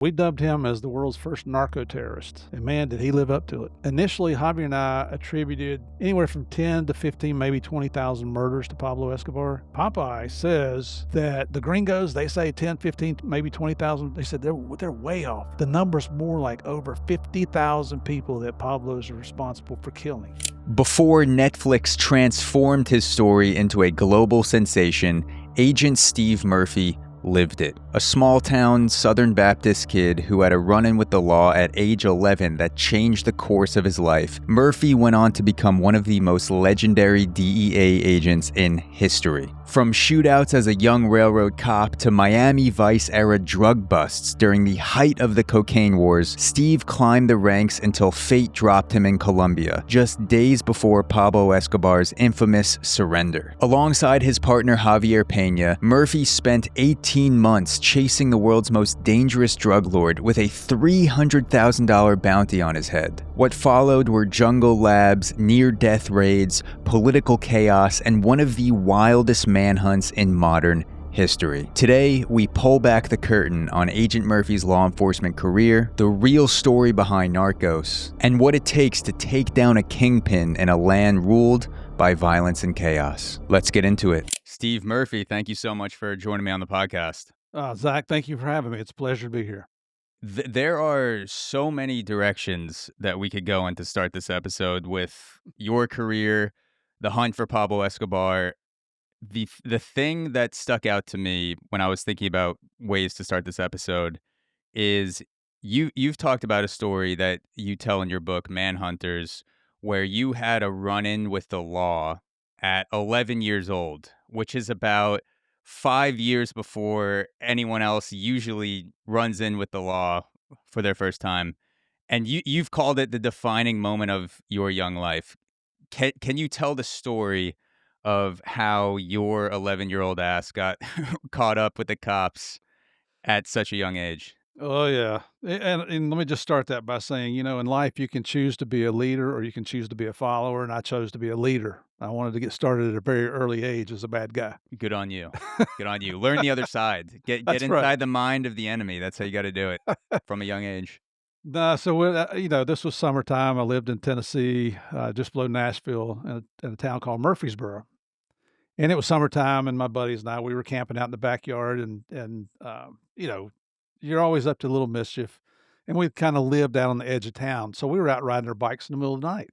We dubbed him as the world's first narco-terrorist, and man, did he live up to it. Initially, Javier and I attributed anywhere from 10 to 15, maybe 20,000 murders to Pablo Escobar. Popeye says that the gringos, they say 10, 15, maybe 20,000. They said they're way off. The number's more like over 50,000 people that Pablo's responsible for killing. Before Netflix transformed his story into a global sensation, Agent Steve Murphy lived it. A small-town Southern Baptist kid who had a run-in with the law at age 11 that changed the course of his life. Murphy went on to become one of the most legendary DEA agents in history. From shootouts as a young railroad cop to Miami Vice-era drug busts during the height of the cocaine wars, Steve climbed the ranks until fate dropped him in Colombia, just days before Pablo Escobar's infamous surrender. Alongside his partner Javier Peña, Murphy spent 18 months chasing the world's most dangerous drug lord with a $300,000 bounty on his head. What followed were jungle labs, near-death raids, political chaos, and one of the wildest manhunts in modern history. Today, we pull back the curtain on Agent Murphy's law enforcement career, the real story behind Narcos, and what it takes to take down a kingpin in a land ruled by violence and chaos. Let's get into it. Steve Murphy, thank you so much for joining me on the podcast. Zach, thank you for having me. It's a pleasure to be here. There are so many directions that we could go in to start this episode with your career, the hunt for Pablo Escobar. The thing that stuck out to me when I was thinking about ways to start this episode is you've talked about a story that you tell in your book, Manhunters, where you had a run-in with the law at 11 years old, which is about 5 years before anyone else usually runs in with the law for their first time. And you've called it the defining moment of your young life. Can you tell the story of how your 11-year-old ass got caught up with the cops at such a young age? Oh, yeah. And let me just start that by saying, in life you can choose to be a leader or you can choose to be a follower, and I chose to be a leader. I wanted to get started at a very early age as a bad guy. Good on you. Good on you. Learn the other side. Get That's inside right. the mind of the enemy. That's how you got to do it from a young age. Nah, so this was summertime. I lived in Tennessee, just below Nashville, in a town called Murfreesboro, and it was summertime. And my buddies and I, we were camping out in the backyard, and you're always up to a little mischief. And we kind of lived out on the edge of town, so we were out riding our bikes in the middle of the night.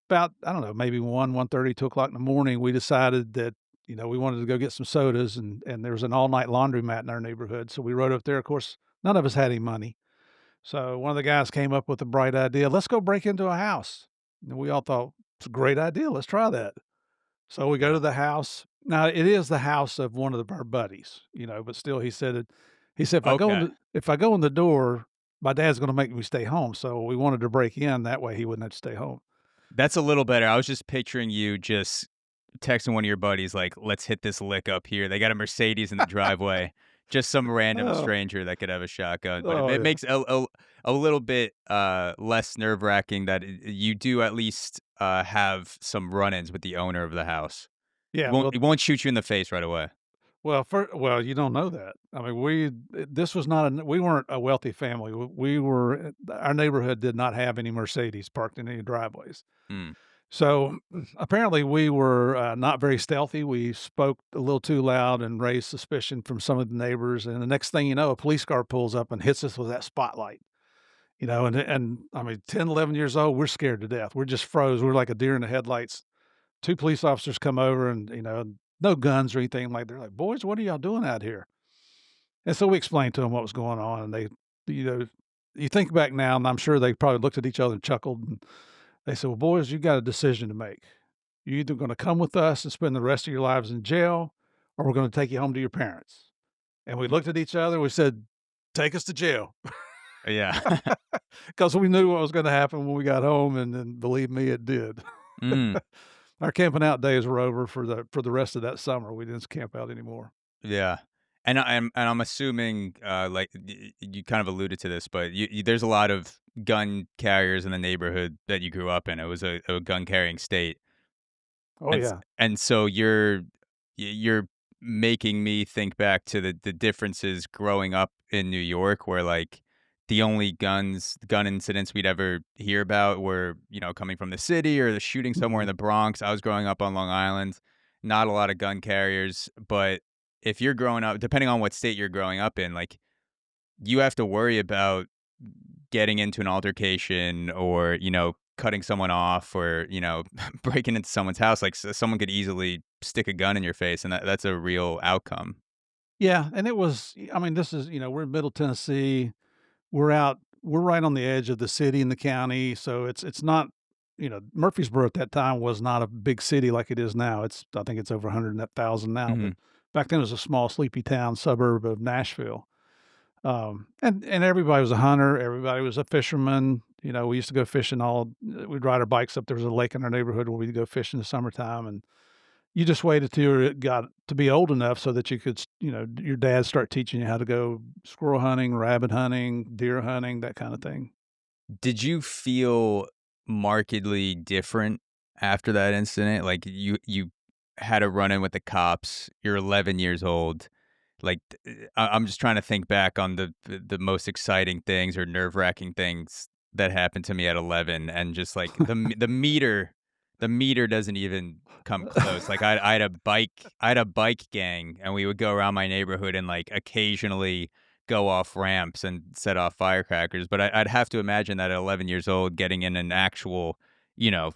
About, I don't know, maybe 1:30, 2 o'clock in the morning, we decided that we wanted to go get some sodas, and there was an all night laundromat in our neighborhood, so we rode up there. Of course, none of us had any money. So one of the guys came up with a bright idea. Let's go break into a house. And we all thought, it's a great idea. Let's try that. So we go to the house. Now it is the house of one of our buddies, but still he said, Okay. if I go in the door, my dad's going to make me stay home. So we wanted to break in. That way he wouldn't have to stay home. That's a little better. I was just picturing you just texting one of your buddies, like, let's hit this lick up here. They got a Mercedes in the driveway. Just some random Oh, stranger that could have a shotgun. But oh it yeah. makes a little bit less nerve-wracking that you do at least have some run-ins with the owner of the house. Yeah. He won't shoot you in the face right away. Well, you don't know that. I mean, this was not we weren't a wealthy family. We were, our neighborhood did not have any Mercedes parked in any driveways. Mm. So apparently we were not very stealthy. We spoke a little too loud and raised suspicion from some of the neighbors. And the next thing you know, a police car pulls up and hits us with that spotlight. And I mean, 10, 11 years old, we're scared to death. We're just froze. We're like a deer in the headlights. Two police officers come over and, no guns or anything like they're like, boys, what are y'all doing out here? And so we explained to them what was going on. And they, you know, you think back now, and I'm sure they probably looked at each other and chuckled. And they said, well, boys, you got a decision to make. You're either going to come with us and spend the rest of your lives in jail, or we're going to take you home to your parents. And we looked at each other and we said, take us to jail. Yeah. Because we knew what was going to happen when we got home. And then believe me, it did. Mm. Our camping out days were over for the rest of that summer. We didn't camp out anymore. Yeah. And I'm assuming, you kind of alluded to this, but there's a lot of gun carriers in the neighborhood that you grew up in. It was a gun carrying state. Oh, yeah. And so your making me think back to the differences growing up in New York where, like, the only gun incidents we'd ever hear about were, coming from the city or the shooting somewhere in Mhm. the Bronx. I was growing up on Long Island, not a lot of gun carriers, but if you're growing up depending on what state you're growing up in, like, you have to worry about getting into an altercation or, cutting someone off or, breaking into someone's house. Like, someone could easily stick a gun in your face, and that's a real outcome. Yeah, and it was I mean, this is we're in Middle Tennessee. We're right on the edge of the city and the county, so it's not Murfreesboro at that time was not a big city like it is now. I think it's over 100,000 now, but Mhm. back then it was a small sleepy town suburb of Nashville. And everybody was a hunter, everybody was a fisherman. We used to go fishing we'd ride our bikes up. There was a lake in our neighborhood where we'd go fish in the summertime, and you just waited till it got to be old enough so that you could, your dad start teaching you how to go squirrel hunting, rabbit hunting, deer hunting, that kind of thing. Did you feel markedly different after that incident? Like, you had a run-in with the cops, you're 11 years old. Like, I'm just trying to think back on the most exciting things or nerve-wracking things that happened to me at 11, and just, like, the meter doesn't even come close. Like, I had a bike gang, and we would go around my neighborhood and, like, occasionally go off ramps and set off firecrackers, but I'd have to imagine that at 11 years old, getting in an actual, you know,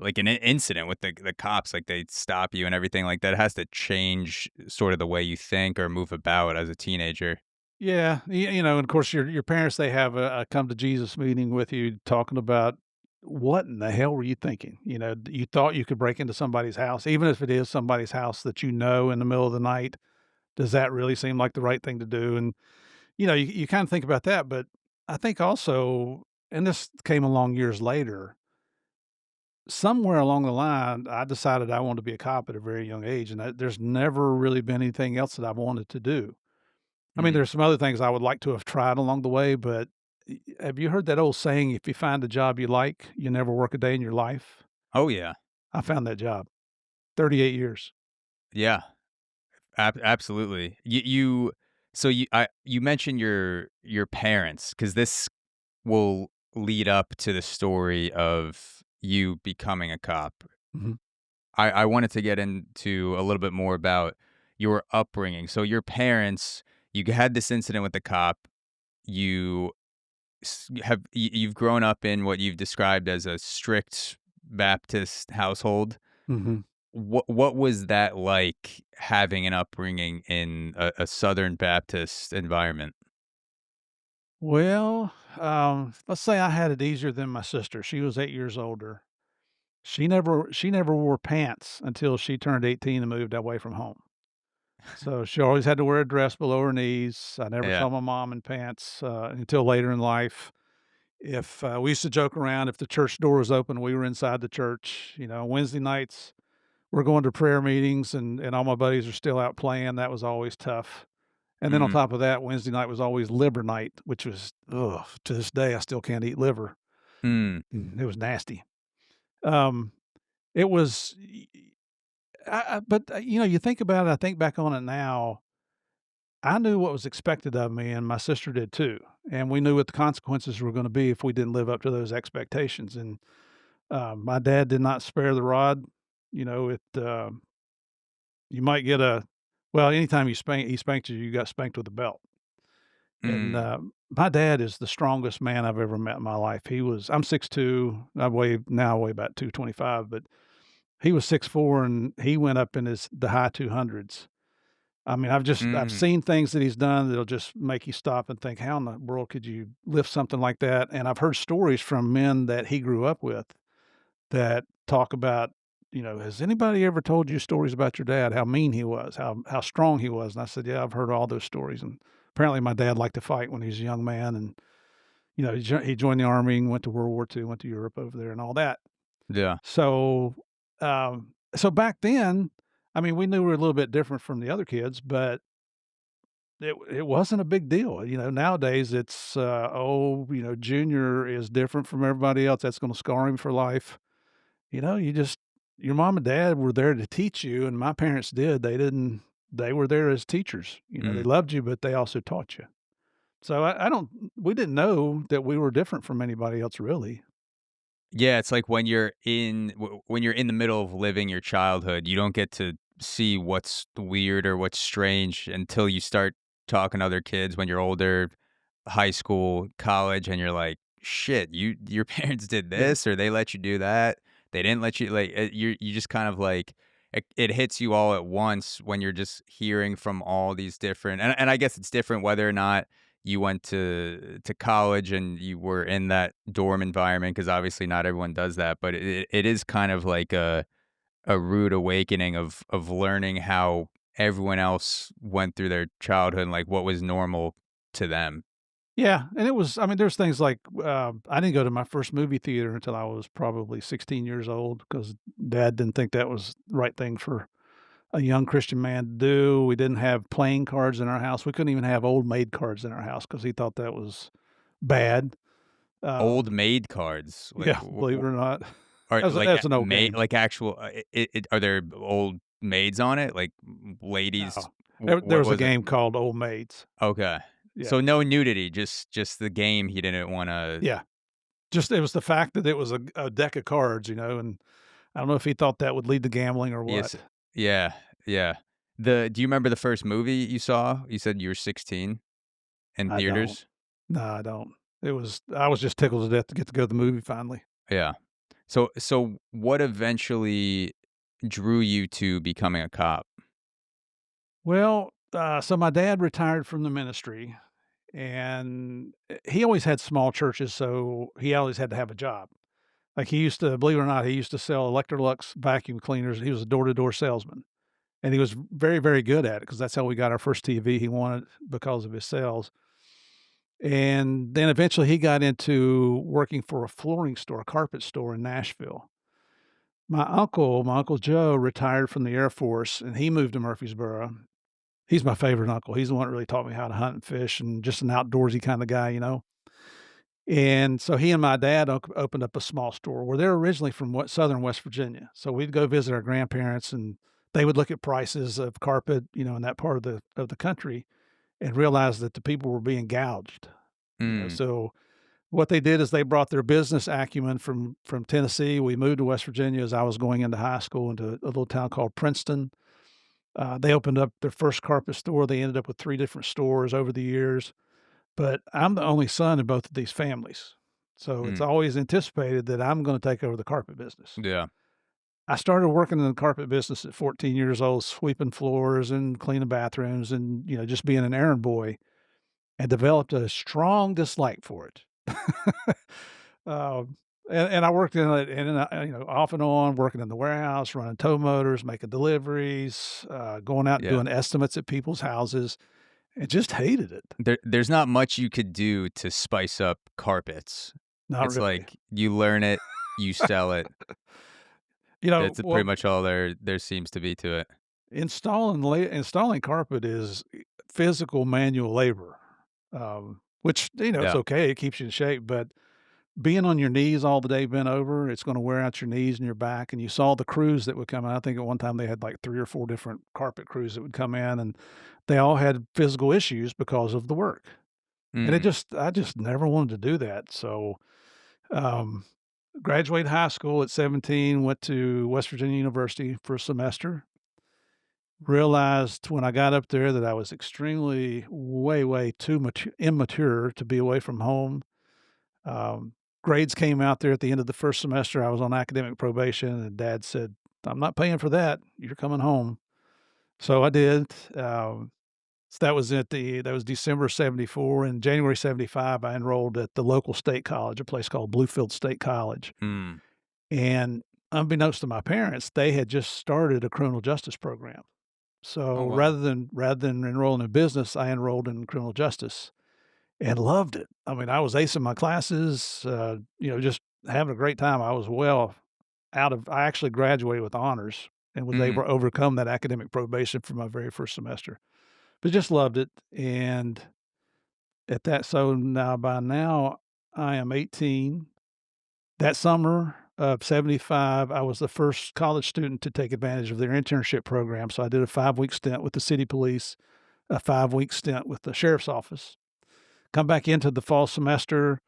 like an incident with the cops, like they stop you and everything like that has to change sort of the way you think or move about as a teenager. Yeah, and of course your parents, they have a come to Jesus meeting with you talking about what in the hell were you thinking? You thought you could break into somebody's house, even if it is somebody's house that in the middle of the night. Does that really seem like the right thing to do? And you kind of think about that, but I think also, and this came along years later, somewhere along the line, I decided I wanted to be a cop at a very young age, and there's never really been anything else that I've wanted to do. I mean, Mhm. there's some other things I would like to have tried along the way, but have you heard that old saying, if you find a job you like, you never work a day in your life? Oh, yeah. I found that job, 38 years. Yeah. Absolutely. You mentioned your parents, because this will lead up to the story of you becoming a cop. Mhm. I wanted to get into a little bit more about your upbringing. So your parents, you had this incident with the cop. You you've grown up in what you've described as a strict Baptist household. Mhm. What was that like having an upbringing in a Southern Baptist environment? Well, let's say I had it easier than my sister. She was 8 years older. She never wore pants until she turned 18 and moved away from home. So she always had to wear a dress below her knees. I never Yeah. saw my mom in pants, until later in life. If we used to joke around, if the church door was open, we were inside the church. Wednesday nights, we're going to prayer meetings, and all my buddies are still out playing. That was always tough. And then on Mhm. top of that, Wednesday night was always liver night, which was, ugh, to this day, I still can't eat liver. Mm. It was nasty. Um, it was, but you think about it, I think back on it now. I knew what was expected of me, and my sister did too. And we knew what the consequences were going to be if we didn't live up to those expectations. And my dad did not spare the rod. You might get anytime he spanked you, you got spanked with a belt. And Mm. my dad is the strongest man I've ever met in my life. I'm 6'2". I weigh about 225, but he was 6'4", and he went up in the high 200s. I mean, I've Mm. seen things that he's done that'll just make you stop and think, "How in the world could you lift something like that?" And I've heard stories from men that he grew up with that talk about, "Has anybody ever told you stories about your dad, how mean he was, how strong he was?" And I said, "Yeah, I've heard all those stories." And apparently my dad liked to fight when he was a young man, and, he joined the Army and went to World War II, went to Europe over there and all that. Yeah. So, so back then, I mean, we knew we were a little bit different from the other kids, but it wasn't a big deal. Nowadays it's, junior is different from everybody else. That's gonna scar him for life. You just your mom and dad were there to teach you, and my parents did. They were there as teachers. They Mm. loved you, but they also taught you. So I don't we didn't know that we were different from anybody else really. Yeah, it's like when when you're in the middle of living your childhood, you don't get to see what's weird or what's strange until you start talking to other kids when you're older, high school, college, and you're like, "Shit, your parents did Yeah. this or they let you do that. They didn't let you like you just kind of like it hits you all at once when you're just hearing from all these different and I guess it's different whether or not you went to college and you were in that dorm environment because obviously not everyone does that, but it is kind of like a rude awakening of learning how everyone else went through their childhood and like what was normal to them. Yeah, and it was I mean, there's things like, I didn't go to my first movie theater until I was probably 16 years old because dad didn't think that was the right thing for a young Christian man to do. We didn't have playing cards in our house. We couldn't even have old maid cards in our house because he thought that was bad. Old Um, maid cards, like yeah, believe it or not, are like as an old game. like actual are there old maids on it? Like ladies, No, there what was a was it? game called Old Maids. Okay. Yeah, So no nudity, just the game he didn't wanna yeah. Just it was the fact that it was a deck of cards, and I don't know if he thought that would lead to gambling or yes. what. Yeah, yeah. Do you remember the first movie you saw? You said you were 16 in I don't. theaters? No, I don't. I was just tickled to death to get to go to the movie finally. Yeah. So what eventually drew you to becoming a cop? Well, so my dad retired from the ministry, and he always had small churches, so he always had to have a job. Like, he used to believe it or not, he used to sell Electrolux vacuum cleaners. He was a door-to-door salesman, and he was very, very good at it because that's how we got our first TV he wanted because of his sales. And then eventually he got into working for a flooring store, a carpet store in Nashville. My Uncle Joe retired from the Air Force, and he moved to Murfreesboro. He's my favorite uncle. He's the one that really taught me how to hunt and fish and just an outdoorsy kinda guy. And so he and my dad opened up a small store. Well, they're originally from Southern West Virginia, so we'd go visit our grandparents, and they would look at prices of carpet, in that part of the country and realize that the people were being gouged. Mm, So what they did is they brought their business acumen from Tennessee. We moved to West Virginia as I was going into high school into a little town called Princeton. They opened up their first carpet store. They ended up with 3 different stores over the years, but I'm the only son in both of these families. So it's mm, always anticipated that I'm gonna take over the carpet business. yeah. I started working in the carpet business at 14 years old, sweeping floors and cleaning bathrooms and, just being an errand boy, and developed a strong dislike for it. Um, and I worked in it off and on, working in the warehouse, running tow motors, making deliveries, going out and Yeah. doing estimates at people's houses, and just hated it. There's not much you could do to spice up carpets. Not It's really. like you learn it, you sell it. That's pretty Well, much all there seems to be to it. installing carpet is physical manual labor, which, it's Yeah. okay, it keeps you in shape, but being on your knees all the day bent over, it's gonna wear out your knees and your back, and you saw the crews that would come in. I think at one time they had, like, 3 or 4 different carpet crews that would come in, and they all had physical issues because of the work, and Mm, I just never wanted to do that, so, um, graduated high school at 17, went to West Virginia University for a semester, realized when I got up there that I was extremely way, way too immature to be away from home. Um, Grades came out there at the end of the first semester. I was on academic probation, and dad said, "I'm not paying for that. You're coming home." So I did. So that was December '74. In January '75, I enrolled at the local state college, a place called Bluefield State College. mm. And unbeknownst to my parents, they had just started a criminal justice program. Oh, So wow. rather than enrolling in business, I enrolled in criminal justice and loved it. I mean, I was acing my classes, just having a great time. I was well I actually graduated with honors and was able Mm, to overcome that academic probation for my very first semester, but just loved it. And so now by now I am 18. That summer, of '75, I was the first college student to take advantage of their internship program, so I did a 5-week stint with the city police, a 5-week stint with the sheriff's office. Come back into the fall semester,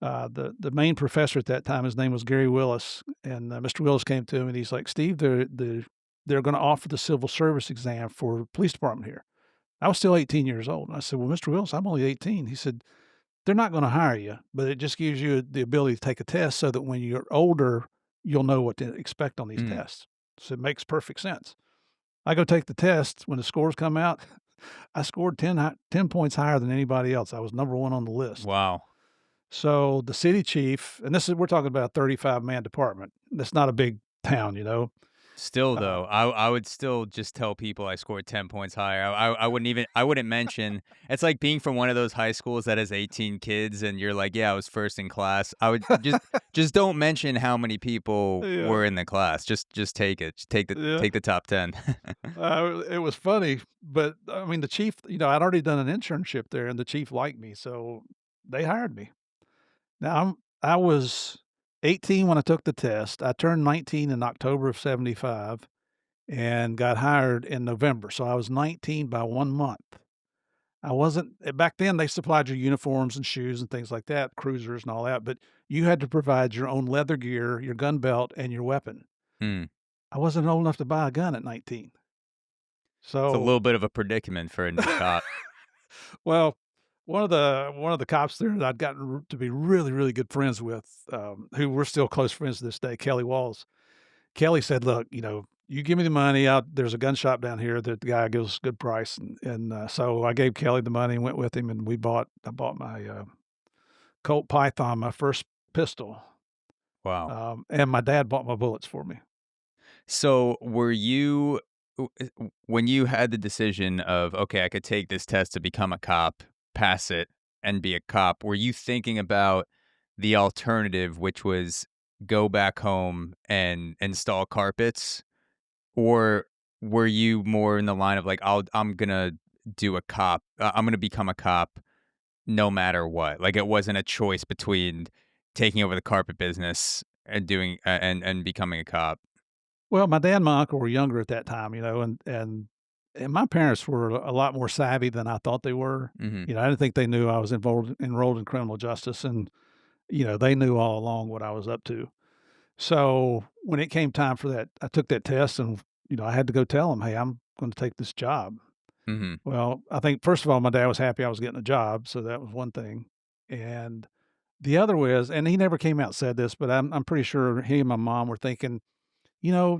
the main professor at that time, his name was Gary Willis, and, Mr. Willis came to him and he's like, "Steve, they're gonna offer the civil service exam for police department here." I was still 18 years old, and I said, "Well, Mr. Willis, I'm only 18." He said, "They're not gonna hire you, but it just gives you the ability to take a test so that when you're older, you'll know what to expect on these Mm, tests." So it makes perfect sense. I go take the test. When the scores come out, I scored 10 points higher than anybody else. I was number 1 on the list. wow. So the city chief, and this is we're talking about a 35-man department. That's not a big town, you know? Still Uh, though, I would still just tell people I scored 10 points higher. I wouldn't mention it's like being from one of those high schools that has 18 kids and you're like, "Yeah, I was first in class." I would just don't mention how many people yeah, were in the class. Just take it. Just yeah. take the top 10. It was funny, but, I mean, the chief, I'd already done an internship there, and the chief liked me, so they hired me. Now I was 18 when I took the test. I turned 19 in October of '75 and got hired in November, so I was 19 by 1 month. I wasn't back then, they supplied you uniforms and shoes and things like that, cruisers and all that, but you had to provide your own leather gear, your gun belt, and your weapon. Hmm. I wasn't old enough to buy a gun at 19. It's a So little bit of a predicament for a new cop. well, one of the cops there that I'd gotten to be really, really good friends with, who we're still close friends to this day, Kelly Walls. Kelly said, "Look, you give me the money out. There's a gun shop down here that the guy gives us a good price." And so I gave Kelly the money and went with him, and I bought my Colt Python, my first pistol, Wow. and my dad bought my bullets for me. So, were you when you had the decision of, "Okay, I could take this test to become a cop, pass it, and be a cop," were you thinking about the alternative, which was go back home and install carpets? Or were you more in the line of like, I'm gonna I'm gonna become a cop no matter what? Like, it wasn't a choice between taking over the carpet business and and becoming a cop? Well, my dad and my uncle were younger at that time, and my parents were a lot more savvy than I thought they were. Mhm. I didn't think they knew I was enrolled in criminal justice, and they knew all along what I was up to. So when it came time for that, I took that test, and I had to go tell them, "Hey, I'm going to take this job." Mhm. Well, I think first of all, my dad was happy I was getting a job, so that was one thing, and the other was, and he never came out and said this, but I'm pretty sure he and my mom were thinking,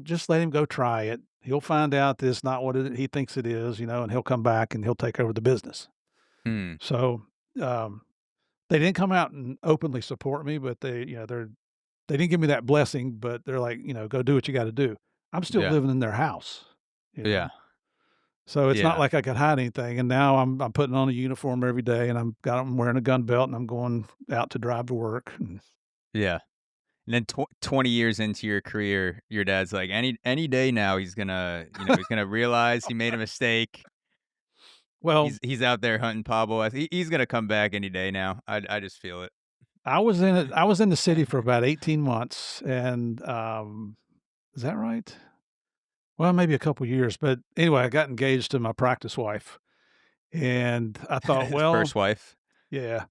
just let him go try it. He'll find out that it's not what he thinks it is, and he'll come back and he'll take over the business. Mm. So um, they didn't come out and openly support me, but they didn't give me that blessing. But they're like, go do what you got to do. I'm still Yeah. living in their house, you Yeah. know. So it's not Yeah. like I could hide anything. And now I'm putting on a uniform every day, and I'm wearing a gun belt, and I'm going out to drive to work. And, Yeah. And then 20 years into your career, your dad's like, any day now, he's gonna realize he made a mistake. well, He's out there hunting Pablo. He's gonna come back any day now. I just feel it. I was in the city for about 18 months, and, is that right? Well, maybe a couple years, but anyway, I got engaged to my practice wife, and I thought, His well, first wife. yeah. I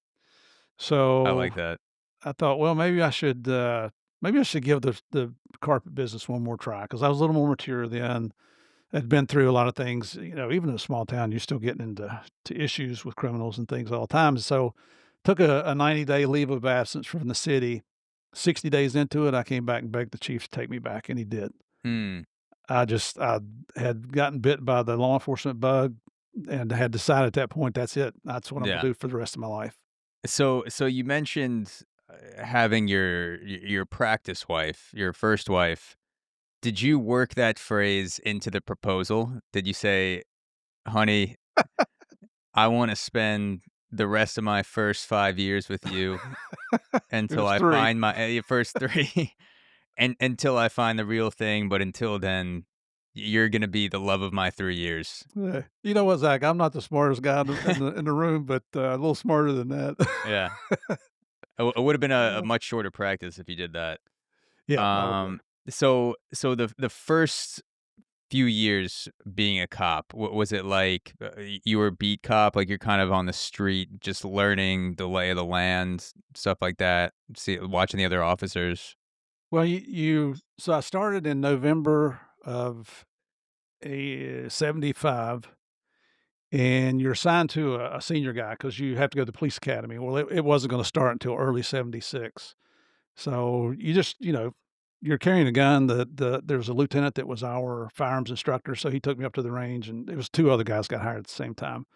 So like that. I thought, well, maybe I should give the carpet business one more try because I was a little more mature then. I'd been through a lot of things, even in a small town, you're still getting into issues with criminals and things all the time. So took a 90-day leave of absence from the city. 60 days into it, I came back and begged the chief to take me back, and he did. Hmm. I had gotten bit by the law enforcement bug and had decided at that point, that's it. That's what I'm gonna Yeah. do for the rest of my life. So you mentioned having your practice wife, your first wife. Did you work that phrase into the proposal? Did you say, "Honey, I want to spend the rest of my first 5 years with you It until was I 3. find my first three, and until I find the real thing. But until then, you're gonna be the love of my 3 years." Yeah. You know what, Zach? I'm not the smartest guy in the room, but, a little smarter than that. Yeah. It would have been a Uh, much shorter practice if you did that. Yeah, probably. Um, so the first few years being a cop, what was it like? You were a beat cop, like you're kind of on the street, just learning the lay of the land, stuff like that. See, watching the other officers. Well, so I started in November of '75, and you're assigned to a senior guy because you have to go to the police academy. Well, it wasn't going to start until early '76. So you just, you're carrying a gun. There was a lieutenant that was our firearms instructor, so he took me up to the range, and it was two other guys got hired at the same time.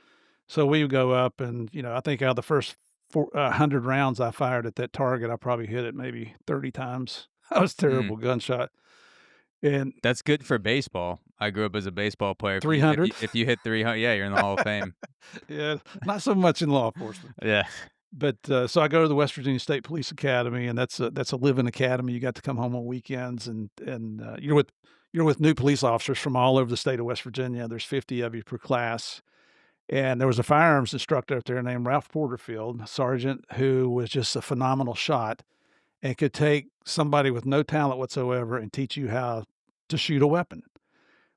So we would go up, and I think out of the first 100 rounds I fired at that target, I probably hit it maybe 30 times. I was Mm. terrible gunshot, and That's good for baseball. I grew up as a baseball player. If you if 300. you if you hit 300, yeah, you're in the Hall of Fame. Yeah, not so much in law enforcement. Yeah. But, so I go to the West Virginia State Police Academy, and that's a living academy. You got to come home on weekends, and you're with new police officers from all over the state of West Virginia. There's 50 of you per class, and there was a firearms instructor up there named Ralph Porterfield, a sergeant, who was just a phenomenal shot and could take somebody with no talent whatsoever and teach you how to shoot a weapon.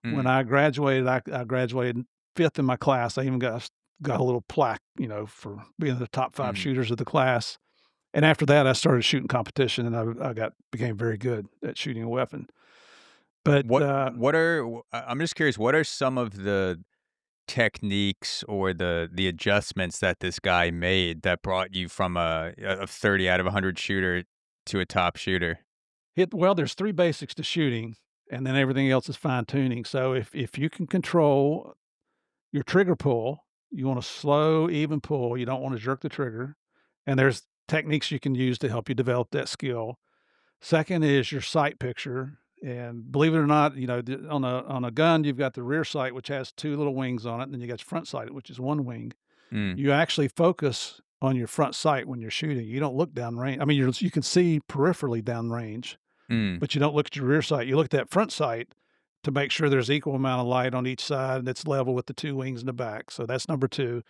When Mm, I graduated, I graduated 5th in my class. I even got a little plaque, for being the top 5 mhm. shooters of the class. And after that, I started shooting competition, and I became very good at shooting a weapon. But, I'm just curious, what are some of the techniques or the adjustments that this guy made that brought you from a 30 out of 100 shooter to a top shooter? there's 3 basics to shooting, and then everything else is fine tuning. So if you can control your trigger pull, you want a slow, even pull, you don't wanna jerk the trigger, and there's techniques you can use to help you develop that skill. Second is your sight picture, and believe it or not, on a gun, you've got the rear sight, which has 2 little wings on it, and then you got your front sight, which is 1 wing. Mm, You actually focus on your front sight when you're shooting. You don't look down range. I mean, you can see peripherally down range, mm, but you don't look at your rear sight. You look at that front sight to make sure there's equal amount of light on each side and it's level with the 2 wings in the back. So that's number 2.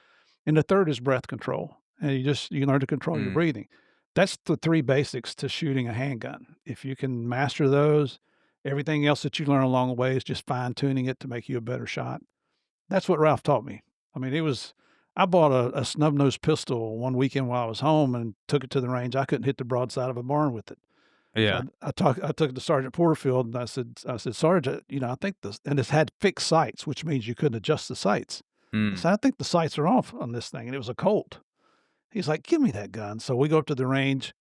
And the third is breath control. And you learn to control your mm, breathing. That's the 3 basics to shooting a handgun. If you can master those, everything else that you learn along the way is just fine tuning it to make you a better shot. That's what Ralph taught me. I mean, I bought a snub nose pistol one weekend while I was home and took it to the range. I couldn't hit the broadside of a barn with it. So yeah, I took it to Sergeant Porterfield, and I said, "Sergeant, I think this," and it's had fixed sights, which means you couldn't adjust the sights. I mm, said, "I think the sights are off on this thing," and it was a Colt. He's like, "Give me that gun." So we go up to the range.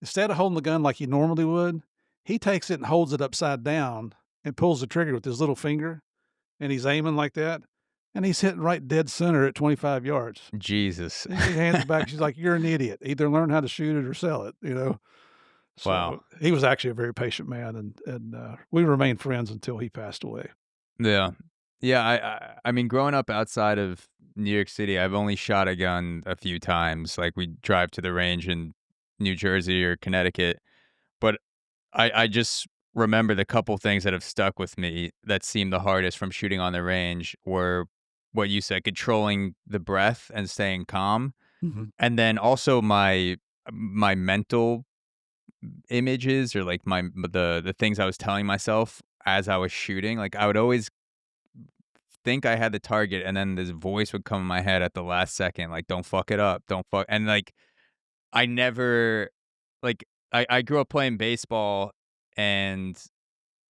Instead of holding the gun like you normally would, he takes it and holds it upside down and pulls the trigger with his little finger, and he's aiming like that, and he's hitting right dead center at 25 yards. Jesus. He hands it back. She's like, "You're an idiot. Either learn how to shoot it or sell it," Wow. So he was actually a very patient man, and we remained friends until he passed away. Yeah. Yeah, I mean, growing up outside of New York City, I've only shot a gun a few times. Like, we drive to the range in New Jersey or Connecticut, but I just remember the couple things that have stuck with me that seemed the hardest from shooting on the range were what you said, controlling the breath and staying calm, Mhm. and then also my mental images or, like, the things I was telling myself as I was shooting. Like, I would always think I had the target, and then this voice would come in my head at the last second, like, "Don't fuck it up, don't fuck," and, like, I never like, I grew up playing baseball, and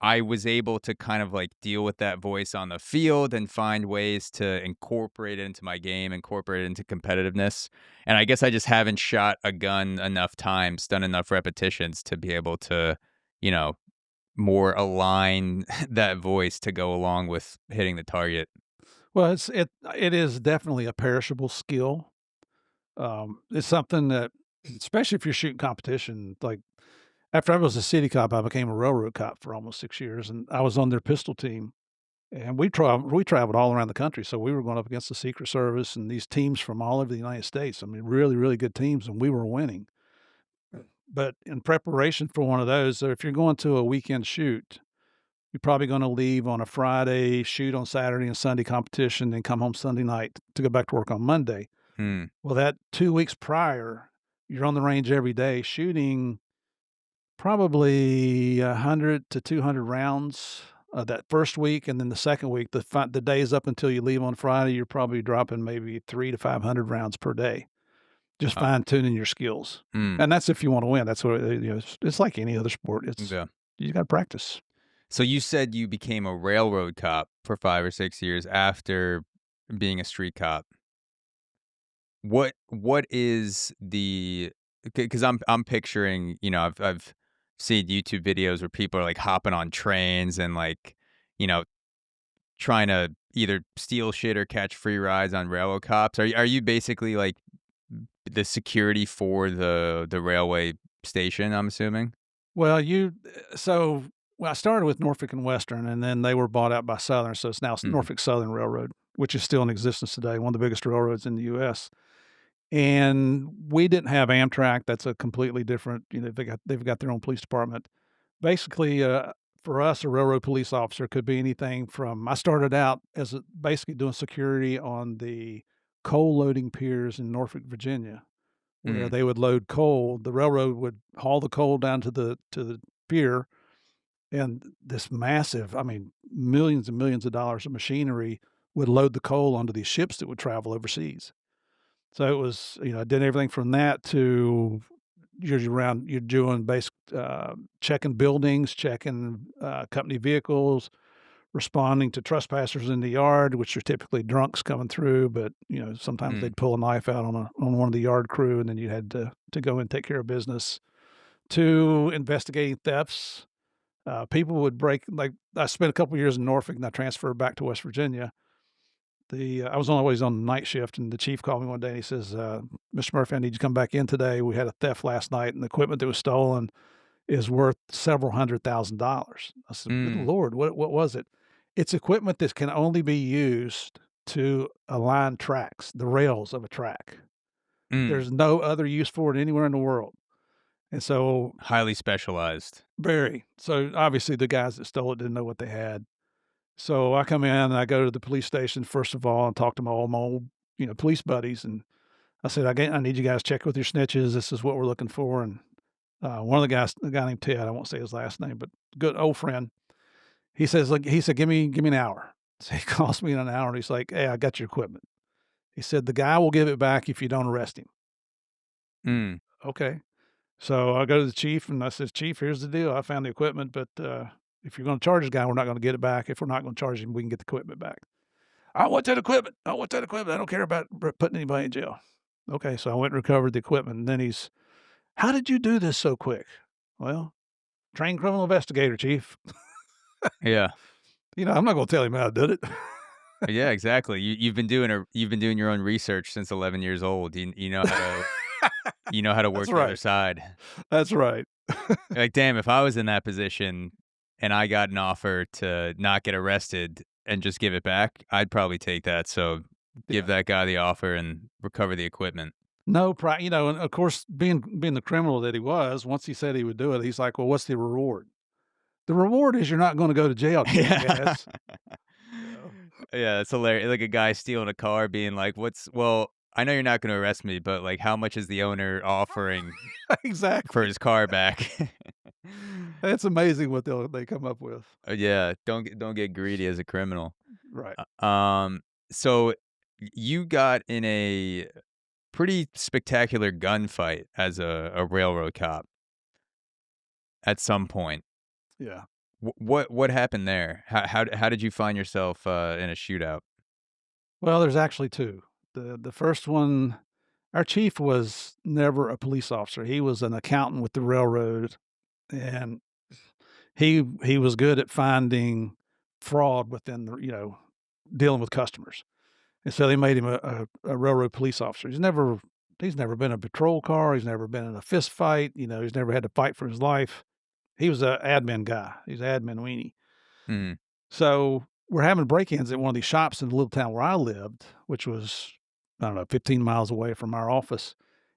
I was able to kind of, like, deal with that voice on the field and find ways to incorporate it into my game, incorporate it into competitiveness, and I guess I just haven't shot a gun enough times, done enough repetitions to be able to, you know, more align that voice to go along with hitting the target. Well, it is definitely a perishable skill. It's something that, especially if you're shooting competition, like after I was a city cop, I became a railroad cop for almost 6 years, and I was on their pistol team, and we traveled all around the country, so we were going up against the Secret Service and these teams from all over the United States. I mean, really, really good teams, and we were winning. But in preparation for one of those, so if you're going to a weekend shoot, you're probably gonna leave on a Friday, shoot on Saturday and Sunday competition, then come home Sunday night to go back to work on Monday. Hmm. Well, that 2 weeks prior, you're on the range every day shooting Probably 100 to 200 rounds, that first week, and then the second week, the days up until you leave on Friday, you're probably dropping maybe 3 to 500 rounds per day, just Uh, fine tuning your skills. mm, And that's if you wanna win. That's what, it's like any other sport. yeah. You gotta practice. So you said you became a railroad cop for 5 or 6 years after being a street cop. What is the? Because I'm picturing, I've seen YouTube videos where people are, like, hopping on trains and, like, you know, trying to either steal shit or catch free rides on railroad cops. Are you basically, like, the security for the railway station, I'm assuming? Well, so, well, I started with Norfolk and Western, and then they were bought out by Southern, so it's now Mhm, Norfolk Southern Railroad, which is still in existence today, one of the biggest railroads in the US. And we didn't have Amtrak. That's a completely different, they've got their own police department. Basically, for us, a railroad police officer could be anything from, I started out as basically doing security on the coal loading piers in Norfolk, Virginia, where mm, they would load coal. The railroad would haul the coal down to the pier, and this massive, I mean, millions and millions of dollars of machinery would load the coal onto these ships that would travel overseas. So it was, I did everything from that to you're doing basic, checking buildings, checking, company vehicles, responding to trespassers in the yard, which are typically drunks coming through, but, sometimes mm, they'd pull a knife out on one of the yard crew, and then you had to go and take care of business, to investigating thefts. People would break, like, I spent a couple years in Norfolk, and I transferred back to West Virginia. I was always on the night shift, and the chief called me one day, and he says, "Mr. Murphy, I need you to come back in today. We had a theft last night, and the equipment that was stolen is worth several $100,000." I said, "Good mm, lord, what was it?" "It's equipment that can only be used to align tracks, the rails of a track. mm. There's no other use for it anywhere in the world." And so, Highly specialized. so obviously the guys that stole it didn't know what they had. So I come in and I go to the police station first of all and talk to my old, police buddies, and I said, I need you guys to check with your snitches. This is what we're looking for." And one of the guys, a guy named Ted, I won't say his last name, but good old friend, he says, like, he said, give me an hour." So he calls me in an hour, and he's like, "Hey, I got your equipment." He said, "The guy will give it back if you don't arrest him." Mm, Okay. So I go to the chief and I says, "Chief, here's the deal. I found the equipment, but if you're going to charge this guy, we're not going to get it back. If we're not going to charge him, we can get the equipment back." "I want that equipment. I want that equipment. I don't care about putting anybody in jail." Okay, so I went and recovered the equipment, and then "How did you do this so quick?" "Well, trained criminal investigator, chief." yeah. I'm not gonna tell him how I did it. Yeah, exactly. You've been doing your own research since 11 years old. You know how to That's work the other right. side. That's right. Like, damn, if I was in that position and I got an offer to not get arrested and just give it back, I'd probably take that. So give Yeah. that guy the offer and recover the equipment. No, and of course, being the criminal that he was, once he said he would do it, he's like, "Well, what's the reward?" "The reward is you're not gonna go to jail, Yeah. jackass." You know? Yeah, it's hilarious. Like a guy stealing a car being like, I know you're not going to arrest me, but like, how much is the owner offering for Exactly. his car back?" It's amazing what they come up with. Yeah, don't get greedy as a criminal. Right. So you got in a pretty spectacular gunfight as a railroad cop at some point. Yeah. What happened there? How did you find yourself in a shootout? Well, there's actually 2. The first one, our chief was never a police officer. He was an accountant with the railroad, and he was good at finding fraud within dealing with customers. And so they made him a railroad police officer. He's never been in a patrol car, he's never been in a fist fight, he's never had to fight for his life. He was a admin guy. He's an admin weenie. Mhm, So, we're having break-ins at one of these shops in the little town where I lived, which was, I don't know, 15 miles away from our office.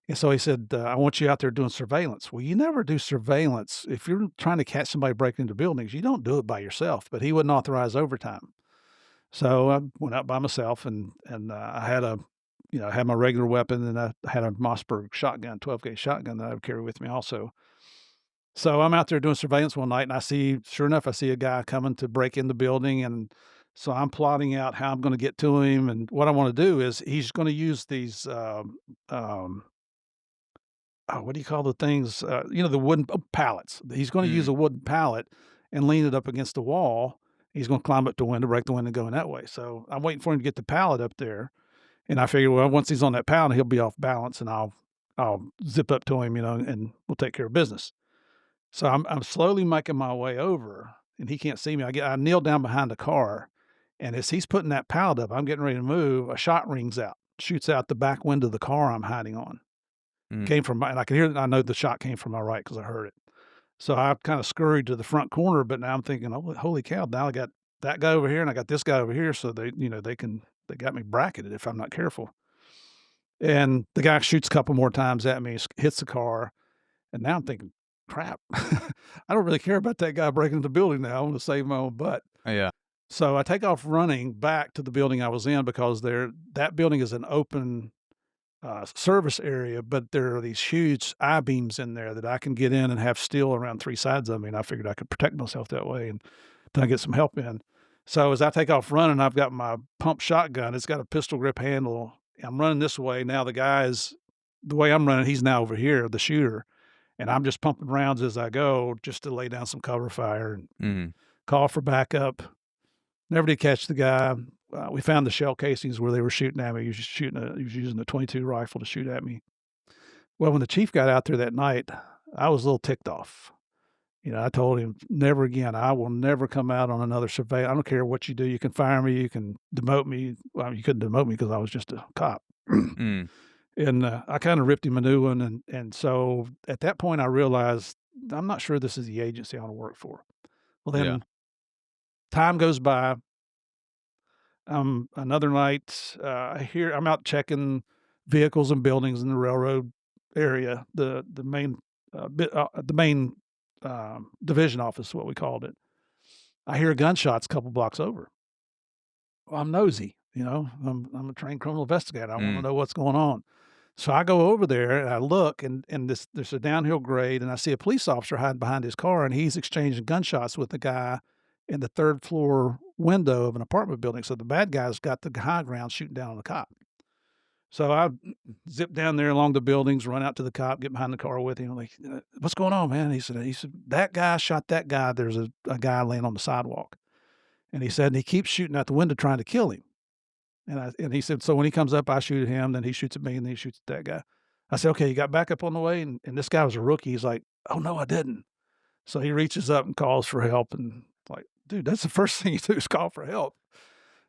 And so he said, "I want you out there doing surveillance." Well, you never do surveillance. If you're trying to catch somebody breaking into buildings, you don't do it by yourself, but he wouldn't authorize overtime. So I went out by myself, and I had my regular weapon, and I had a Mossberg shotgun, 12 gauge shotgun that I would carry with me also. So I'm out there doing surveillance one night, and sure enough, I see a guy coming to break in the building, and so I'm plotting out how I'm gonna get to him, and what I wanna do is he's gonna use these, um, oh, what do you call the things? The wooden pallets. He's gonna use Mm, a wooden pallet and lean it up against the wall. He's gonna climb up the window, break the window, and go in that way. So I'm waiting for him to get the pallet up there, and I figure, well, once he's on that pallet, he'll be off balance, and I'll zip up to him, and we'll take care of business. So I'm slowly making my way over, and he can't see me. I kneel down behind the car, and as he's putting that pallet up, I'm getting ready to move. A shot rings out, shoots out the back window of the car I'm hiding on. mm, Came from my, and I can hear. I know the shot came from my right because I heard it. So I kind of scurried to the front corner, but now I'm thinking, oh, holy cow! Now I got that guy over here, and I got this guy over here. So they got me bracketed if I'm not careful. And the guy shoots a couple more times at me, hits the car, and now I'm thinking, crap, I don't really care about that guy breaking into the building now. I want to save my own butt. yeah. So I take off running back to the building I was in because that building is an open service area, but there are these huge I beams in there that I can get in and have steel around three sides of me. And I figured I could protect myself that way and then I get some help in. So as I take off running, I've got my pump shotgun. It's got a pistol grip handle. I'm running this way. Now the way I'm running, he's now over here, the shooter. And I'm just pumping rounds as I go just to lay down some cover fire and Mm, call for backup. Never did catch the guy. We found the shell casings where they were shooting at me. He was using a 22 rifle to shoot at me. Well, when the chief got out there that night, I was a little ticked off. I told him, never again. I will never come out on another survey. I don't care what you do. You can fire me. You can demote me. Well, you couldn't demote me because I was just a cop. mm, And I kind of ripped him a new one. And so at that point, I realized I'm not sure this is the agency I want to work for. Well, yeah. then time goes by. Another night, I'm out checking vehicles and buildings in the railroad area, the main division office, what we called it. I hear gunshots a couple blocks over. Well, I'm nosy, I'm a trained criminal investigator. I want to Mm, know what's going on. So I go over there and I look, and there's a downhill grade, and I see a police officer hiding behind his car, and he's exchanging gunshots with the guy in the third floor window of an apartment building. So the bad guy's got the high ground shooting down on the cop. So I zip down there along the buildings, run out to the cop, get behind the car with him. I'm like, what's going on, man? He said, that guy shot that guy. There's a guy laying on the sidewalk. And he said, and he keeps shooting out the window trying to kill him. And he said, so when he comes up, I shoot at him, then he shoots at me, and then he shoots at that guy. I said, okay, you got backup on the way? And this guy was a rookie. He's like, oh, no, I didn't. So he reaches up and calls for help. And like, dude, that's the first thing you do is call for help.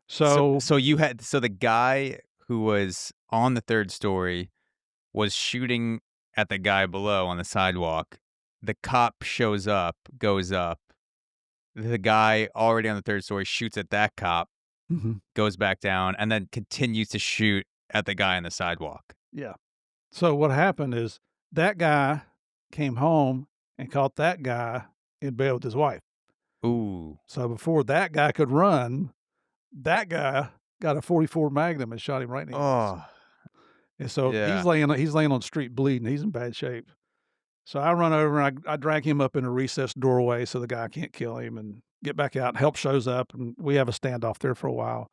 So So, so the guy who was on the third story was shooting at the guy below on the sidewalk. The cop shows up, goes up. The guy already on the third story shoots at that cop, mhm, goes back down, and then continues to shoot at the guy on the sidewalk. yeah. So what happened is that guy came home and caught that guy in bed with his wife. Ooh. So before that guy could run, that guy got a 44 Magnum and shot him right in the eyes. Oh, And so yeah. he's laying on the street bleeding. He's in bad shape. So I run over and I drag him up in a recessed doorway so the guy can't kill him and get back out. Help shows up and we have a standoff there for a while.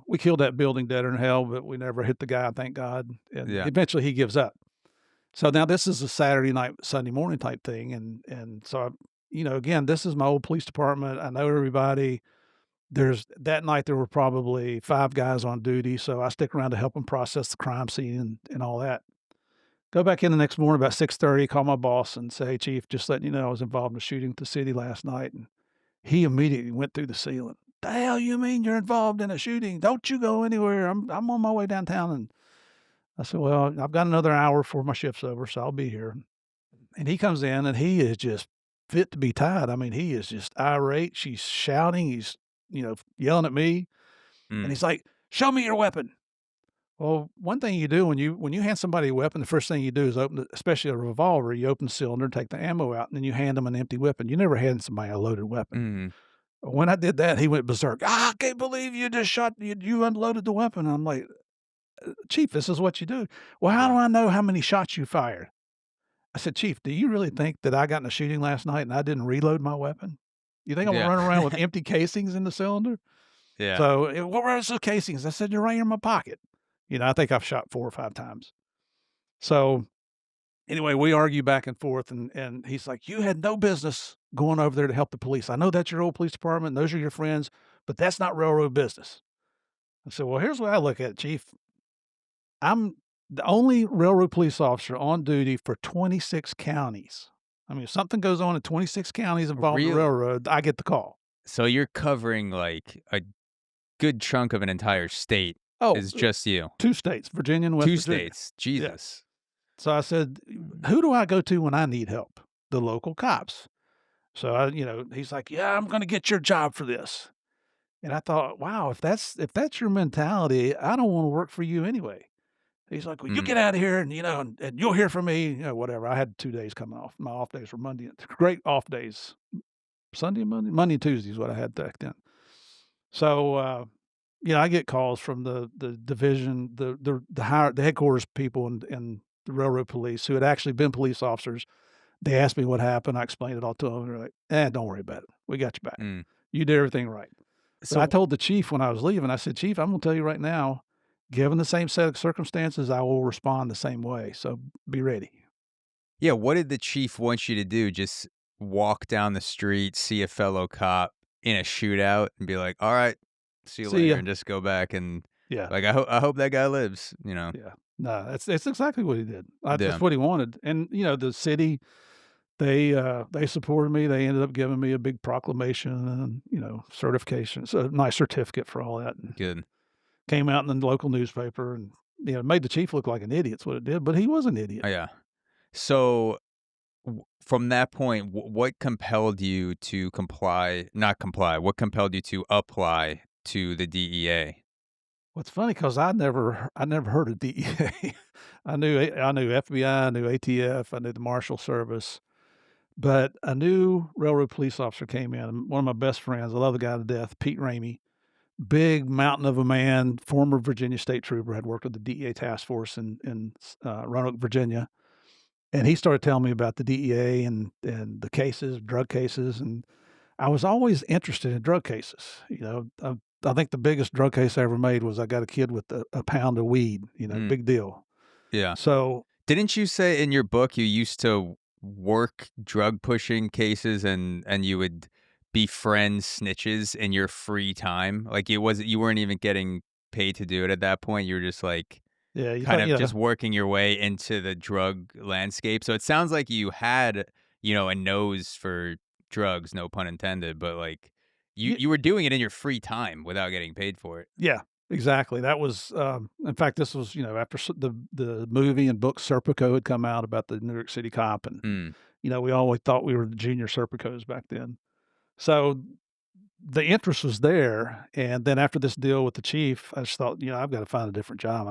We killed that building dead in hell, but we never hit the guy, thank God. And Yeah. eventually he gives up. So now this is a Saturday night, Sunday morning type thing. And so, again, this is my old police department. I know everybody. That night there were probably 5 guys on duty. So I stick around to help them process the crime scene and all that. Go back in the next morning about 6:30, call my boss and say, "Hey, chief, just letting you know I was involved in a shooting at the city last night." And he immediately went through the ceiling. "The hell you mean you're involved in a shooting? Don't you go anywhere. I'm on my way downtown." And I said, "Well, I've got another hour before my shift's over, so I'll be here." And he comes in and he is just fit to be tied. I mean, he is just irate. She's shouting. He's, yelling at me. And Mm, he's like, "Show me your weapon." Well, one thing you do when you hand somebody a weapon, the first thing you do is open, especially a revolver. You open the cylinder, take the ammo out, and then you hand them an empty weapon. You never hand somebody a loaded weapon. mm. When I did that, he went berserk. I can't believe you just shot. You unloaded the weapon. I'm like, Chief, this is what you do. Well, how do Yeah. I know how many shots you fired? I said, "Chief, do you really think that I got in a shooting last night and I didn't reload my weapon? You think I'm gonna Yeah. run around with empty casings in the cylinder?" Yeah. So, "What were those casings?" I said, "They're right here in my pocket." I think I've shot 4 or 5 times. So, anyway, we argue back and forth, and he's like, "You had no business going over there to help the police. I know that's your old police department, and those are your friends, but that's not railroad business." I said, "Well, here's what I look at, Chief. I'm the only railroad police officer on duty for 26 counties. I mean, if something goes on in 26 counties involving the Real railroad, I get the call." So you're covering, like, a good chunk of an entire state Oh, is just you. 2 states, Virginia and West 2 Virginia. states. Yeah. Jesus. So I said, "Who do I go to when I need help?" "The local cops." So he's like, "Yeah, I'm gonna get your job for this." And I thought, wow, if that's your mentality, I don't wanna work for you anyway. He's like, "Well, you Mm, get out of here and you'll hear from me," whatever. I had 2 days coming off. My off days were Monday and great off days. Sunday and Monday and Tuesday is what I had back then. So, I get calls from the division, the headquarters people and the railroad police who had actually been police officers. They asked me what happened. I explained it all to them. They're like, don't worry about it. We got your back. mm. You did everything right." But I So told the chief when I was leaving, I said, "Chief, I'm gonna tell you right now, given the same set of circumstances, I will respond the same way. So be ready." yeah, what did the chief want you to do? Just walk down the street, see a fellow cop in a shootout, and be like, "All right, see you See later," ya. and just go back and, Yeah. like, I hope that guy lives, you know? Yeah. No, that's exactly what he did. Yeah, That's what he wanted. And the city, they supported me. They ended up giving me a big proclamation and, certification. So a nice certificate for all that. And good. came out in the local newspaper and, made the chief look like an idiot. That's what it did. But he was an idiot. Oh, yeah. So, from that point, what compelled you to not comply, what compelled you to apply to the DEA? What's funny because I never heard of DEA. I knew FBI, I knew ATF, I knew the Marshal Service, but a new railroad police officer came in. One of my best friends, I love the guy to death, Pete Ramey, big mountain of a man, former Virginia state trooper, had worked with the DEA task force in Roanoke, Virginia, and he started telling me about the DEA and the cases, drug cases, and I was always interested in drug cases. I think the biggest drug case I ever made was I got a kid with a pound of weed. Mm, Big deal. yeah. So Didn't you say in your book you used to work drug pushing cases and you would befriend snitches in your free time? Like, you weren't even getting paid to do it at that point. You were just, like, yeah, you kind thought of yeah, just working your way into the drug landscape. So it sounds like you had, a nose for drugs, no pun intended, but, like, you ye you were doing it in your free time without getting paid for it. yeah, exactly. That was, in fact, this was, after the movie and book Serpico had come out about the New York City cop, and Mm, we always thought we were the junior Serpicos back then. So the interest was there, and then after this deal with the chief, I just thought, I've got to find a different job.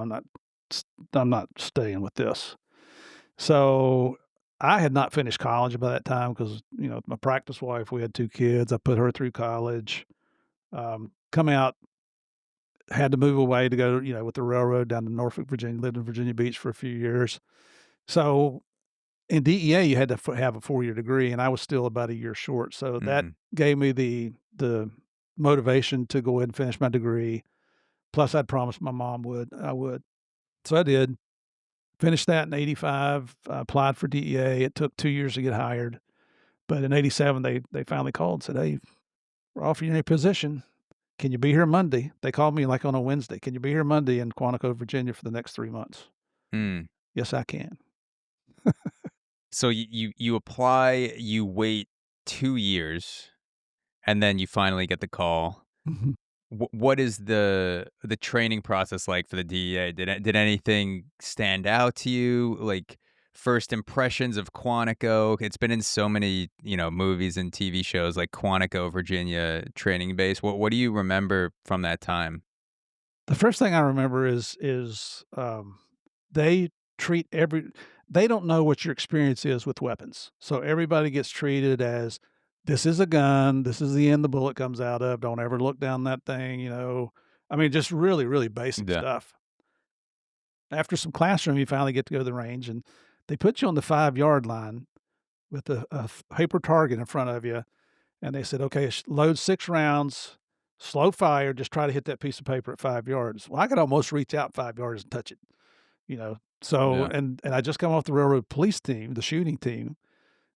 S I'm not staying with this. So, I had not finished college by that time because, my practice wife, we had 2 kids. I put her through college, come out, had to move away to go, with the railroad down to Norfolk, Virginia, lived in Virginia Beach for a few years. So, in DEA, you had to have a 4-year degree, and I was still about a year short. So that mhm, gave me the motivation to go ahead and finish my degree. Plus, I'd promised my mom I would. So I did. Finished that in '85, applied for DEA. It took 2 years to get hired, but in '87, they finally called and said, "Hey, we're offering you a position. Can you be here Monday?" They called me, like, on a Wednesday. "Can you be here Monday in Quantico, Virginia for the next 3 months?" mm. "Yes, I can." So you apply, you wait 2 years, and then you finally get the call. Mhm. What is the training process like for the DEA? Did anything stand out to you? Like, first impressions of Quantico? It's been in so many, movies and TV shows, like Quantico, Virginia training base. What do you remember from that time? The first thing I remember is, they treat every they don't know what your experience is with weapons. So everybody gets treated as, "This is a gun, this is the end the bullet comes out of, don't ever look down that thing." I mean, just really, really basic Yeah. stuff. After some classroom, you finally get to go to the range, and They put you on the 5-yard line with a paper target in front of you, and they said, "Okay, load 6 rounds, slow fire, just try to hit that piece of paper at 5 yards." Well, I could almost reach out 5 yards and touch it, you know? So Yeah. and I just come off the railroad police team, the shooting team,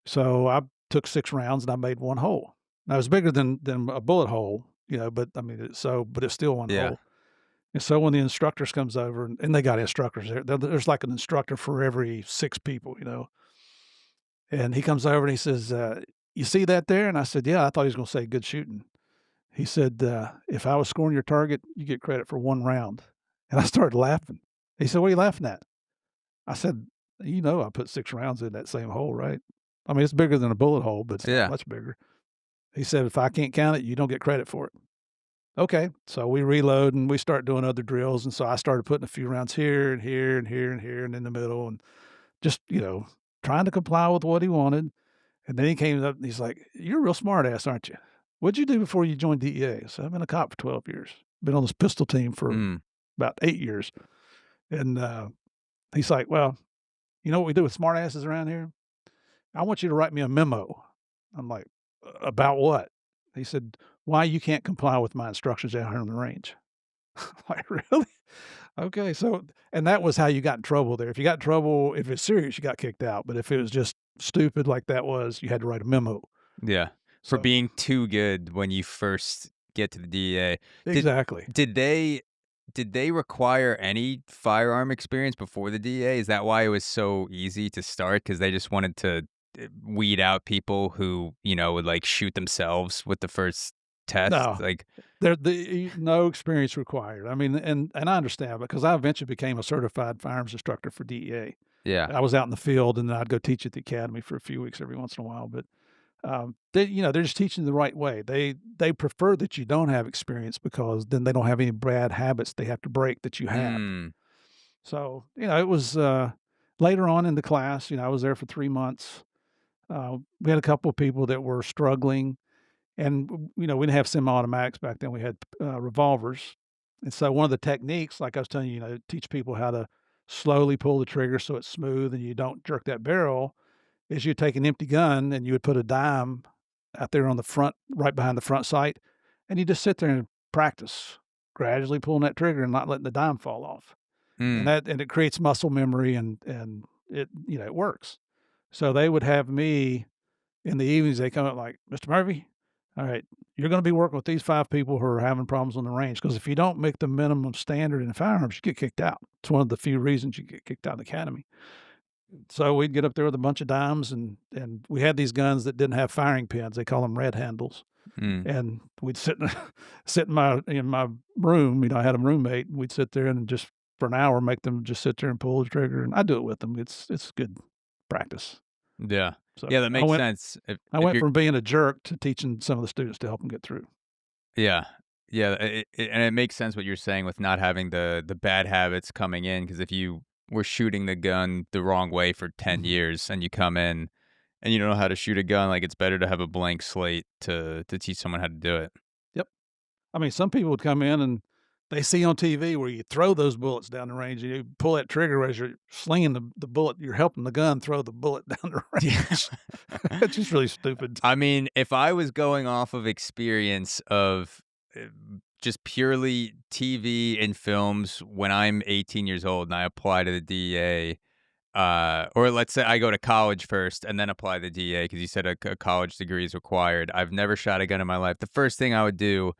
so I took 6 rounds and I made 1 hole. Now, it was bigger than a bullet hole, but I mean, but it's still 1 Yeah. hole. And so when the instructors comes over and they got instructors there's like an instructor for every 6 people. And he comes over and he says, "You see that there?" And I said, "Yeah." I thought he was gonna say, "Good shooting." He said, "If I was scoring your target, you get credit for 1 round." And I started laughing. He said, "What are you laughing at?" I said, I put 6 rounds in that same hole, right?" I mean, it's bigger than a bullet hole, but it's not Yeah. much bigger. He said, "If I can't count it, you don't get credit for it." Okay. So we reload and we start doing other drills. And so I started putting a few rounds here and here and here and here and in the middle and just, trying to comply with what he wanted. And then he came up and he's like, "You're a real smart ass, aren't you? What'd you do before you joined DEA?" So I've been a cop for 12 years, been on this pistol team for Mm. about 8 years. And he's like, "Well, you know what we do with smart asses around here? I want you to write me a memo." I'm like, "About what?" He said, "Why you can't comply with my instructions out here on the range." Like, really? Okay, so and that was how you got in trouble there. If you got in trouble, if it's serious, you got kicked out, but if it was just stupid like that was, you had to write a memo. Yeah. For So being too good when you first get to the DEA. Did exactly. did they did they require any firearm experience before the DEA? Is that why it was so easy to start? Because they just wanted to weed out people who, would like shoot themselves with the first test? No, Like, no experience required. I mean, and I understand because I eventually became a certified firearms instructor for DEA. yeah. I was out in the field, and then I'd go teach at the academy for a few weeks every once in a while, but they're just teaching the right way. They prefer that you don't have experience because then they don't have any bad habits they have to break that you have. Mm. So, it was, later on in the class, I was there for 3 months. We had a couple of people that were struggling, and, we didn't have semi-automatics back then, we had, revolvers. And so one of the techniques, like I was telling you, teach people how to slowly pull the trigger so it's smooth and you don't jerk that barrel, is you take an empty gun and you would put a dime out there on the front right behind the front sight, and you just sit there and practice gradually pulling that trigger and not letting the dime fall off. And Mm. it creates muscle memory and it works. So they would have me in the evenings, they come up like, "Mr. Murphy, all right, you're gonna be working with these 5 people who are having problems on the range because if you don't make the minimum standard in firearms, you get kicked out. It's one of the few reasons you get kicked out of the academy." So we'd get up there with a bunch of dimes and we had these guns that didn't have firing pins. They call them red handles. Mm. And we'd sit in my room. I had a roommate, and we'd sit there and just for an hour make them just sit there and pull the trigger, and I do it with them. It's good practice. Yeah. So Yeah, that I makes went sense. I If went you're from being a jerk to teaching some of the students to help them get through. Yeah. Yeah, and it makes sense what you're saying with not having the bad habits coming in. Because if you were shooting the gun the wrong way for 10 Mhm. years and you come in and you don't know how to shoot a gun, like, it's better to have a blank slate to teach someone how to do it. Yep. I mean, some people would come in and they see on TV where you throw those bullets down the range, and you pull that trigger as you're slinging the bullet, you're helping the gun throw the bullet down the Yeah. range. It's just really stupid. I mean, if I was going off of experience of, uh, just purely TV and films when I'm 18 years old and I apply to the DEA, or let's say I go to college first and then apply to the DEA because you said a college degree is required. I've never shot a gun in my life. The first thing I would do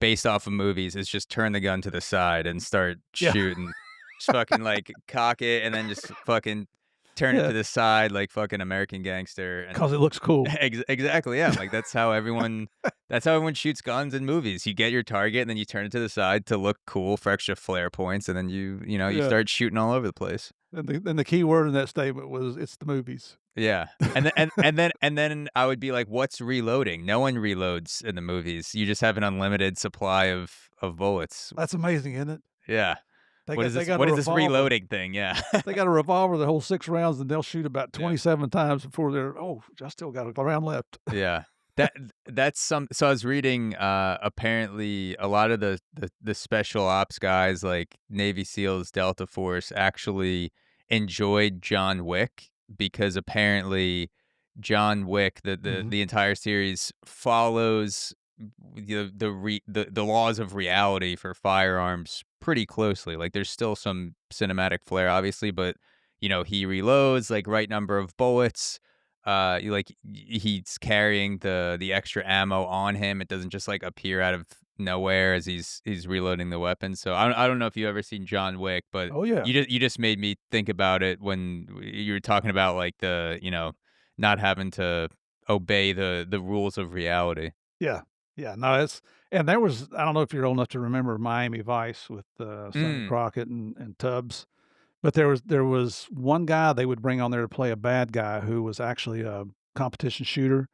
based off of movies is just turn the gun to the side and start Yeah. shooting. Just fucking, like, cock it and then just fucking turn it Yeah. to the side like fucking American Gangster, and 'Cause it looks cool. exactly, yeah, like, that's how everyone shoots guns in movies. You get your target, and then you turn it to the side to look cool for extra flare points, and then you Yeah. start shooting all over the place. And the key word in that statement was, "It's the movies." Yeah, and then I would be like, "What's reloading?" No one reloads in the movies. You just have an unlimited supply of bullets. That's amazing, isn't it? Yeah. They What got is they this got a what is this revolver. reloading thing? Yeah. They got a revolver that holds 6 rounds, and they'll shoot about Yeah. 27 times before they're, "Oh, I still got a round left." Yeah. That that's some so I was reading, apparently a lot of the special ops guys, like Navy SEALs, Delta Force, actually enjoyed John Wick because apparently John Wick, Mhm. the entire series follows the laws of reality for firearms pretty closely. Like there's still some cinematic flair, obviously, but he reloads like right number of bullets. He's carrying the extra ammo on him. It doesn't just like appear out of nowhere as he's reloading the weapon. So I don't know if you ever seen John Wick, but Oh, yeah. you just made me think about it when you were talking about like not having to obey the rules of reality. Yeah. Yeah, no, it's and there was I don't know if you're old enough to remember Miami Vice with, Sonny Mm, Crockett and Tubbs, but there was one guy they would bring on there to play a bad guy who was actually a competition shooter,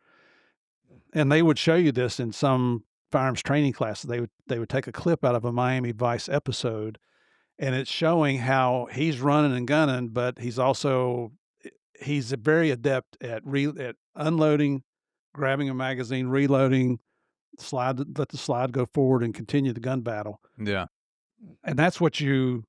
and they would show you this in some firearms training classes. They would take a clip out of a Miami Vice episode, and it's showing how he's running and gunning, but he's also he's a very adept at unloading, grabbing a magazine, reloading, let the slide go forward and continue the gun battle. yeah, And that's what you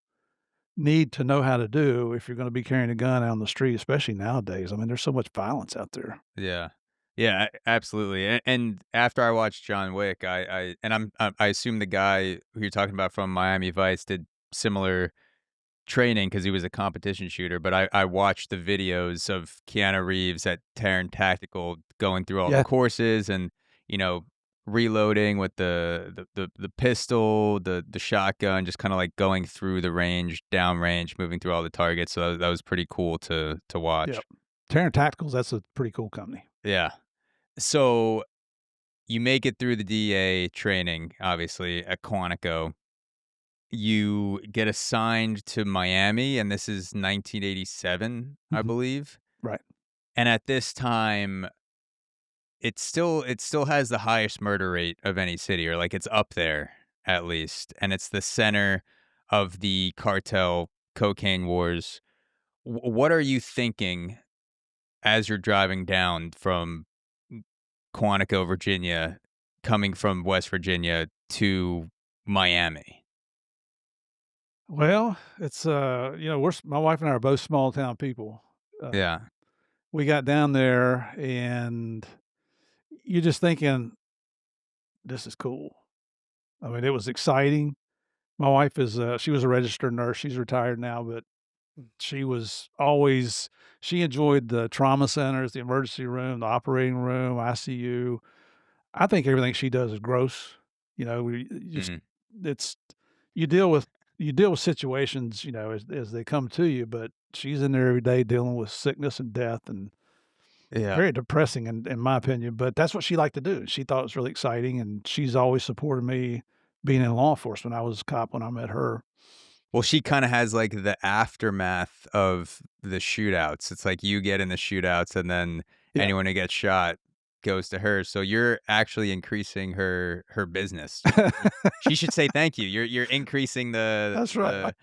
need to know how to do if you're gonna be carrying a gun out on the street, especially nowadays. I mean, there's so much violence out there. yeah, yeah, absolutely. And after I watched John Wick, I assume the guy who you're talking about from Miami Vice did similar training because he was a competition shooter. But I watched the videos of Keanu Reeves at Terran Tactical going through all the Yeah, courses and you know reloading with the pistol, the shotgun, just kind of like going through the range, downrange, moving through all the targets. So that was pretty cool to yep. watch. Terran Tacticals, that's a pretty cool company. Yeah. So you make it through the DEA training, obviously, at Quantico. You get assigned to Miami, and this is 1987, I Mhm. believe. Right. And at this time, it still has the highest murder rate of any city, or like it's up there at least. And it's the center of the cartel cocaine wars. What are you thinking as you're driving down from Quantico, Virginia, coming from West Virginia to Miami? Well, it's, my wife and I are both small town people. Yeah. We got down there and you're just thinking, "This is cool." I mean, it was exciting. My wife is, she was a registered nurse. She's retired now, but she was always she enjoyed the trauma centers, the emergency room, the operating room, ICU. I think everything she does is gross. We you just Mhm. it's you deal with you deal with situations, as they come to you, but she's in there every day dealing with sickness and death and Yeah. very depressing in my opinion, but that's what she liked to do. She thought it was really exciting, and she's always supported me being in law enforcement. I was a cop when I met her. Well, she kinda has, like, the aftermath of the shootouts. It's like you get in the shootouts, and then Yeah. anyone who gets shot goes to her, so you're actually increasing her business. She should say thank you. You're increasing the That's right. the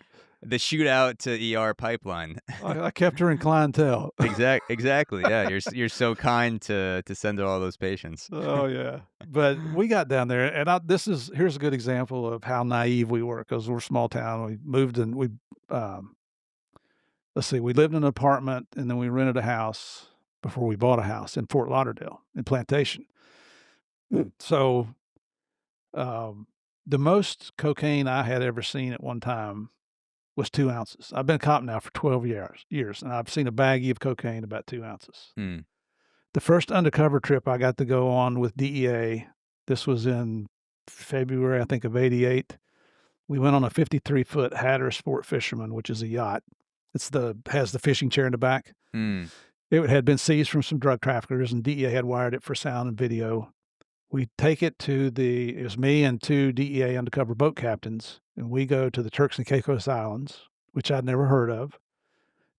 the shootout to ER pipeline. I kept her in clientele. Exactly, yeah, you're so kind to send her all those patients. Oh, yeah. But we got down there, and here's a good example of how naive we were because 'cause we're a small town. We moved and um, let's see, we lived in an apartment, and then we rented a house before we bought a house in Fort Lauderdale, in Plantation. So, um, the most cocaine I had ever seen at one time was 2 ounces. I've been a cop now for 12 years, and I've seen a baggie of cocaine about 2 ounces. Mm, The first undercover trip I got to go on with DEA, this was in February, I think, of '88. We went on a 53-foot Hatter Sport Fisherman, which is a yacht. Has the fishing chair in the back. mm, It had been seized from some drug traffickers, and DEA had wired it for sound and video. We take it it was me and 2 DEA undercover boat captains, and we go to the Turks and Caicos Islands, which I'd never heard of.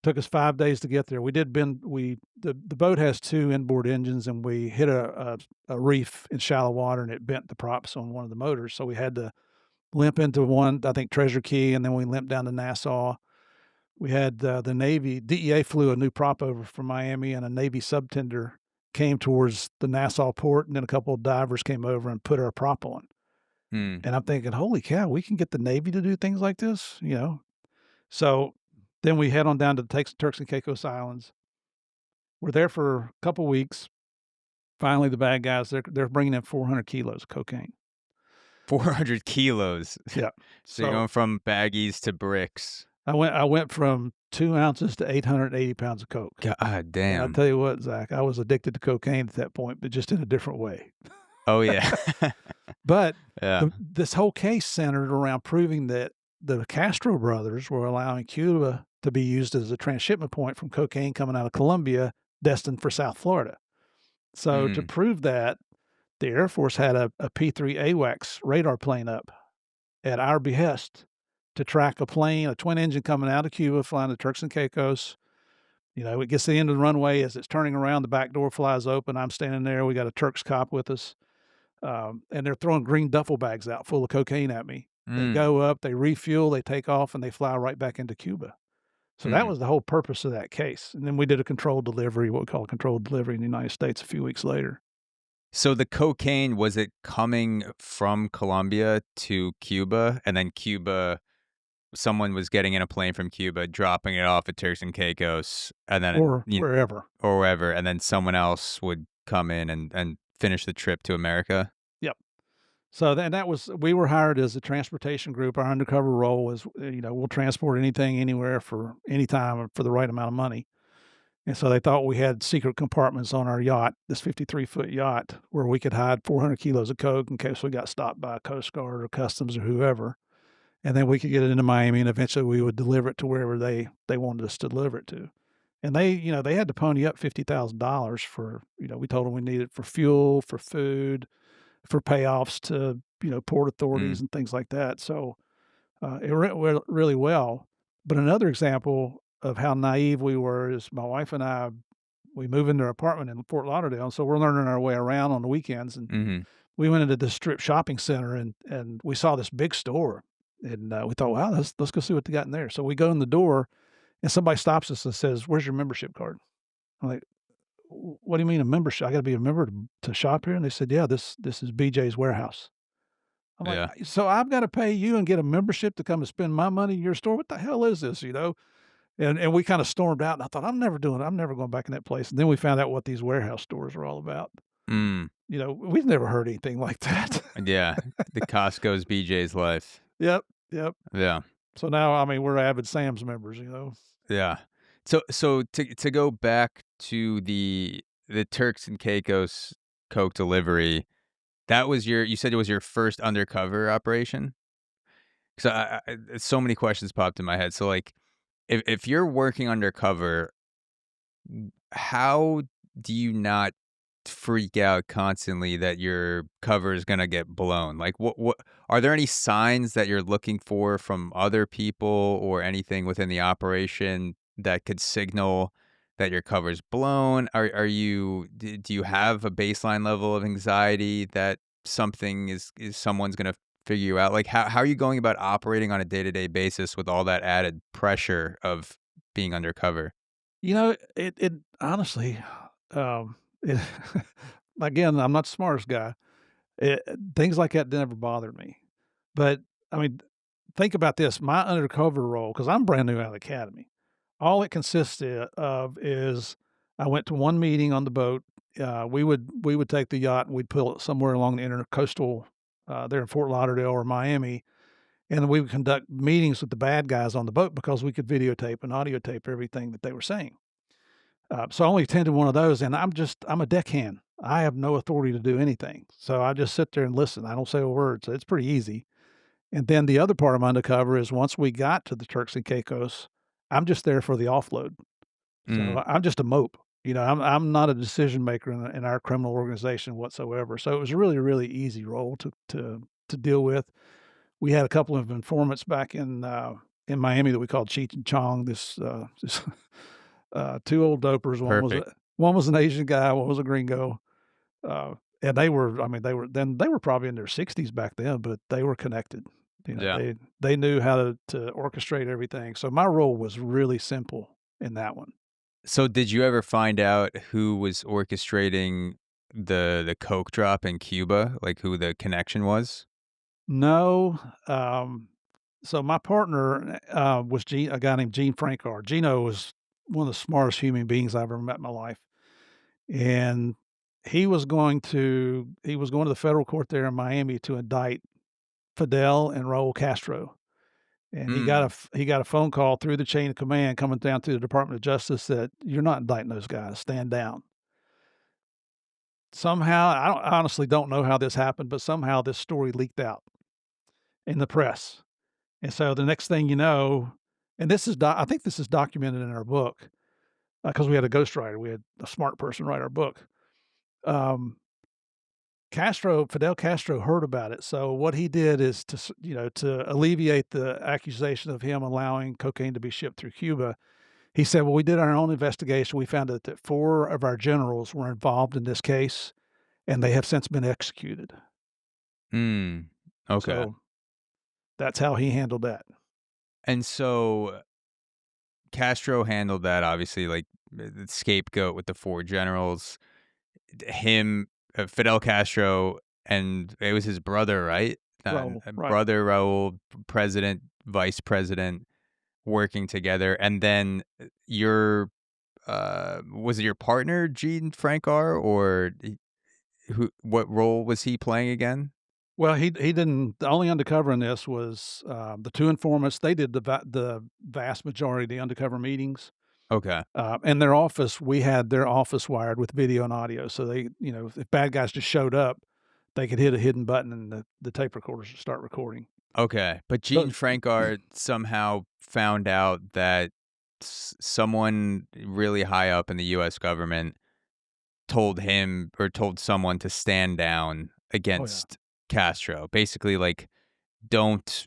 Took us 5 days to get there. We did bend we the boat has 2 inboard engines, and we hit a reef in shallow water, and it bent the props on one of the motors, so we had to limp into one, I think, Treasure Key, and then we limped down to Nassau. We had, the Navy DEA flew a new prop over from Miami, and a Navy subtender came towards the Nassau port, and then a couple of divers came over and put our prop on. mm. And I'm thinking, "Holy cow, we can get the Navy to do things like this?" So, then we head on down to the Turks and Caicos Islands. We're there for a couple weeks. Finally, the bad guys, they're bringing in 400 kilos of cocaine. 400 kilos. Yeah. So you're So going from baggies to bricks. I went from 2 ounces to 880 pounds of coke. God And I damn. tell you what, Zach, I was addicted to cocaine at that point, but just in a different way. Oh, yeah. But Yeah. this whole case centered around proving that the Castro brothers were allowing Cuba to be used as a transshipment point from cocaine coming out of Colombia destined for South Florida. So to Mhm. prove that, the Air Force had a P-3 AWACS radar plane up at our behest to track a plane, a twin engine coming out of Cuba, flying to Turks and Caicos. You know, it gets to the end of the runway as it's turning around, the back door flies open. I'm standing there. We got a Turks cop with us. And they're throwing green duffel bags out full of cocaine at me. They Mm. go up, they refuel, they take off, and they fly right back into Cuba. So that Mhm. was the whole purpose of that case. And then we did a controlled delivery, what we call a controlled delivery in the United States a few weeks later. So the cocaine, was it coming from Colombia to Cuba, and then Cuba someone was getting in a plane from Cuba, dropping it off at Turks and Caicos, and then, Or wherever. or wherever, and then someone else would come in and finish the trip to America? Yep. So then that was we were hired as a transportation group. Our undercover role was, we'll transport anything, anywhere for any time for the right amount of money. And so they thought we had secret compartments on our yacht, this 53-foot yacht, where we could hide 400 kilos of coke in case we got stopped by a Coast Guard or Customs or whoever. And then we could get it into Miami, and eventually we would deliver it to wherever they wanted us to deliver it to. And they had to pony up $50,000 for, we told them we needed for fuel, for food, for payoffs to, port authorities Mm. and things like that. So it went really well. But another example of how naive we were is my wife and I, we move into our apartment in Fort Lauderdale. And so we're learning our way around on the weekends. And Mhm. we went into this strip shopping center and we saw this big store. And we thought, wow, let's go see what they got in there. So we go in the door and somebody stops us and says, "Where's your membership card?" I'm like, "What do you mean a membership? I got to be a member to shop here?" And they said, "Yeah, this is BJ's warehouse." I'm like, Yeah. "So I've gotta pay you and get a membership to come and spend my money in your store? What the hell is this?" And we kinda stormed out, and I thought, I'm never going back in that place." And then we found out what these warehouse stores are all about. Mm. We've never heard anything like that. Yeah. The Costco's BJ's life. Yep, yep. Yeah. So now, I mean, we're avid Sam's members. Yeah. So to go back to the Turks and Caicos coke delivery, that was you said it was your first undercover operation? So so many questions popped in my head. So, like, if you're working undercover, how do you not freak out constantly that your cover is gonna get blown? Like, what are there any signs that you're looking for from other people or anything within the operation that could signal that your cover's blown? Are you do you have a baseline level of anxiety that something is someone's gonna figure you out? Like, how are you going about operating on a day-to-day basis with all that added pressure of being undercover? It honestly, it again, I'm not the smartest guy. It Things like that never bothered me. But, I mean, think about this, my undercover role, because 'cause I'm brand new out of the academy. All it consisted of is I went to one meeting on the boat. We would take the yacht, and we'd pull it somewhere along the intercoastal, there in Fort Lauderdale or Miami, and then we would conduct meetings with the bad guys on the boat because we could videotape and audio tape everything that they were saying. So I only attended one of those, and I'm a deckhand. I have no authority to do anything. So I just sit there and listen. I don't say a word, so it's pretty easy. And then the other part of my undercover is once we got to the Turks and Caicos, I'm just there for the offload. Mm. So I'm just a mope. I'm not a decision maker in our criminal organization whatsoever. So it was a really, really easy role to deal with. We had a couple of informants back in Miami that we called Cheech and Chong. This two old dopers. Perfect. One was an Asian guy, one was a gringo. And they were probably in their 60s back then, but they were connected. Yeah. They knew how to orchestrate everything. So my role was really simple in that one. So did you ever find out who was orchestrating the coke drop in Cuba? Like, who the connection was? No, so my partner was a guy named Gene Frankard. Gino was one of the smartest human beings I've ever met in my life. and he was going to the federal court there in Miami to indict Fidel and Raul Castro. And Mm. he got a phone call through the chain of command coming down through the Department of Justice that you're not indicting those guys. Stand down. Somehow, I honestly don't know how this happened, but somehow this story leaked out in the press. And so the next thing you know, and I think this is documented in our book because we had a ghostwriter. We had a smart person write our book. Um, Fidel Castro heard about it. So what he did is to alleviate the accusation of him allowing cocaine to be shipped through Cuba. He said, well, we did our own investigation. We found out that 4 of our generals were involved in this case, and they have since been executed. Mm. Okay. So that's how he handled that. And so Castro handled that, obviously, like, the scapegoat with the 4 generals. Him, Fidel Castro, and it was his brother, right? Raul, right. Brother Raul, president, vice president, working together, and then your was it your partner, Gene Frankar, or who? What role was he playing again? Well, he didn't. The only undercover in this was the 2 informants. They did the vast majority of the undercover meetings. Okay, And we had their office wired with video and audio. So if bad guys just showed up, they could hit a hidden button and the tape recorders would start recording. okay, but Gene So, Frankar somehow found out that someone really high up in the U.S. government told him or told someone to stand down oh yeah. against Castro. Basically, like, don't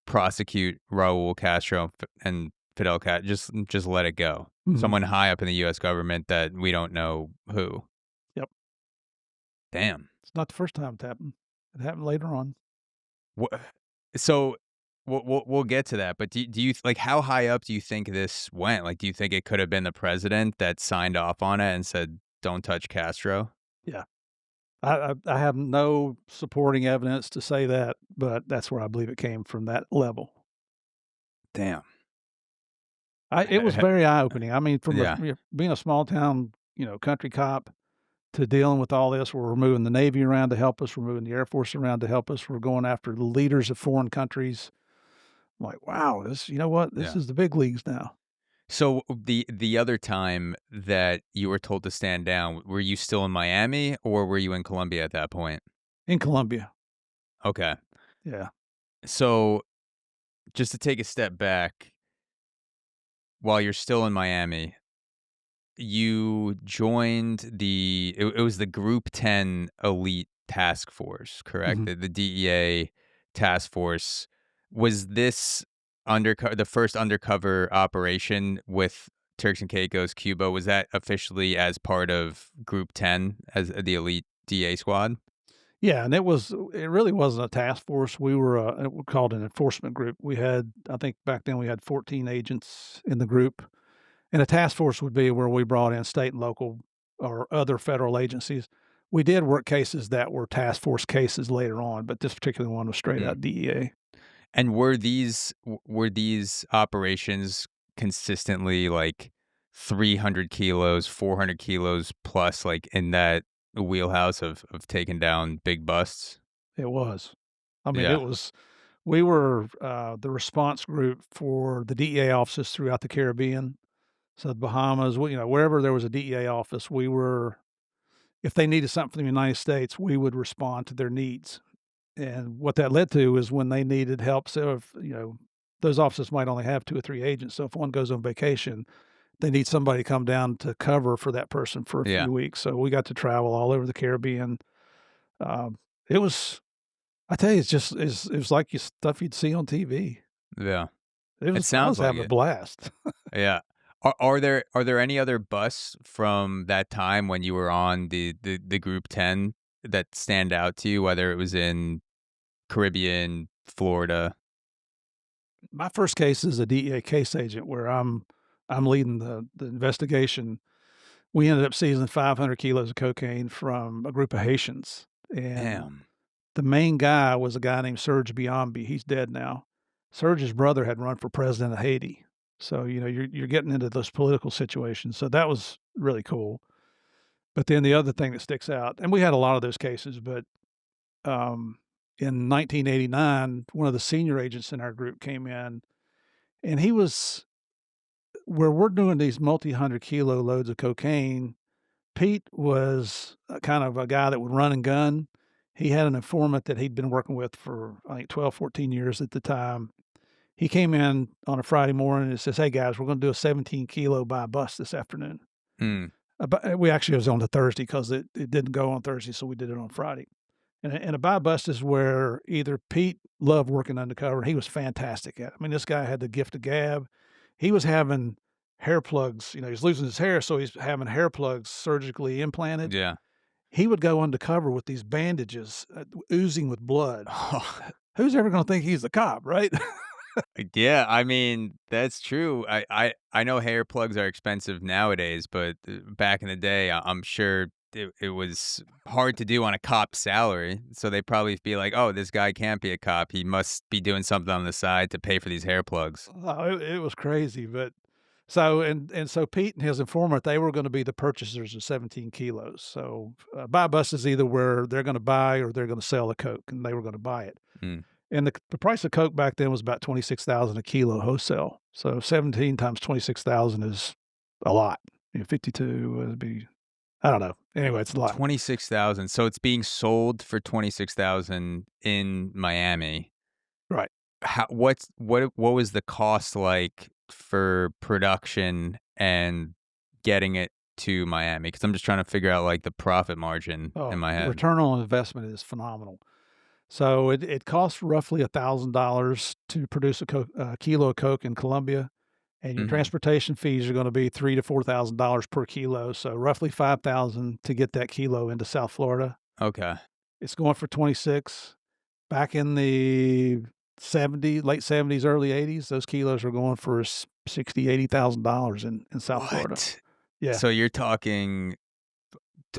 prosecute Raul Castro and Fidel Castro. Just let it go. Mhm. Someone high up in the U.S. government that we don't know who. Yep. Damn. It's not the first time it happened. It happened later on. Wha So we'll get to that, but do you like, how high up do you think this went? Like, do you think it could have been the president that signed off on it and said, "Don't touch Castro"? Yeah. I have no supporting evidence to say that, but that's where I believe it came from, that level. Damn. It was very eye-opening. I mean, Yeah. being a small town, country cop to dealing with all this, we're moving the Navy around to help us, we're moving the Air Force around to help us, we're going after the leaders of foreign countries. I'm like, wow, you know what? This Yeah. is the big leagues now. So the other time that you were told to stand down, were you still in Miami or were you in Colombia at that point? In Colombia. Okay. Yeah. So just to take a step back, while you're still in Miami, you joined it was the Group 10 Elite Task Force, correct? Mhm. The DEA task force. Was this the first undercover operation with Turks and Caicos, Cuba? Was that officially as part of Group 10 as the elite DA squad? Yeah, and it really wasn't a task force. We're called an enforcement group. I think back then we had 14 agents in the group. And a task force would be where we brought in state and local or other federal agencies. We did work cases that were task force cases later on, but this particular one was straight Mm. out DEA. And were these operations consistently like 300 kilos, 400 kilos plus, like in that wheelhouse of taking down big busts? It was. I mean, Yeah. we were the response group for the DEA offices throughout the Caribbean. So the Bahamas, wherever there was a DEA office, if they needed something from the United States, we would respond to their needs. And what that led to is when they needed help, so if, those offices might only have 2 or 3 agents, so if one goes on vacation, they need somebody to come down to cover for that person for a Yeah. few weeks, so we got to travel all over the Caribbean. Um, it was I tell you, it was like stuff you'd see on TV. Yeah. It It was I was sounds like having a it. blast. Yeah. Are there any other busts from that time when you were on the Group 10 that stand out to you, whether it was in Caribbean, Florida? My first case is a DEA case agent where I'm leading the investigation. We ended up seizing 500 kilos of cocaine from a group of Haitians, and Damn. the main guy was a guy named Serge Biombi. He's dead now. Serge's brother had run for president of Haiti. So, you're getting into those political situations. So that was really cool. But then the other thing that sticks out, and we had a lot of those cases, but um, in 1989, one of the senior agents in our group came in, and he was where we're doing these multi-hundred kilo loads of cocaine. Pete was kind of a guy that would run and gun. He had an informant that he'd been working with for, I think, 12, 14 years at the time. He came in on a Friday morning and says, "Hey, guys, we're going to do a 17 kilo buy bust this afternoon." Mm. But we actually, it was on the Thursday because it didn't go on Thursday, so we did it on Friday. And a buy bust is where either Pete loved working undercover. He was fantastic at it. I mean, this guy had the gift of gab. He was having hair plugs. He's losing his hair, so he's having hair plugs surgically implanted. Yeah. He would go undercover with these bandages oozing with blood. Who's ever going to think he's the cop, right? Yeah, I mean, that's true. I know hair plugs are expensive nowadays, but back in the day, I'm sure it was hard to do on a cop's salary. So they probably be like, "Oh, this guy can't be a cop. He must be doing something on the side to pay for these hair plugs." Oh, it was crazy, but so Pete and his informant, they were gonna be the purchasers of 17 kilos. So, buy bust is either where they're gonna buy or they're gonna sell the coke, and they were gonna buy it. Mm. And the price of coke back then was about 26,000 a kilo wholesale. So 17 times 26,000 is a lot. 52 would be, I don't know. Anyway, it's a lot. 26,000. So it's being sold for 26,000 in Miami. Right. What was the cost like for production and getting it to Miami? Because I'm just trying to figure out like the profit margin Oh, in my the head. return on investment is phenomenal. So it costs roughly $1,000 to produce a kilo of coke in Colombia, and your Hmm. transportation fees are gonna be $3,000 to $4,000 per kilo, so roughly 5,000 to get that kilo into South Florida. Okay. It's going for 26. Back in the late 70s, early 80s, those kilos were going for 60, $80,000 in South Florida. What? Yeah, So you're talking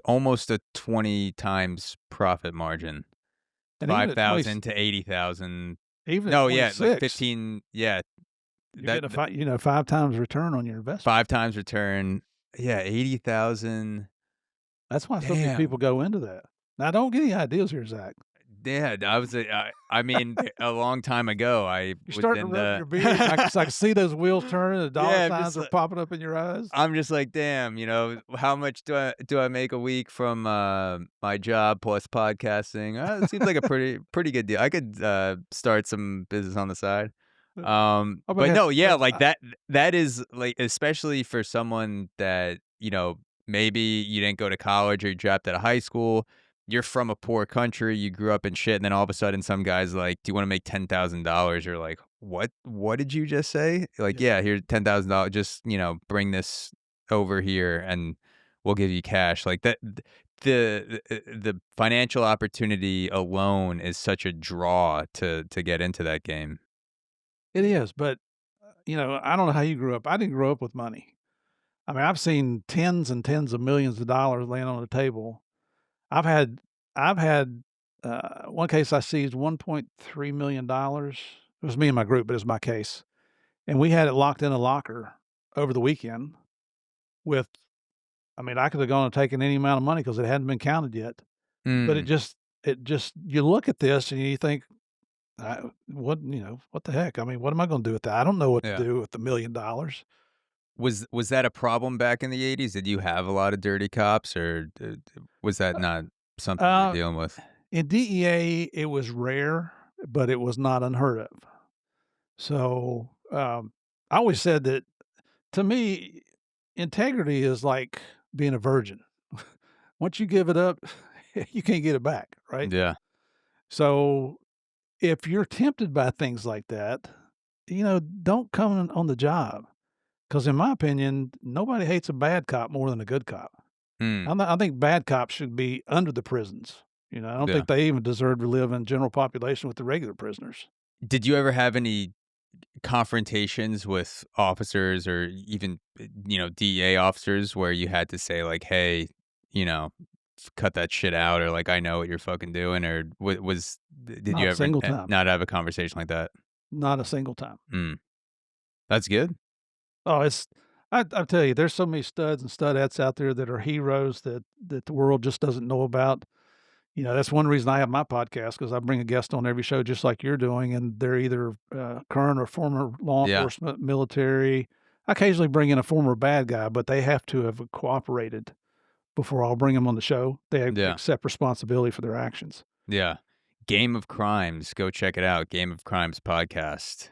almost a 20 times profit margin. and 5,000 to 80,000. even at No, yeah, like 26, 15. Yeah, you're that, getting 5 times return on your investment. 5 times return. Yeah, 80,000. That's why so many Damn. people go into that. Now, don't get any ideas here, Zach. Yeah, I mean, a long time ago, I You're was starting to in rub the your beard. I can see those wheels turning, the dollar Yeah, signs are popping up in your eyes. I'm just like, "Damn, how much do I make a week from, my job plus podcasting? It seems like a pretty good deal. I could, start some business on the side." Uh, I'm gonna But have no, yeah, like, like, that is, like, especially for someone that, maybe you didn't go to college or you dropped out of high school, you're from a poor country, you grew up in shit, and then all of a sudden some guy's like, "Do you wanna make $10,000?" You're like, "What did you just say?" Like, yeah. "Yeah, here's $10,000, just, bring this over here and we'll give you cash." Like, the financial opportunity alone is such a draw to get into that game. It is, but, I don't know how you grew up. I didn't grow up with money. I mean, I've seen tens and tens of millions of dollars laying on the table. I've had I've had, one case I seized $1.3 million. It was me and my group, but it was my case, and we had it locked in a locker over the weekend with, I mean, I could have gone and taken any amount of money because it hadn't been counted yet, but Mm, you look at this and you think, what the heck? I mean, what am I gonna do with that? I don't know what to yeah. do with $1 million. Was that a problem back in the '80s? Did you have a lot of dirty cops, or was that not something you were Uh, dealing with? in DEA, it was rare, but it was not unheard of. So, I always said that to me, integrity is like being a virgin. Once you give it up, you can't get it back, right? Yeah. So, if you're tempted by things like that, don't come on the job. Because in my opinion, nobody hates a bad cop more than a good cop. Mm, I think bad cops should be under the prisons. I don't yeah. think they even deserve to live in general population with the regular prisoners. Did you ever have any confrontations with officers or even, DEA officers where you had to say like, "Hey, you know, cut that shit out," or like, "I know what you're fucking doing," or did you Not a ever single time. not have a conversation like that? Not a single time. Mm, that's good. Oh, it's I tell you, there's so many studs and studettes out there that are heroes that the world just doesn't know about. That's one reason I have my podcast, because I bring a guest on every show just like you're doing, and they're either, current or former law Yeah. enforcement, military. I occasionally bring in a former bad guy, but they have to have cooperated before I'll bring them on the show. They Yeah. accept responsibility for their actions. Yeah. Game of Crimes. Go check it out. Game of Crimes podcast.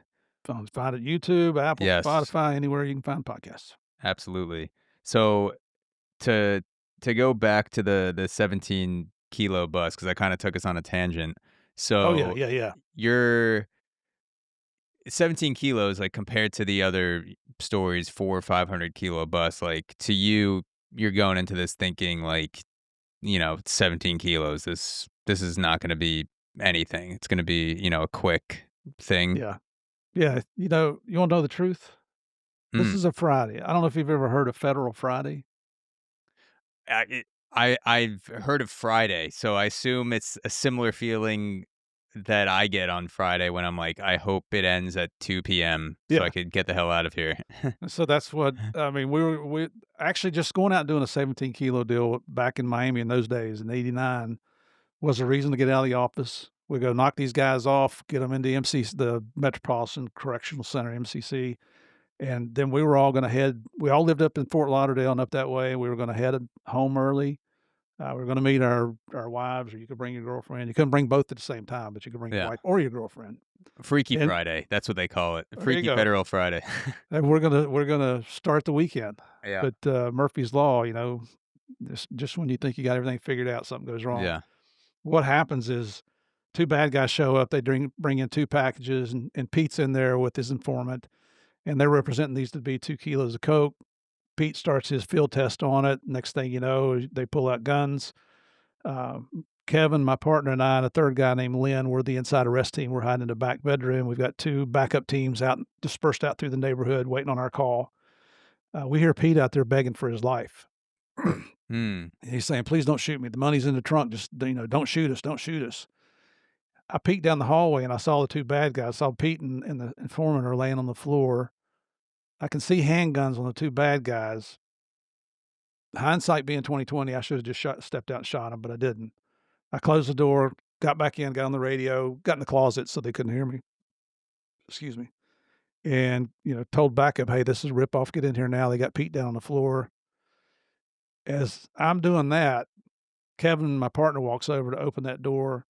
Find it YouTube, Apple, Yes, Spotify, anywhere you can find podcasts. absolutely. So to go back to the 17 kilo bus, because I kind of took us on a tangent. Oh, yeah, So yeah, yeah. your 17 kilos, like compared to the other stories, 400 or 500 kilo bus, like to you, you're going into this thinking like, 17 kilos. This is not going to be anything. It's going to be, a quick thing. Yeah. Yeah, you wanna know the truth? This Mm. is a Friday. I don't know if you've ever heard of Federal Friday. I've heard of Friday, so I assume it's a similar feeling that I get on Friday when I'm like, I hope it ends at 2 p.m. so I Yeah. could get the hell out of here. And so that's what I mean, we actually just going out and doing a 17 kilo deal back in Miami in those days in '89 was a reason to get out of the office. We go knock these guys off, get them into MCC, the Metropolitan Correctional Center, MCC, and then we were all gonna head we all lived up in Fort Lauderdale and up that way. We were gonna head home early. We were gonna meet our wives, or you could bring your girlfriend. You couldn't bring both at the same time, but you could bring your Yeah. wife or your girlfriend. Freaky And Friday, that's what they call it. there you Freaky go. Federal Friday. And we're gonna start the weekend. Yeah. But, Murphy's Law, just when you think you got everything figured out, something goes wrong. Yeah. What happens is 2 bad guys show up, they bring in 2 packages, and Pete's in there with his informant, and they're representing these to be 2 kilos of coke. Pete starts his field test on it. Next thing you know, they pull out guns. Kevin, my partner, and I, and a third guy named Lynn, we're the inside arrest team. We're hiding in the back bedroom. We've got 2 backup teams out dispersed out through the neighborhood waiting on our call. We hear Pete out there begging for his life. Hmm. He's saying, "Please don't shoot me. The money's in the trunk. Just, don't shoot us. Don't shoot us." I peeked down the hallway and I saw the 2 bad guys. I saw Pete and the informant are laying on the floor. I can see handguns on the 2 bad guys. Hindsight being 2020, I should have just stepped out and shot them, but I didn't. I closed the door, got back in, got on the radio, got in the closet so they couldn't hear me. Excuse me. And, told backup, "Hey, this is a ripoff. Get in here now." They got Pete down on the floor. As I'm doing that, Kevin, my partner, walks over to open that door.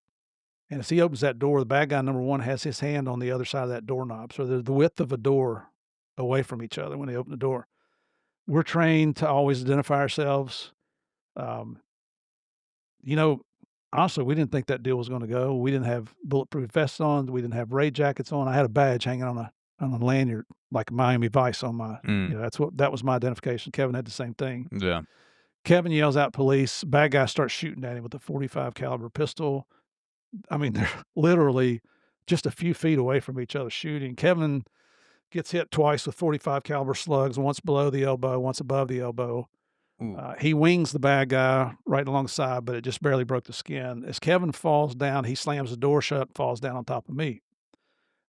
And as he opens that door, the bad guy number 1 has his hand on the other side of that doorknob. So they're the width of a door away from each other when they open the door. We're trained to always identify ourselves. Um, you know, honestly, we didn't think that deal was gonna go. We didn't have bulletproof vests on. We didn't have raid jackets on. I had a badge hanging on a lanyard like Miami Vice on my Mm. that was my identification. Kevin had the same thing. Yeah. Kevin yells out, "Police." Bad guy starts shooting at him with a 45 caliber pistol. I mean, they're literally just a few feet away from each other shooting. Kevin gets hit twice with 45 caliber slugs, once below the elbow, once above the elbow. Ooh. He wings the bad guy right alongside, but it just barely broke the skin. As Kevin falls down, he slams the door shut, falls down on top of me.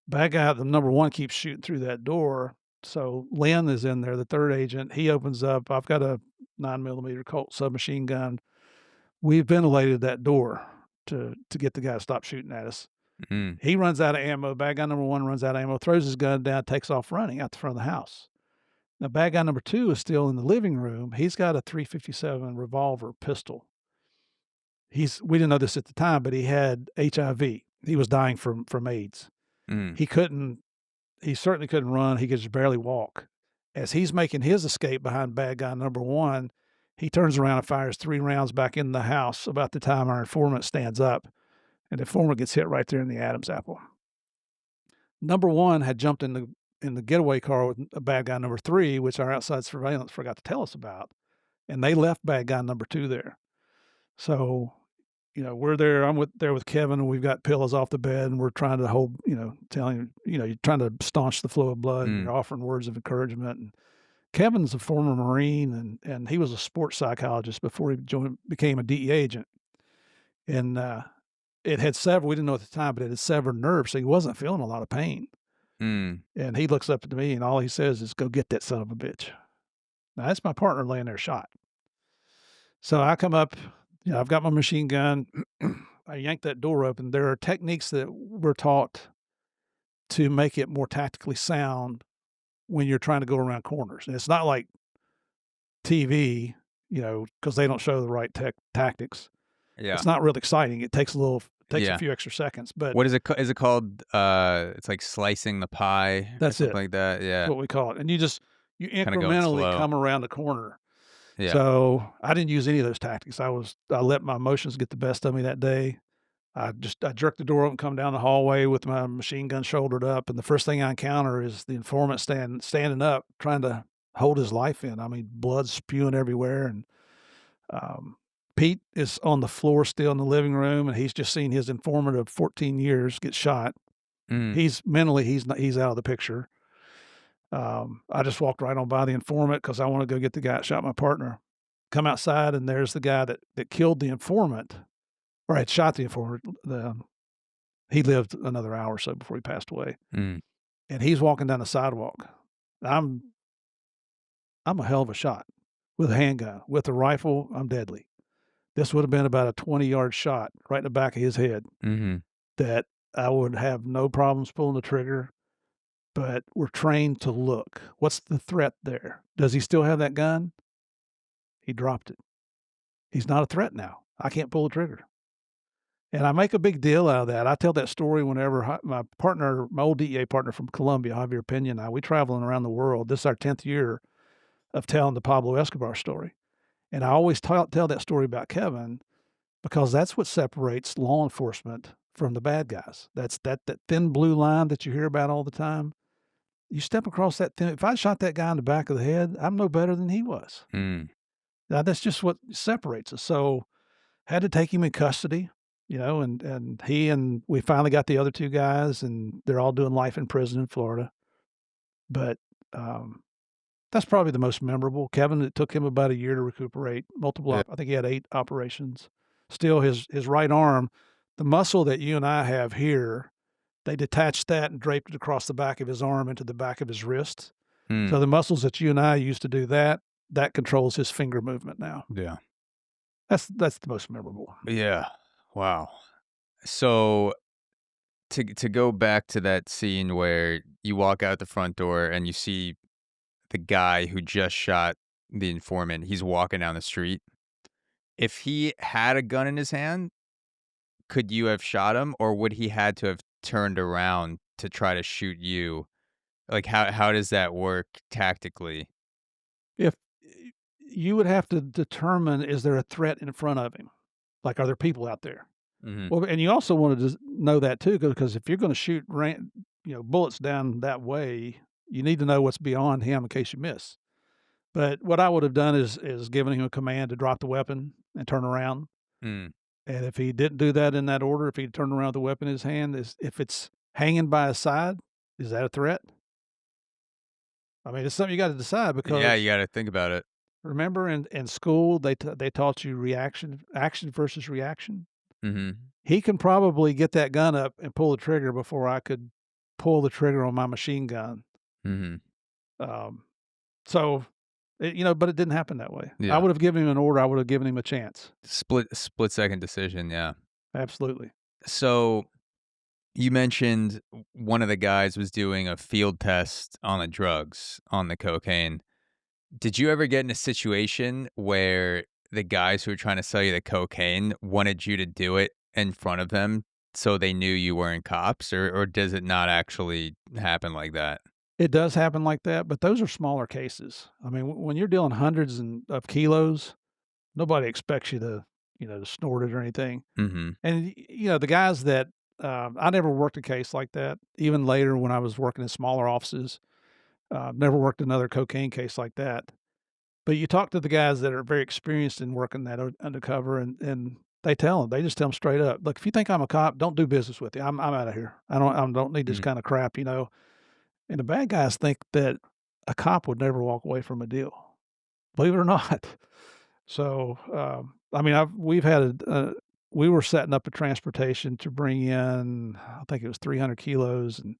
Bad guy, the number 1, keeps shooting through that door. So Lynn is in there, the third agent. He opens up. I've got a 9 millimeter Colt submachine gun. We've ventilated that door to get the guy to stop shooting at us. Mm. He runs out of ammo. Bad guy number 1 runs out of ammo, throws his gun down, takes off running out the front of the house. Now, bad guy number 2 is still in the living room. He's got a .357 revolver pistol. We didn't know this at the time, but he had HIV. He was dying from AIDS. Mm. He certainly couldn't run. He could just barely walk. As he's making his escape behind bad guy number 1, he turns around and fires 3 rounds back in the house about the time our informant stands up, and the informant gets hit right there in the Adam's apple. Number 1 had jumped in the getaway car with a bad guy number 3, which our outside surveillance forgot to tell us about, and they left bad guy number 2 there. So, we're there. I'm there with Kevin, and we've got pillows off the bed, and we're trying to hold, telling him, you're trying to staunch the flow of blood, and Mm. you're offering words of encouragement. And Kevin's a former Marine, and he was a sports psychologist before he became a DEA agent. And it had severed. We didn't know at the time, but it had severed nerves, so he wasn't feeling a lot of pain. Mm. And he looks up at me, and all he says is, "Go get that son of a bitch." Now, that's my partner laying there shot. So I come up, I've got my machine gun. I yank that door open. There are techniques that we're taught to make it more tactically sound when you're trying to go around corners. And it's not like TV, because they don't show the right tactics. Yeah. It's not real exciting. It takes a Yeah. few extra seconds, but What is it is it called? It's like slicing the pie or that's something it. like that? That's Yeah. what we call it. And you Kinda going incrementally slow. come around the corner. Yeah. So I didn't use any of those tactics. I let my emotions get the best of me that day. I jerked the door open, come down the hallway with my machine gun shouldered up, and the first thing I encounter is the informant standing up, trying to hold his life in. I mean, blood spewing everywhere, and Pete is on the floor still in the living room, and he's just seen his informant of 14 years get shot. Mm. He's out of the picture. I just walked right on by the informant because I want to go get the guy that shot my partner. Come outside, and there's the guy that killed the informant, or had shot the informant. He lived another hour or so before he passed away, Mm. and he's walking down the sidewalk. I'm I'm a hell of a shot with a handgun. With a rifle, I'm deadly. This would have been about a 20-yard shot right in the back of his head Mhm. that I would have no problems pulling the trigger, but we're trained to look. What's the threat there? Does he still have that gun? He dropped it. He's not a threat now. I can't pull the trigger. And I make a big deal out of that. I tell that story whenever my partner, my old DEA partner from Colombia, Javier Peña, and I, we traveling around the world. This is our 10th year of telling the Pablo Escobar story. And I always tell that story about Kevin because that's what separates law enforcement from the bad guys. That's that thin blue line that you hear about all the time. You step across that thin. If I shot that guy in the back of the head, I'm no better than he was. Mm. Now, that's just what separates us. So had to take him in custody, and we finally got the other two guys, and they're all doing life in prison in Florida. But that's probably the most memorable. Kevin, it took him about a year to recuperate. Yeah. I think he had 8 operations. Still, his right arm, the muscle that you and I have here, they detached that and draped it across the back of his arm into the back of his wrist. Mm. So the muscles that you and I used to do that controls his finger movement now. Yeah. That's the most memorable. Yeah. Wow. So to go back to that scene where you walk out the front door and you see the guy who just shot the informant, he's walking down the street. If he had a gun in his hand, could you have shot him, or would he had to have turned around to try to shoot you? Like, how does that work tactically? If you would have to determine, is there a threat in front of him? Like, are there people out there? Mhm. Well, and you also wanted to know that too, because if you're gonna shoot bullets down that way, you need to know what's beyond him in case you miss. But what I would have done is given him a command to drop the weapon and turn around. Mm. And if he didn't do that in that order, if he turned around with the weapon in his hand, if it's hanging by his side, is that a threat? I mean, it's something you got to decide Yeah, you because gotta think about it. remember in school they taught you action versus reaction. Mhm. He can probably get that gun up and pull the trigger before I could pull the trigger on my machine gun. Mhm. Um, so, but it didn't happen that way. I Yeah. would have given him an order. I would have given him a chance. Split second decision, yeah. Absolutely. So, you mentioned one of the guys was doing a field test on the drugs, on the cocaine. Did you ever get in a situation where the guys who were trying to sell you the cocaine wanted you to do it in front of them so they knew you weren't cops, or does it not actually happen like that? It does happen like that, but those are smaller cases. I mean, when you're dealing hundreds of kilos, nobody expects you to snort it or anything. Mhm. And the guys that I never worked a case like that. Even later when I was working in smaller offices, never worked another cocaine case like that. But you talk to the guys that are very experienced in working that undercover, and they just tell them straight up, look, if you think I'm a cop, don't do business with you. I'm out of here. I don't need this Mm. kind of crap. And the bad guys think that a cop would never walk away from a deal, believe it or not. So, I mean, we were setting up a transportation to bring in, I think it was 300 kilos, and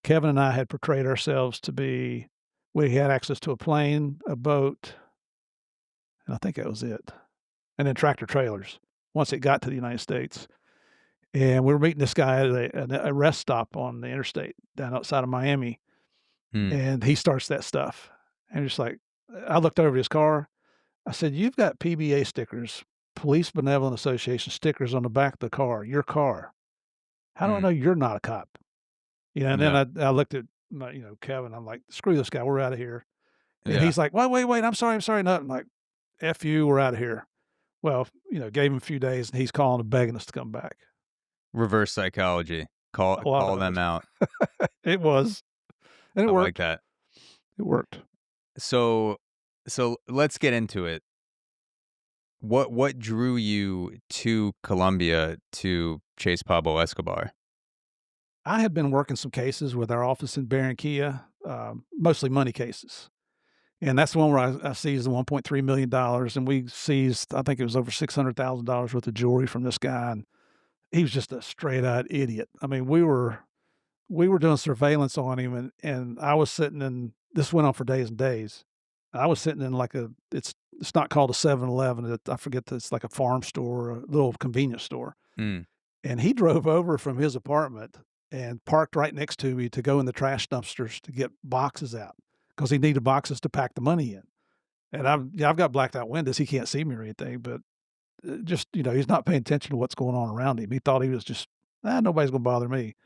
Kevin and I had portrayed ourselves to be We had access to a plane, a boat, and I think that was it, and then tractor trailers once it got to the United States. And we were meeting this guy at a rest stop on the interstate down outside of Miami, Mm. and he starts that stuff. And just like, I looked over his car. I said, "You've got PBA stickers, Police Benevolent Association stickers on the back of the car, your car. How do I Mm. know you're not a cop?" And then Yeah. I looked at my, Kevin. I'm like, "Screw this guy. We're out of here." And Yeah. he's like, "Wait, wait, wait. I'm sorry. I'm sorry." No, I'm like, "F you. We're out of here." Well, gave him a few days, and he's calling and begging us to come back. Reverse psychology. Call A lot call of them it. out. It was, and it I like worked. that. It worked. So let's get into it. What drew you to Colombia to chase Pablo Escobar? I had been working some cases with our office in Barranquilla, mostly money cases. And that's the one where I seized the $1.3 million, and we seized, I think it was over $600,000 worth of jewelry from this guy, and he was just a straight-eyed idiot. I mean, we were doing surveillance on him, and I was sitting in, this went on for days and days. I was sitting in like it's not called a 7-Eleven, I forget, it's like a farm store, a little convenience store. Mm. And he drove over from his apartment and parked right next to me to go in the trash dumpsters to get boxes out because he needed boxes to pack the money in. And I've got blacked out windows. He can't see me or anything, but just, he's not paying attention to what's going on around him. He thought he was just, nobody's going to bother me.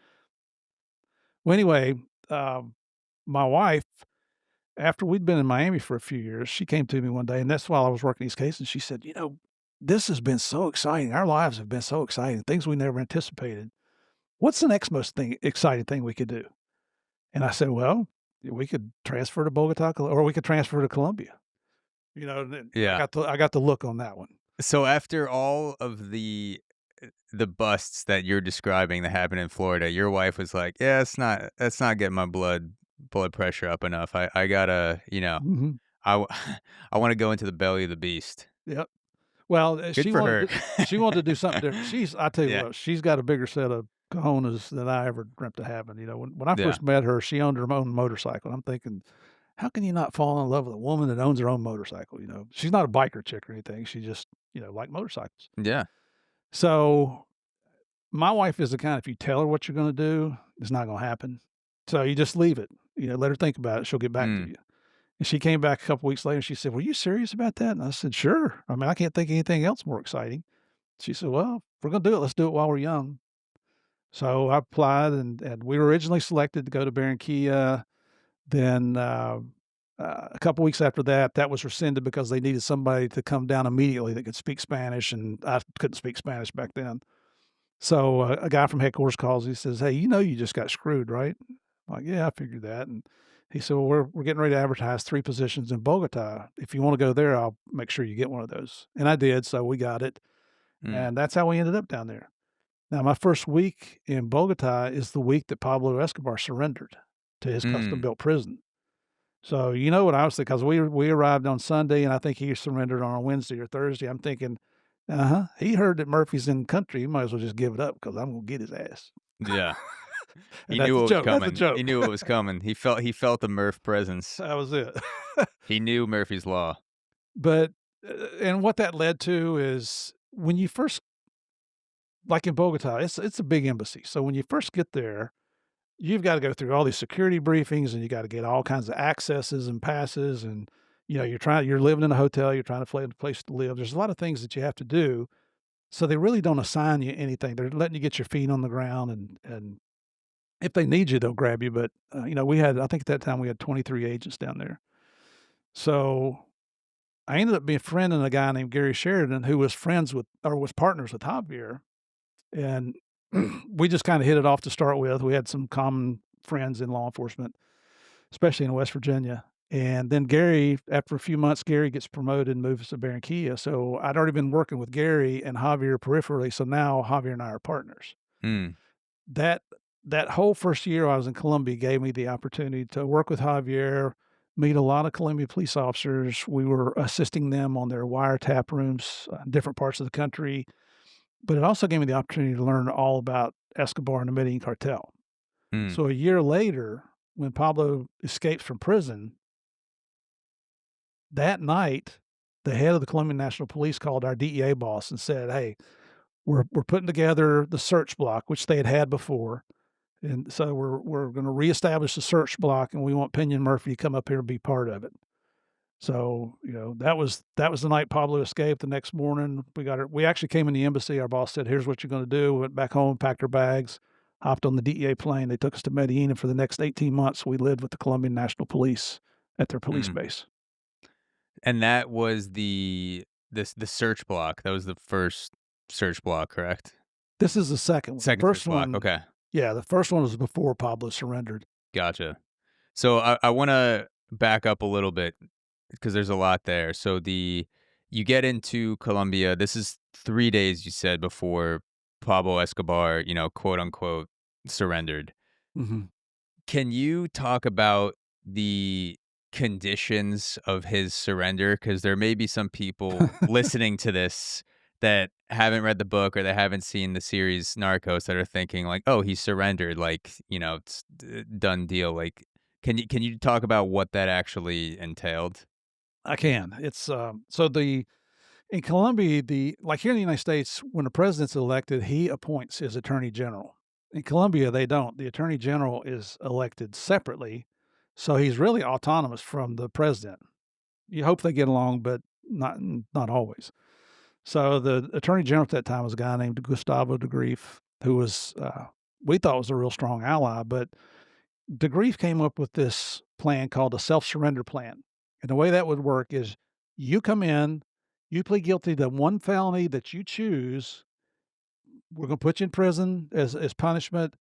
Well, anyway, um, my wife, after we'd been in Miami for a few years, she came to me one day, and that's while I was working these cases. She said, "This has been so exciting. Our lives have been so exciting, things we never anticipated. What's the next most exciting thing we could do?" And I said, "Well, we could transfer to Bogota, or we could transfer to Colombia." And then Yeah. I got the look on that one. So after all of the busts that you're describing that happened in Florida, your wife was like, "Yeah, it's not getting my blood pressure up enough. I gotta, Mhm. I w- I want to go into the belly of the beast." Yep. Well, Good for her. she wanted to do something different. I tell you Yeah. what, she's got a bigger set of cojones than I ever dreamt of having. When I Yeah. first met her, she owned her own motorcycle. I'm thinking, how can you not fall in love with a woman that owns her own motorcycle? She's not a biker chick or anything. She just, like motorcycles. Yeah. So my wife is the kind, if you tell her what you're going to do, it's not going to happen. So you just leave it. Let her think about it. She'll get back to Mm. you. And she came back a couple weeks later and she said, "Were you serious about that?" And I said, "Sure. I mean, I can't think of anything else more exciting." She said, "Well, if we're going to do it, let's do it while we're young." So I applied, and we were originally selected to go to Barranquilla. Then a couple weeks after that, that was rescinded because they needed somebody to come down immediately that could speak Spanish, and I couldn't speak Spanish back then. So a guy from headquarters calls. He says, "Hey, you just got screwed, right?" I'm like, "Yeah, I figured that." And he said, "Well, we're getting ready to advertise 3 positions in Bogota. If you want to go there, I'll make sure you get one of those." And I did, so we got it, Mm. and that's how we ended up down there. Now, my first week in Bogota is the week that Pablo Escobar surrendered to his Mm. custom-built prison. So, you know what I was thinking, 'cause we arrived on Sunday, and I think he surrendered on a Wednesday or Thursday. I'm thinking, he heard that Murphy's in country. He might as well just give it up because I'm gonna get his ass. Yeah. And He that's knew a what was joke. That's a coming. He joke. knew what was coming. He felt the Murph presence. That was it. He knew Murphy's Law. But, and what that led to is when you first, like in Bogota, it's a big embassy. So when you first get there, you've got to go through all these security briefings, and you got to get all kinds of accesses and passes, and you're living in a hotel, you're trying to find a place to live. There's a lot of things that you have to do. So they really don't assign you anything. They're letting you get your feet on the ground, and if they need you, they'll grab you. But I think at that time we had 23 agents down there. So I ended up befriending a guy named Gary Sheridan who was friends with, or was partners with Javier, and we just kind of hit it off to start with. We had some common friends in law enforcement, especially in West Virginia. And then Gary, after a few months, Gary gets promoted and moves to Barranquilla. So I'd already been working with Gary and Javier peripherally. So now Javier and I are partners. Mm. That that whole first year I was in Colombia gave me the opportunity to work with Javier, meet a lot of Colombian police officers. We were assisting them on their wiretap rooms in different parts of the country. But it also gave me the opportunity to learn all about Escobar and the Medellin cartel. Mm. So a year later, when Pablo escapes from prison, That night, the head of the Colombian National Police called our DEA boss and said, "Hey, we're putting together the search block," which they had before, and so we're gonna reestablish the search block, and we want Peña and Murphy to come up here and be part of it. So, that was the night Pablo escaped. The next morning, we actually came in the embassy. Our boss said, "Here's what you're gonna do." We went back home, packed our bags, hopped on the DEA plane. They took us to Medellin, and for the next 18 months, we lived with the Colombian National Police at their police Mm. base. And that was the search block. That was the first search block, correct? This is the second one. The Second search first block. one Okay. Yeah, the first one was before Pablo surrendered. Gotcha. So I want to back up a little bit because there's a lot there. So you get into Colombia. This is 3 days you said before Pablo Escobar, quote unquote, surrendered. Mhm. Can you talk about the conditions of his surrender? Because there may be some people listening to this that haven't read the book or that haven't seen the series Narcos that are thinking like, "Oh, he surrendered, like, it's done deal." Like, can you talk about what that actually entailed? I can. So the in Colombia, like here in the United States, when the president's elected, he appoints his attorney general. In Colombia, they don't. The attorney general is elected separately, so he's really autonomous from the president. You hope they get along, but not always. So the attorney general at that time was a guy named Gustavo de Grief, who was we thought was a real strong ally, but de Grief came up with this plan called a self-surrender plan. And the way that would work is you come in, you plead guilty to one felony that you choose. We're going to put you in prison as punishment,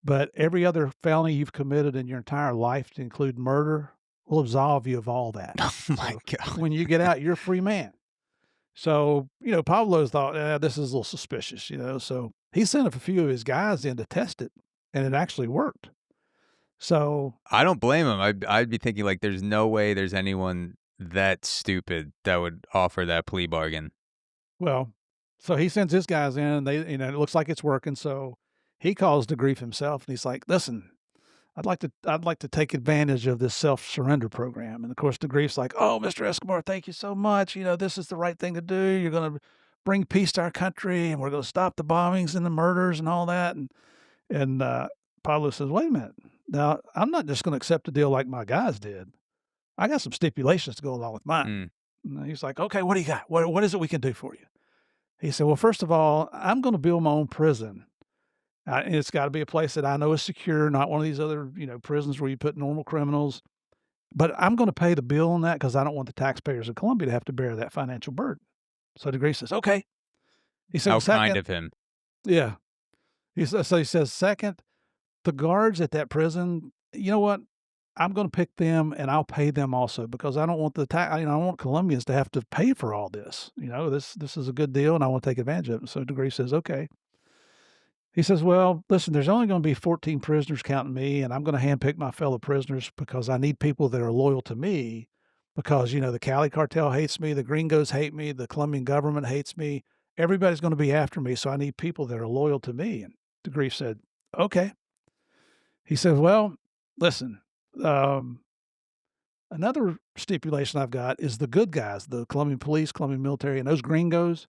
but every other felony you've committed in your entire life, to include murder, will absolve you of all that. Oh my So god. when you get out, you're a free man. So, Pablo's thought, this is a little suspicious, so he sent a few of his guys in to test it, and it actually worked. So, I don't blame him. I'd be thinking like, there's no way there's anyone that stupid that would offer that plea bargain. well, so he sends his guys in, and it looks like it's working. So he calls to grief himself, and he's like, "Listen, I'd like to take advantage of this self surrender program." And of course, the grief's like, "Oh, Mr. Escobar, thank you so much. This is the right thing to do. You're going to bring peace to our country, and we're going to stop the bombings and the murders and all that." And Pablo says, "Wait a minute. Now, I'm not just going to accept a deal like my guys did. I got some stipulations to go along with mine." Mm. And he's like, "Okay, what do you got? What is it we can do for you?" He said, "Well, first of all, I'm going to build my own prison. And it's got to be a place that I know is secure, not one of these other, prisons where you put normal criminals. But I'm going to pay the bill on that because I don't want the taxpayers of Colombia to have to bear that financial burden." So DeGrasse says, "Okay." He said, How "Well, kind second, of him. yeah." He says, "Second, the guards at that prison, you know what? I'm going to pick them and I'll pay them also because I don't want I don't want Colombians to have to pay for all this. This is a good deal and I want to take advantage of it." So DeGrasse says, "Okay." He says, "Well, listen, there's only going to be 14 prisoners counting me, and I'm going to handpick my fellow prisoners because I need people that are loyal to me because, the Cali cartel hates me, the gringos hate me, the Colombian government hates me. Everybody's going to be after me, so I need people that are loyal to me." And DeGrief said, "Okay." He said, "Well, listen, um, another stipulation I've got is the good guys, the Colombian police, Colombian military, and those gringos,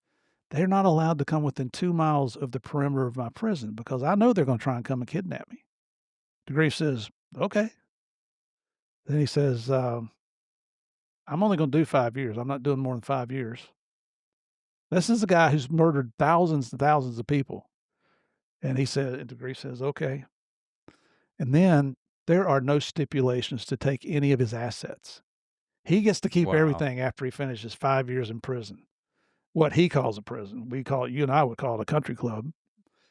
they're not allowed to come within 2 miles of the perimeter of my prison because I know they're gonna try and come and kidnap me." DeGrafe says, "Okay." Then he says, "I'm only gonna do 5 years. I'm not doing more than 5 years." This is a guy who's murdered thousands and thousands of people. And DeGrafe says, "Okay." And then there are no stipulations to take any of his assets. He gets to keep Wow. everything after he finishes 5 years in prison. What he calls a prison. You and I would call it a country club.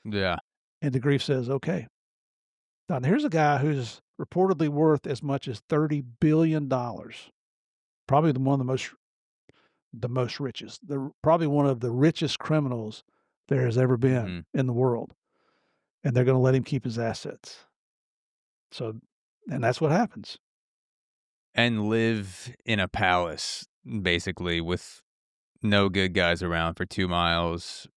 Yeah. And DeGrafe says, "Okay." Now, here's a guy who's reportedly worth as much as $30 billion, probably the most richest, probably one of the richest criminals there has ever been Mhm. in the world, and they're going to let him keep his assets. So, and that's what happens. And live in a palace, basically, with no good guys around for 2 miles.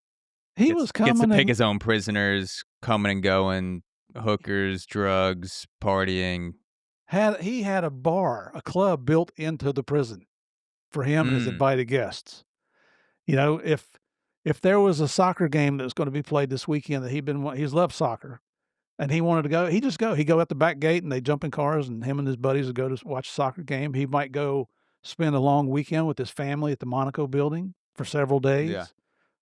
He Gets was gets to coming pick and his own prisoners, coming and going, hookers, drugs, partying. he had a bar, a club built into the prison. for him and his invited guests. You know, if there was a soccer game that was gonna be played this weekend that he's loved soccer, and he wanted to go, he'd just go. He'd go out the back gate, and they'd jump in cars, and him and his buddies would go to watch a soccer game. He might go spend a long weekend with his family at the Monaco building for several Yeah. days.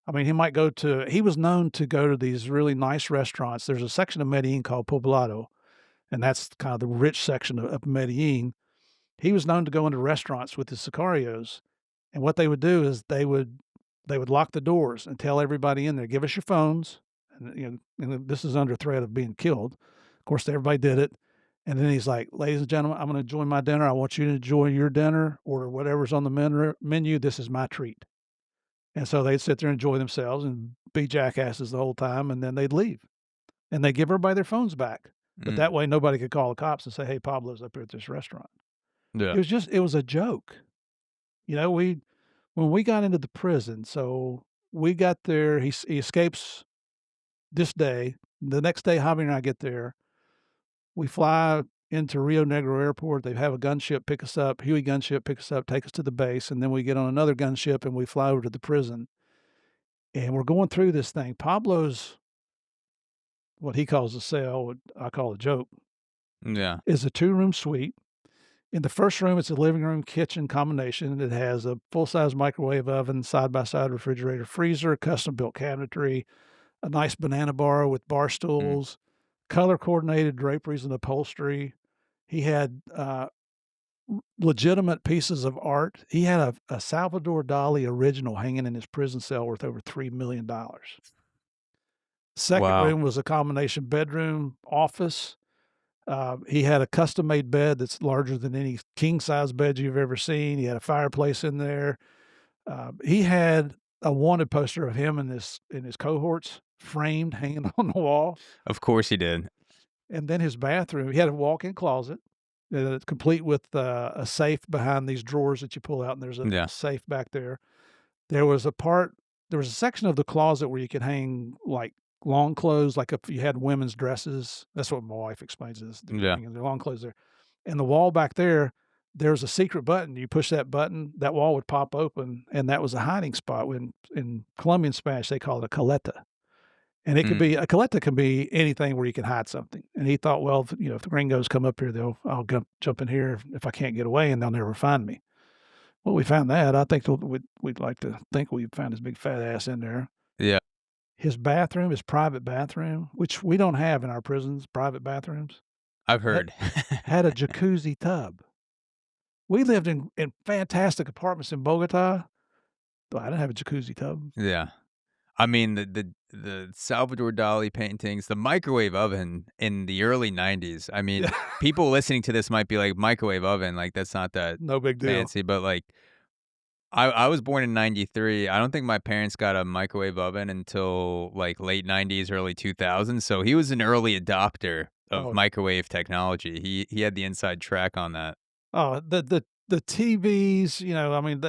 I mean, he was known to go to these really nice restaurants. There's a section of Medellin called Poblado, and that's kind of the rich section of Medellin. He was known to go into restaurants with his sicarios, and what they would do is they would lock the doors and tell everybody in there, "Give us your phones," and, and this is under threat of being killed. Of course, everybody did it, and then he's like, "Ladies and gentlemen, I'm gonna enjoy my dinner. I want you to enjoy your dinner, order whatever's on the menu. This is my treat." And so they'd sit there and enjoy themselves and be jackasses the whole time, and then they'd leave, and they'd give everybody their phones back. But Mm. that way, nobody could call the cops and say, "Hey, Pablo's up here at this restaurant." Yeah. It was a joke. When we got into the prison, so we got there, he escapes this day. The next day, Javi and I get there. We fly into Rio Negro Airport. They have a gunship pick us up, Huey gunship pick us up, take us to the base, and then we get on another gunship and we fly over to the prison. And we're going through this thing. Pablo's, what he calls a cell, what I call a joke, Yeah. is a 2-room suite. In the first room, it's a living room kitchen combination. It has a full-size microwave oven, side-by-side refrigerator, freezer, custom-built cabinetry, a nice banana bar with bar Mm. stools, color-coordinated draperies and upholstery. He had legitimate pieces of art. He had a Salvador Dalí original hanging in his prison cell worth over $3 million. Second Wow. room was a combination bedroom, office. He had a custom-made bed that's larger than any king-size bed you've ever seen. He had a fireplace in there. He had a wanted poster of him and his cohorts framed, hanging on the wall. Of course he did. And then his bathroom, he had a walk-in closet, complete with a safe behind these drawers that you pull out, and there's a Yeah. safe back there. There was a section of the closet where you could hang, like, long clothes, like if you had women's dresses. That's what my wife explains this. Yeah. The long clothes there. And the wall back there's a secret button. You push that button, that wall would pop open, and that was a hiding spot. When in Colombian Spanish, they call it a caleta. And it could Mm. be a caleta can be anything where you can hide something. And he thought, well, if the gringos come up here, I'll jump in here if I can't get away, and they'll never find me. Well, we found that. I think we'd like to think we found his big fat ass in there. Yeah. His bathroom, his private bathroom, which we don't have in our prisons, private bathrooms, I've had, heard. had a jacuzzi tub. We lived in fantastic apartments in Bogota, but I didn't have a jacuzzi tub. Yeah. I mean, the Salvador Dali paintings, the microwave oven in the early 90s. I mean, people listening to this might be like, "Microwave oven, like, that's not that No big deal. fancy," but, like, I was born in '93. I don't think my parents got a microwave oven until, like, late '90s, early 2000s, so he was an early adopter of Oh, microwave technology. He had the inside track on that. oh, the TVs, I mean,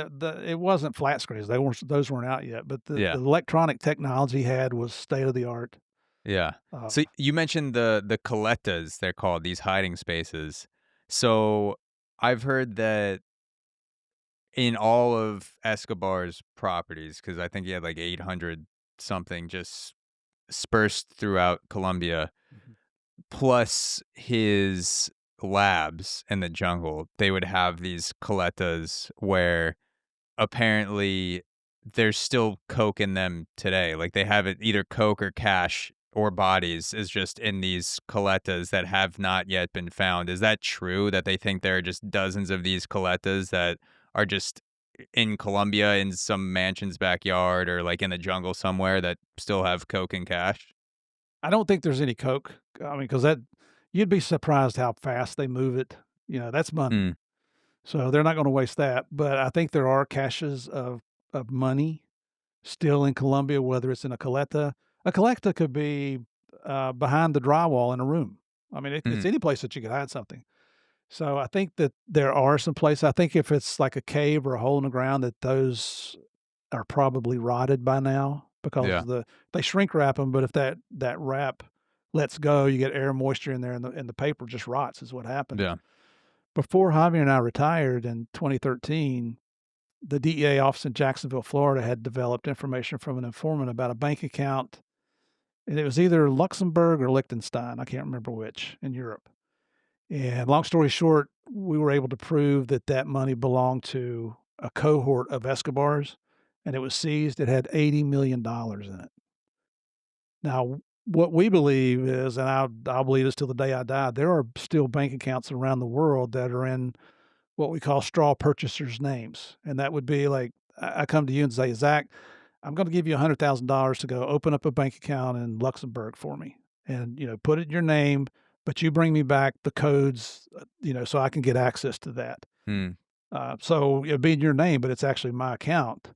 it wasn't flat screens. Those weren't out yet, but the Yeah, electronic technology he had was state of the art. yeah. Uh, So you mentioned the caletas, they're called, these hiding spaces. So I've heard that in all of Escobar's properties, because I think he had like 800 something just dispersed throughout Colombia, Mhm. plus his labs in the jungle, they would have these coletas where apparently there's still coke in them today. Like they have it either coke or cash or bodies is just in these coletas that have not yet been found. Is that true that they think there are just dozens of these coletas that are just in Colombia in some mansion's backyard or like in the jungle somewhere that still have coke and cash? I don't think there's any coke. I mean, because you'd be surprised how fast they move it. That's money. Mm, So they're not gonna waste that, but I think there are caches of money still in Colombia, whether it's in a caleta. A caleta could be, behind the drywall in a room. I mean, it's mm, any place that you could hide something. So I think that there are some places. I think if it's like a cave or a hole in the ground, that those are probably rotted by now because yeah, they shrink wrap them. But if that wrap lets go, you get air moisture in there, and the paper just rots is what happens. yeah. Before Javier and I retired in 2013, the DEA office in Jacksonville, Florida, had developed information from an informant about a bank account, and it was either Luxembourg or Liechtenstein, I can't remember which, in Europe. And long story short, we were able to prove that that money belonged to a cohort of Escobars, and it was seized. It had $80 million in it. Now, what we believe is, and I'll believe this till the day I die, there are still bank accounts around the world that are in what we call straw purchasers' names, and that would be like I come to you and say, Zach, I'm going to give you $100,000 to go open up a bank account in Luxembourg for me, and put it in your name, but you bring me back the codes, so I can get access to that. Mm, So it'd be in your name, but it's actually my account.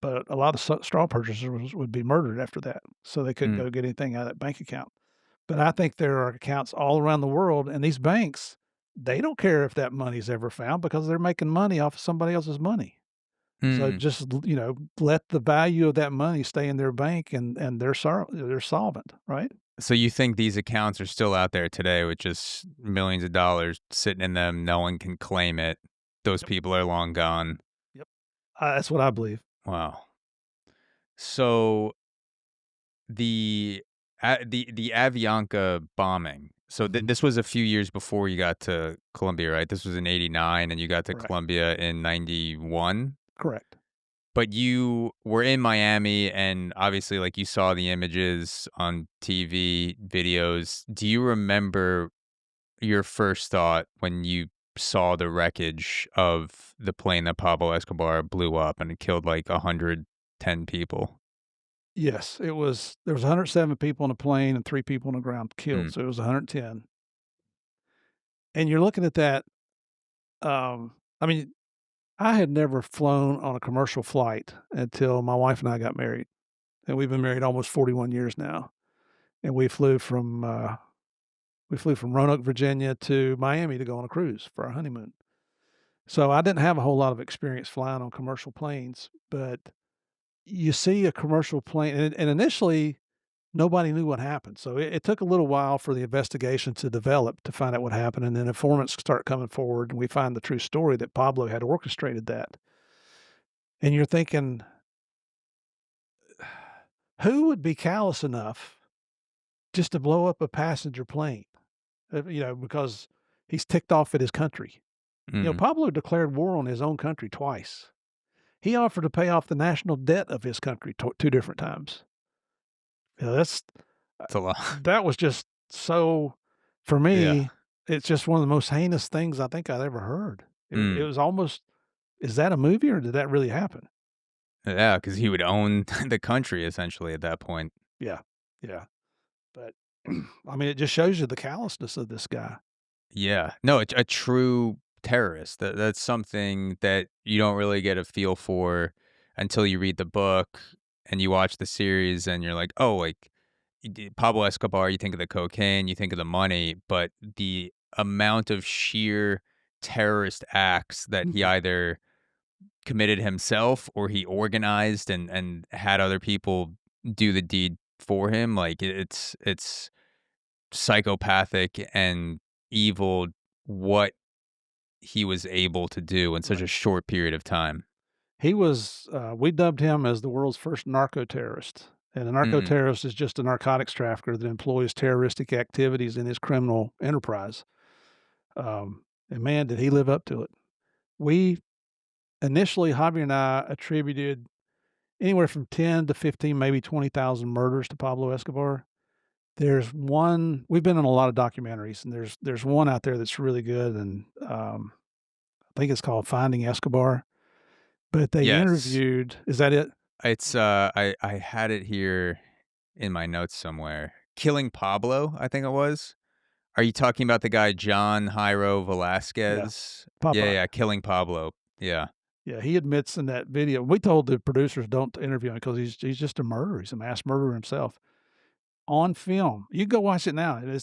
But a lot of straw purchasers would be murdered after that, so they couldn't mm, go get anything out of that bank account. But I think there are accounts all around the world, and these banks, they don't care if that money's ever found because they're making money off of somebody else's money. So mm. just let the value of that money stay in their bank, and they're solvent, right? So you think these accounts are still out there today with just millions of dollars sitting in them, no one can claim it. Those Yep. people are long gone. Yep. That's what I believe. Wow. So the Avianca bombing. So Mhm. this was a few years before you got to Colombia, right? This was in '89, and you got to Correct. Colombia in '91. Correct. But you were in Miami, and obviously, like, you saw the images on TV, videos. Do you remember your first thought when you saw the wreckage of the plane that Pablo Escobar blew up and it killed like 110 people? Yes, there was 107 people on the plane and 3 people on the ground killed, Mm, so it was 110. And you're looking at that, I mean, I had never flown on a commercial flight until my wife and I got married, and we've been married almost 41 years now, and we flew from Roanoke, Virginia to Miami to go on a cruise for our honeymoon. So I didn't have a whole lot of experience flying on commercial planes, but you see a commercial plane, and initially nobody knew what happened. So it took a little while for the investigation to develop to find out what happened, and then informants start coming forward, and we find the true story that Pablo had orchestrated that. And you're thinking, who would be callous enough just to blow up a passenger plane? Because he's ticked off at his country. mm. Pablo declared war on his own country twice. He offered to pay off the national debt of his country 2 different times. That's It's a lot. that was just so for Yeah. me, it's just one of the most heinous things I think I'd ever heard. It Mm. was almost, is that a movie or did that really happen? Yeah, because he would own the country essentially at that point. Yeah, yeah, but, I mean, it just shows you the callousness of this guy. Yeah. No, a true terrorist. That's something that you don't really get a feel for until you read the book and you watch the series and you're like, "Oh, like, Pablo Escobar, you think of the cocaine, you think of the money, but the amount of sheer terrorist acts that he Mhm. either committed himself or he organized and had other people do the deed for him, like, it's psychopathic and evil what he was able to do in such Right. a short period of time. We dubbed him as the world's first narco terrorist, and a narco Mm, terrorist is just a narcotics trafficker that employs terroristic activities in his criminal enterprise. And man, did he live up to it. We initially, Javier and I attributed anywhere from 10 to 15, maybe 20,000 murders to Pablo Escobar. There's one we've been in a lot of documentaries, and there's one out there that's really good, and, I think it's called Finding Escobar, but they yes. interviewed, is that it? It's, I had it here in my notes somewhere. Killing Pablo, I think it was. Are you talking about the guy John Jairo Yeah, Velasquez? Yeah, Popeye. yeah, Killing Pablo. Yeah. Yeah, he admits in that video, we told the producers don't interview him because he's just a murderer, he's a mass murderer himself. On film, you go watch it now, and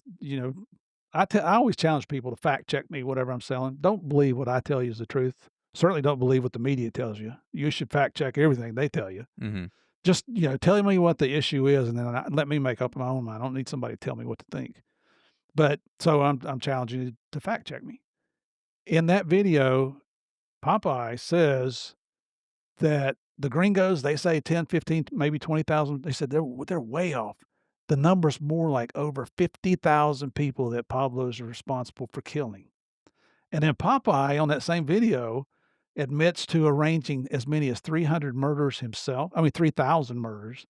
I always challenge people to fact check me, whatever I'm selling. Don't believe what I tell you is the truth. Certainly don't believe what the media tells you. You should fact check everything they tell you. Mhm. Just, tell me what the issue is, and then let me make up my own mind. I don't need somebody to tell me what to think. But so I'm challenging you to fact check me. In that video, Popeye says that the gringos, they say 10, 15, maybe 20,000. They said they're way off. The number's more like over 50,000 people that Pablo's responsible for killing. And then Popeye on that same video admits to arranging as many as 300 murders himself. I mean, 3,000 murders,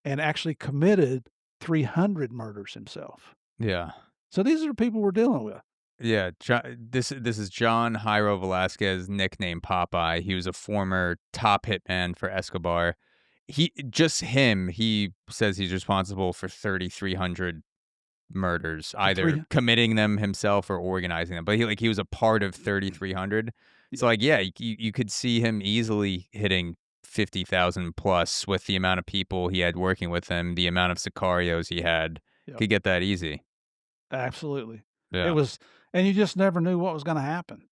and actually committed 300 murders himself. Yeah. So these are the people we're dealing with. Yeah, this is John Jairo Velasquez, nicknamed Popeye. He was a former top hitman for Escobar. He says he's responsible for 3,300 murders, For either three, committing them himself or organizing them. But he was a part of 3,300. So yeah, like, yeah, you could see him easily hitting 50,000 plus with the amount of people he had working with him, the amount of sicarios he had. yeah, Could get that easy. absolutely. It Yeah. was, and you just never knew what was going to happen.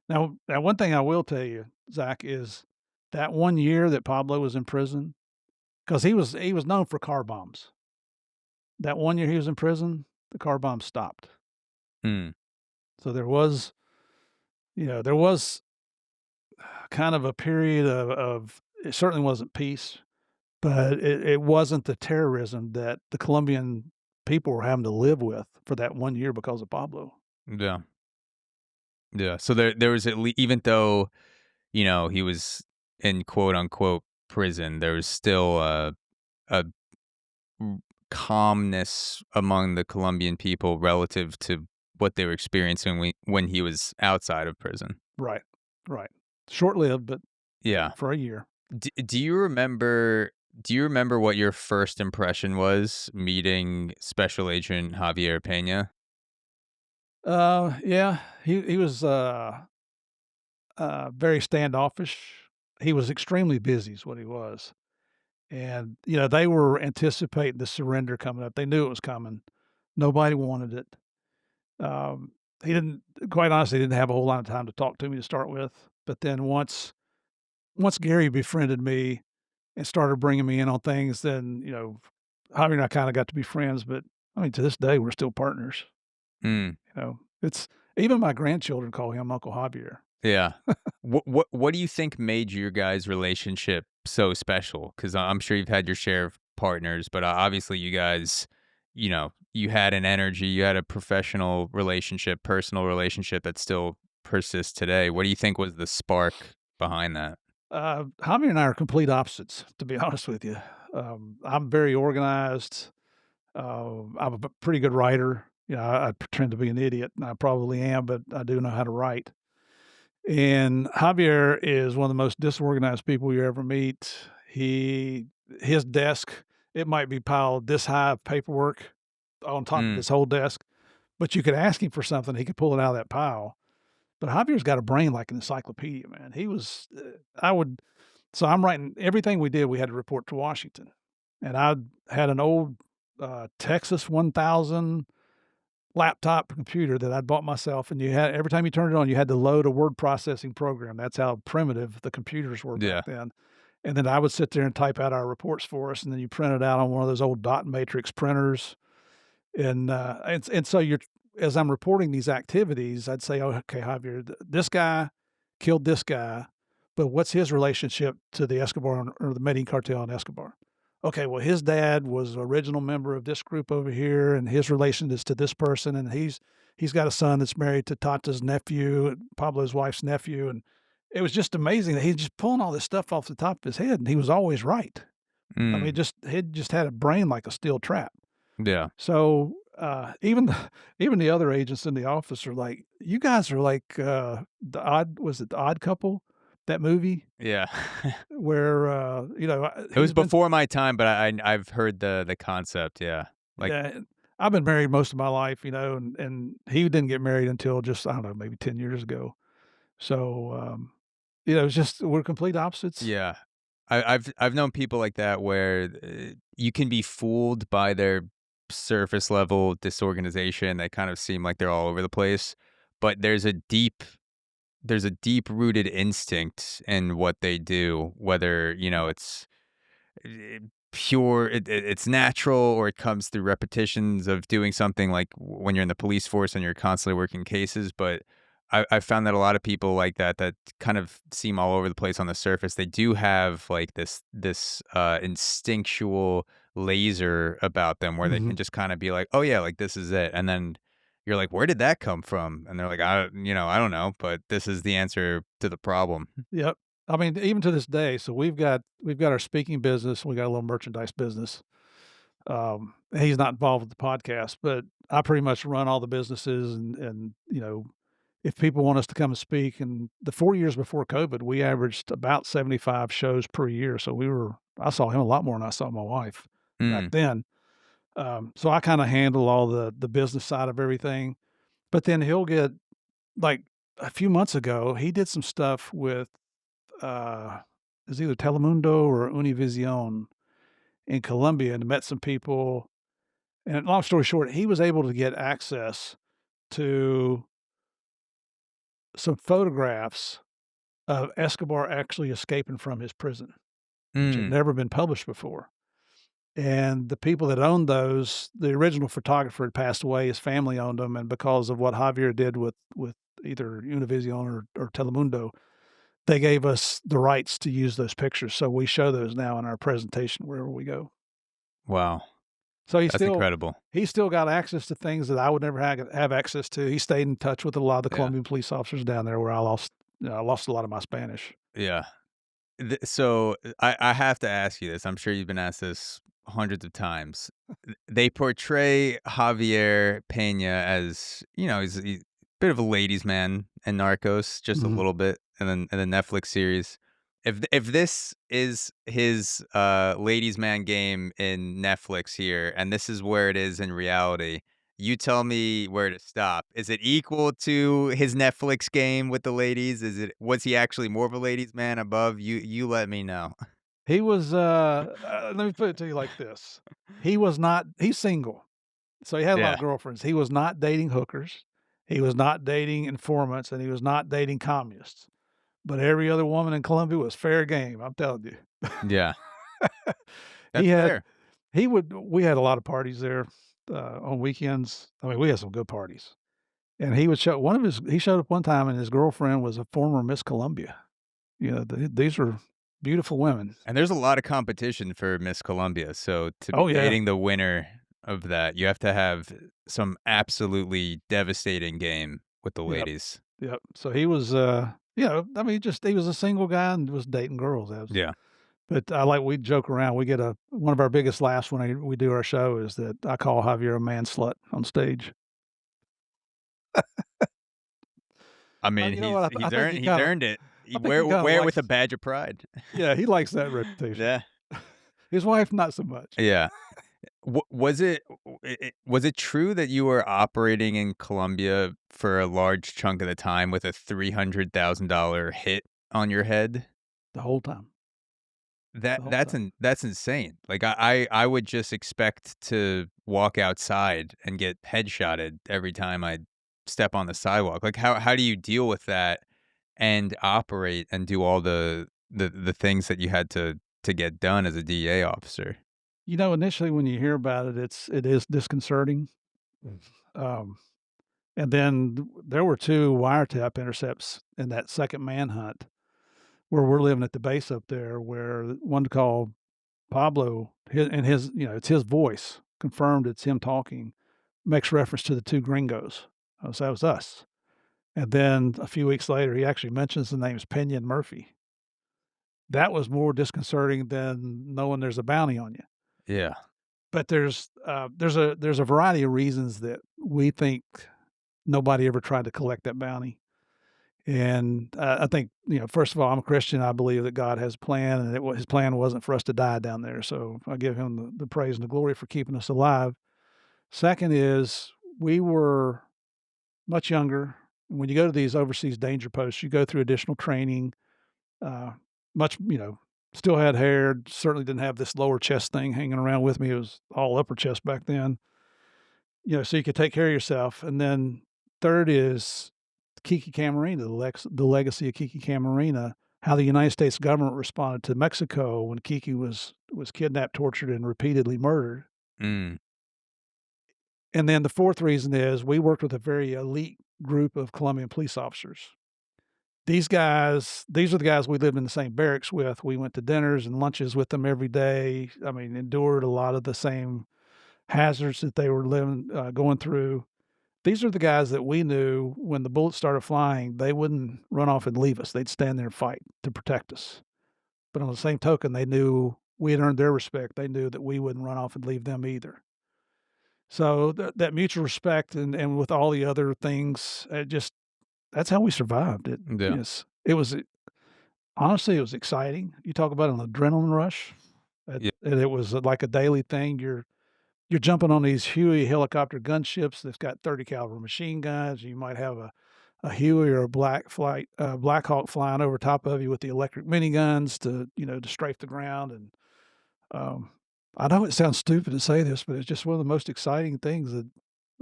Now, one thing I will tell you, Zach, is that 1 year that Pablo was in prison, because he was known for car bombs. That 1 year he was in prison, the car bombs stopped. Mm. So there was kind of a period of it certainly wasn't peace, but it wasn't the terrorism that the Colombian people were having to live with for that 1 year because of Pablo. Yeah. Yeah. So there was even though, he was in quote unquote prison, there was still a calmness among the Colombian people relative to what they were experiencing when he was outside of prison. Right, right. Short-lived, but Yeah. for a year. Do you remember? Do you remember what your first impression was meeting Special Agent Javier Peña? Yeah, he was, very standoffish. He was extremely busy is what he was, and, they were anticipating the surrender coming up. They knew it was coming. Nobody wanted it. Um, he didn't quite honestly, didn't have a whole lot of time to talk to me to start with, but then once Gary befriended me and started bringing me in on things, then, Javi and I kinda got to be friends, but, I mean, to this day, we're still partners, Mm, It's even my grandchildren call him Uncle Javier. yeah. What do you think made your guys' relationship so special? Because I'm sure you've had your share of partners, but obviously you guys, you had an energy, you had a professional relationship, personal relationship that still persists today. What do you think was the spark behind that? Javier and I are complete opposites, to be honest with you. I'm very organized. I'm a pretty good writer. I pretend to be an idiot, and I probably am, but I do know how to write. And Javier is one of the most disorganized people you ever meet. His desk, it might be piled this high of paperwork on top of Mm, his whole desk, but you could ask him for something, he could pull it out of that pile. But Javier's got a brain like an encyclopedia, man. He was, I would, so I'm writing everything we did, we had to report to Washington. And I had an old Texas 1000 laptop computer that I'd bought myself, and you had every time you turned it on, you had to load a word processing program. That's how primitive the computers were back yeah. then. And then I would sit there and type out our reports for us, and then you print it out on one of those old dot matrix printers. And so you're as I'm reporting these activities, I'd say, "Oh, okay, Javier, this guy killed this guy, but what's his relationship to the Escobar or the Medellin cartel in Escobar? Okay, well, his dad was an original member of this group over here, and his relation is to this person, and he's got a son that's married to Tata's nephew, Pablo's wife's nephew." And it was just amazing that he's just pulling all this stuff off the top of his head, and he was always right. I mean, Mm, he just had a brain like a steel trap. yeah. So, even the other agents in the office are like, "You guys are like, The Odd Couple?" That movie Yeah. where, It was he's been before my time, but I've heard the concept, yeah. Like, yeah, and I've been married most of my life, and he didn't get married until just, I don't know, maybe 10 years ago. So, it's just we're complete opposites. yeah. I've known people like that where, you can be fooled by their surface level disorganization. They kind of seem like they're all over the place, but there's a deep rooted instinct in what they do, whether, it's eh, pure, it's natural, or it comes through repetitions of doing something like when you're in the police force and you're constantly working cases. But I found that a lot of people like that kind of seem all over the place on the surface, they do have, like, this instinctual laser about them where they Mhm. can just kinda be like, "Oh, yeah, like, this is it," and then you're like, "Where did that come from?" And they're like, I don't know, but this is the answer to the problem." Yep. I mean, even to this day, so we've got our speaking business, we got a little merchandise business. He's not involved with the podcast, but I pretty much run all the businesses and, if people want us to come and speak, and the 4 years before COVID, we averaged about 75 shows per year, so I saw him a lot more than I saw my wife back Mm, then. So I kinda handle all the business side of everything, but then he'll get like, a few months ago, he did some stuff with, uh, it was either Telemundo or Univision in Colombia and met some people, and long story short, he was able to get access to some photographs of Escobar actually escaping from his prison, which had mm, never been published before. And the people that owned those, the original photographer had passed away, his family owned them, and because of what Javier did with either Univision or Telemundo, they gave us the rights to use those pictures, so we show those now in our presentation wherever we go. wow, So that's incredible. he's still got access to things that I would never have access to. He stayed in touch with a lot of the Yeah, Colombian police officers down there where I lost a lot of my Spanish. yeah. So I have to ask you this. I'm sure you've been asked this hundreds of times. They portray Javier Peña as, he's a bit of a ladies' man in Narcos, just a Mhm. little bit, and then in the Netflix series. If this is his ladies' man game in Netflix here, and this is where it is in reality, you tell me where to stop. Is it equal to his Netflix game with the ladies? Was he actually more of a ladies' man above? You let me know. He was, let me put it to you like this. He's single, so he had a lot Yeah. of girlfriends. He was not dating hookers, he was not dating informants, and he was not dating communists. But every other woman in Colombia was fair game, I'm telling you. Yeah. He That's had fair. we had a lot of parties there, on weekends. I mean, we had some good parties, and he showed up one time and his girlfriend was a former Miss Columbia. These were beautiful women. And there's a lot of competition for Miss Columbia, so to be Oh, yeah. dating the winner of that, you have to have some absolutely devastating game with the Yep, ladies. yep. So he was, I mean, just he was a single guy and was dating girls. Yeah. But we joke around. We get one of our biggest laughs when we do our show is that I call Javier a man slut on stage. I mean, You know what? I think he's earned it. I think he kinda Wear it with a likes. badge of pride. Yeah, he likes that reputation. Yeah. His wife, not so much. Yeah. Was it true that you were operating in Colombia for a large chunk of the time with a $300,000 hit on your head? The whole time, the whole time. That's insane. Like, I would just expect to walk outside and get headshotted every time I step on the sidewalk. Like, how do you deal with that and operate and do all the things that you had to get done as a DEA officer? Initially when you hear about it, it is disconcerting. Um, and then there were 2 wiretap intercepts in that second manhunt where we're living at the base up there where one called Pablo, it's his voice, confirmed it's him talking, makes reference to the 2 gringos. So that was us. And then a few weeks later, he actually mentions the names Peña and Murphy. That was more disconcerting than knowing there's a bounty on you. Yeah. But there's a variety of reasons that we think nobody ever tried to collect that bounty. And, I think, first of all, I'm a Christian. I believe that God has a plan, and his plan wasn't for us to die down there. So I give him the praise and the glory for keeping us alive. Second is we were much younger. When you go to these overseas danger posts, you go through additional training. Uh, much, still had hair. Certainly didn't have this lower chest thing hanging around with me. It was all upper chest back then. So you could take care of yourself. And then third is Kiki Camarena, the legacy of Kiki Camarena, how the United States government responded to Mexico when Kiki was kidnapped, tortured, and repeatedly murdered. Mm. And then the fourth reason is we worked with a very elite group of Colombian police officers. These are the guys we lived in the same barracks with. We went to dinners and lunches with them every day. I mean, endured a lot of the same hazards that they were going through. These are the guys that we knew when the bullets started flying, they wouldn't run off and leave us. They'd stand there and fight to protect us. But on the same token, they knew we had earned their respect. They knew that we wouldn't run off and leave them either. So that mutual respect and with all the other things, that's how we survived. Yeah. It was honestly, it was exciting. You talk about an adrenaline rush, Yeah. and it was like a daily thing. You're jumping on these Huey helicopter gunships that's got 30 caliber machine guns. You might have a Huey or a Black Hawk flying over top of you with the electric miniguns to strafe the ground. And um, I know it sounds stupid to say this, but it's just one of the most exciting things that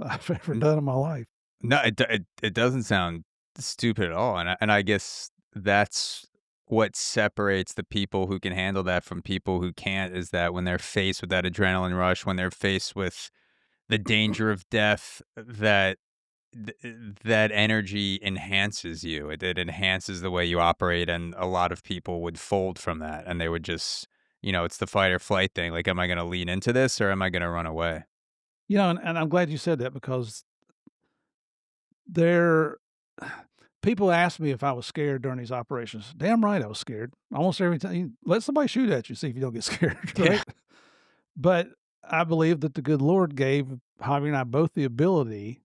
I've ever N done in my life. no, it doesn't sound stupid at all, and I guess that's what separates the people who can handle that from people who can't, is that when they're faced with that adrenaline rush, when they're faced with the danger of death, th that energy enhances you. It enhances the way you operate, and a lot of people would fold from that, and they would just it's the fight or flight thing, like, "Am I gonna lean into this or am I gonna run away?" And I'm glad you said that because there people ask me if I was scared during these operations. Damn right I was scared. Almost every time let somebody shoot at you, see if you don't get scared, Yeah. right? But I believe that the good Lord gave Javi and I both the ability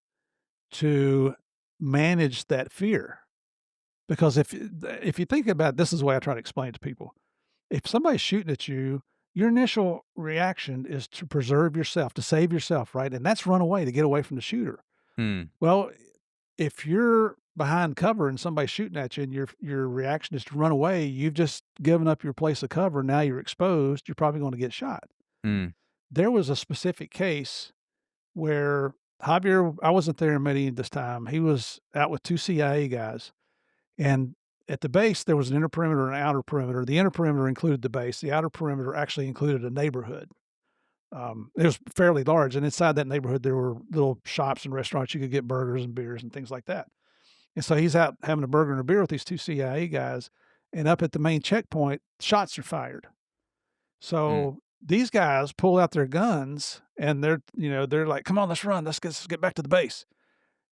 to manage that fear. Because if you think about it, this is the way I try to explain it to people. If somebody's shooting at you, your initial reaction is to preserve yourself, to save yourself, right? And that's run away to get away from the shooter. Hmm. Well, if you're behind cover and somebody's shooting at you and your reaction is to run away, you've just given up your place of cover. Now you're exposed. You're probably going to get shot. Mm. There was a specific case where Javier, I wasn't there in Medellin this time. He was out with 2 CIA guys, and at the base, there was an inner perimeter and an outer perimeter. The inner perimeter included the base. The outer perimeter actually included a neighborhood. It was fairly large, and inside that neighborhood, there were little shops and restaurants you could get burgers and beers and things like that. And so he's out having a burger and a beer with these 2 CIA guys, and up at the main checkpoint, shots are fired. Mm. So these guys pull out their guns and they're like, "Come on, let's run. Let's get back to the base."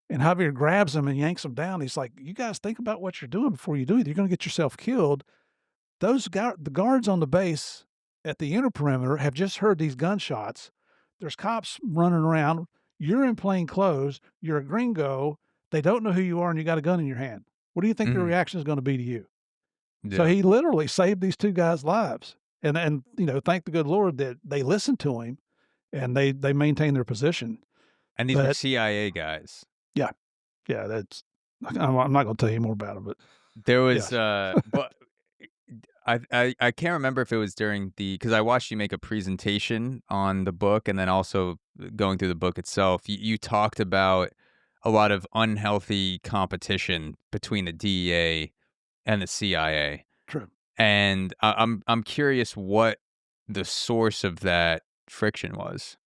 And Javier grabs them and yanks them down. He's like, "You guys think about what you're doing before you do it. You're going to get yourself killed." The guards on the base at the inner perimeter have just heard these gunshots. There's cops running around. You're in plain clothes. You're a gringo. They don't know who you are, and you got a gun in your hand. What do you think their Mhm. reaction is going to be to you? So Yeah. he literally saved these 2 guys' lives. And thank the good Lord that they listened to him and they maintained their position. And these were But CIA guys. yeah, yeah, I'm not gonna tell you more about it, but There yeah. was, but I can't remember if it was during because I watched you make a presentation on the book and then also going through the book itself. You talked about a lot of unhealthy competition between the DEA and the CIA, True. and I'm curious what the source of that friction was.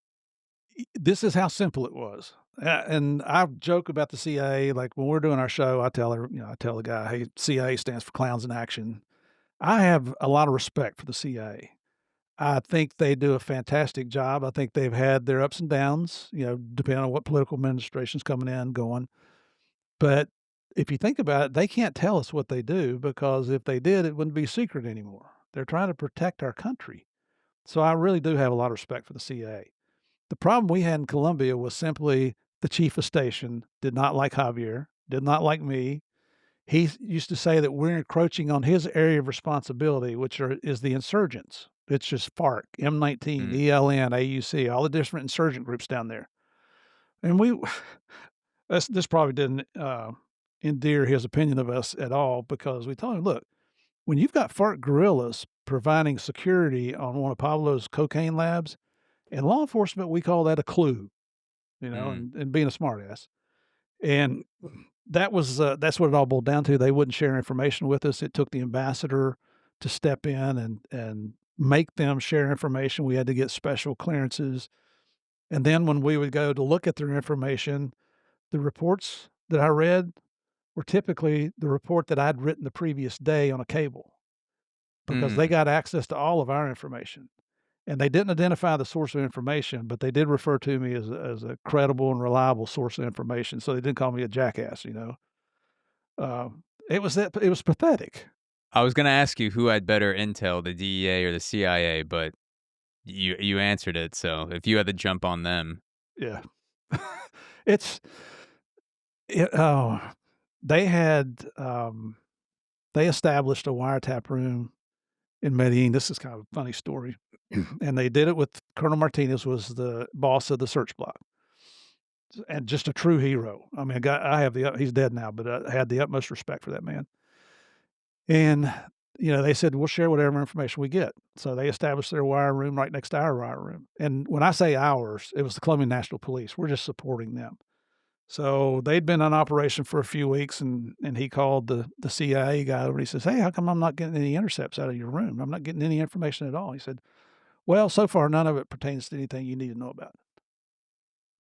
This is how simple it was. And I joke about the CIA, like, when we're doing our show, I tell the guy, "Hey, CIA stands for Clowns in Action." I have a lot of respect for the CIA. I think they do a fantastic job. I think they've had their ups and downs, depending on what political administration's coming in, going. But if you think about it, they can't tell us what they do because if they did, it wouldn't be secret anymore. They're trying to protect our country. So I really do have a lot of respect for the CIA. The problem we had in Colombia was simply the chief of station did not like Javier, did not like me. He used to say that we're encroaching on his area of responsibility, is the insurgents. It's just FARC, M19, Mm. ELN, AUC, all the different insurgent groups down there. And this probably didn't endear his opinion of us at all because we told him, look, when you've got FARC guerrillas providing security on one of Pablo's cocaine labs, in law enforcement, we call that a clue, Mm. and being a smartass. And that's what it all boiled down to. They wouldn't share information with us. It took the ambassador to step in and make them share information. We had to get special clearances. And then when we would go to look at their information, the reports that I read were typically the report that I'd written the previous day on a cable because they Mm. got access to all of our information. And they didn't identify the source of information, but they did refer to me as a credible and reliable source of information, so they didn't call me a jackass, you know? It was pathetic. I was gonna ask you who had better intel, the DEA or the CIA, but you answered it, so if you had to jump on them. Yeah. It's oh, they had, they established a wiretap room in Medellin. This is kind of a funny story, and they did it with Colonel Martinez was the boss of the search block, and just a true hero. I mean, a guy I have the he's dead now, but I had the utmost respect for that man. And, they said, "We'll share whatever information we get." So they established their wire room right next to our wire room. And when I say ours, it was the Colombian National Police. We're just supporting them. So they'd been on operation for a few weeks, and he called the CIA guy over, and he says, "Hey, how come I'm not getting any intercepts out of your room? I'm not getting any information at all." He said, "Well, so far, none of it pertains to anything you need to know about."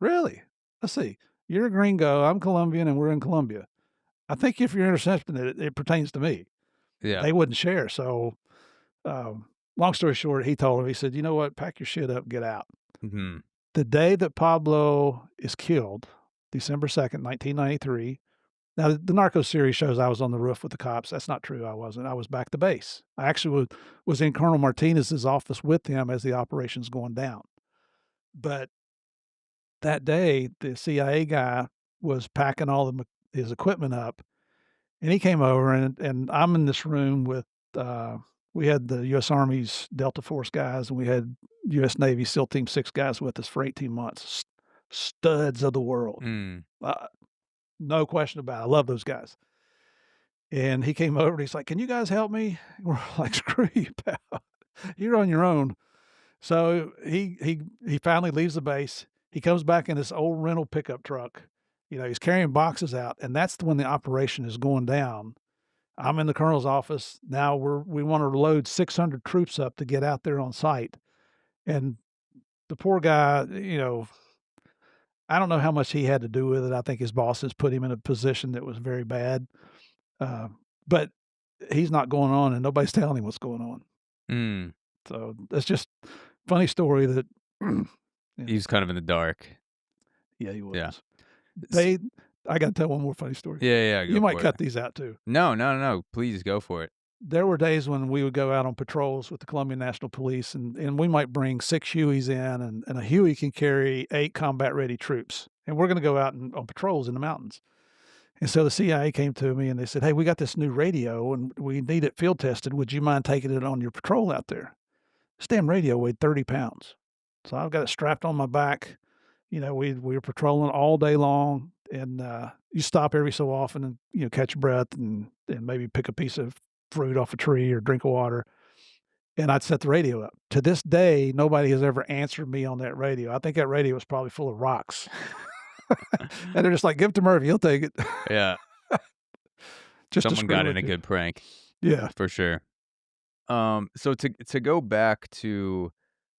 "Really? Let's see. You're a gringo, I'm Colombian, and we're in Colombia. I think if you're intercepting it, it pertains to me." Yeah. They wouldn't share, so, long story short, he told him, he said, "You know what? Pack your shit up, get out." Mhm. The day that Pablo is killed, December 2nd, 1993. Now, the Narcos series shows I was on the roof with the cops. That's not true, I wasn't. I was back to base. I actually was in Colonel Martinez's office with him as the operation's going down. But that day, the CIA guy was packing all his equipment up, and he came over, and I'm in this room with, we had the US Army's Delta Force guys, and we had US Navy SEAL Team 6 guys with us for 18 months. Studs of the world. Mm. Uh, no question about it. I love those guys. And he came over and he's like, "Can you guys help me?" We're like, "Screw you, pal. You're on your own." So he finally leaves the base. He comes back in this old rental pickup truck. He's carrying boxes out, and that's when the operation is going down. I'm in the colonel's office. Now we wanna load 600 troops up to get out there on site, and the poor guy, I don't know how much he had to do with it. I think his bosses put him in a position that was very bad, uh, but he's not going on, and nobody's telling him what's going on. Mm. So, that's just funny story that yeah, He was kind of in the dark. yeah, he Yeah. was. S They I gotta tell one more funny story. yeah, You go might for it. cut these out too. No, no, no, please go for it. There were days when we would go out on patrols with the Colombian National Police, and we might bring 6 Hueys in, and a Huey can carry 8 combat-ready troops, and we're gonna go out on patrols in the mountains. And so the CIA came to me, and they said, "Hey, we got this new radio, and we need it field tested. Would you mind taking it on your patrol out there?" This damn radio weighed 30 pounds. So I've got it strapped on my back. We were patrolling all day long, and, you stop every so often and, catch your breath and maybe pick a piece of fruit off a tree or drink of water, and I'd set the radio up. To this day, nobody has ever answered me on that radio. I think that radio was probably full of rocks. And they're just like, "Give it to Murphy, he'll take it." Yeah, Just to someone screw got in with a you. good prank, Yeah. for sure. So to go back to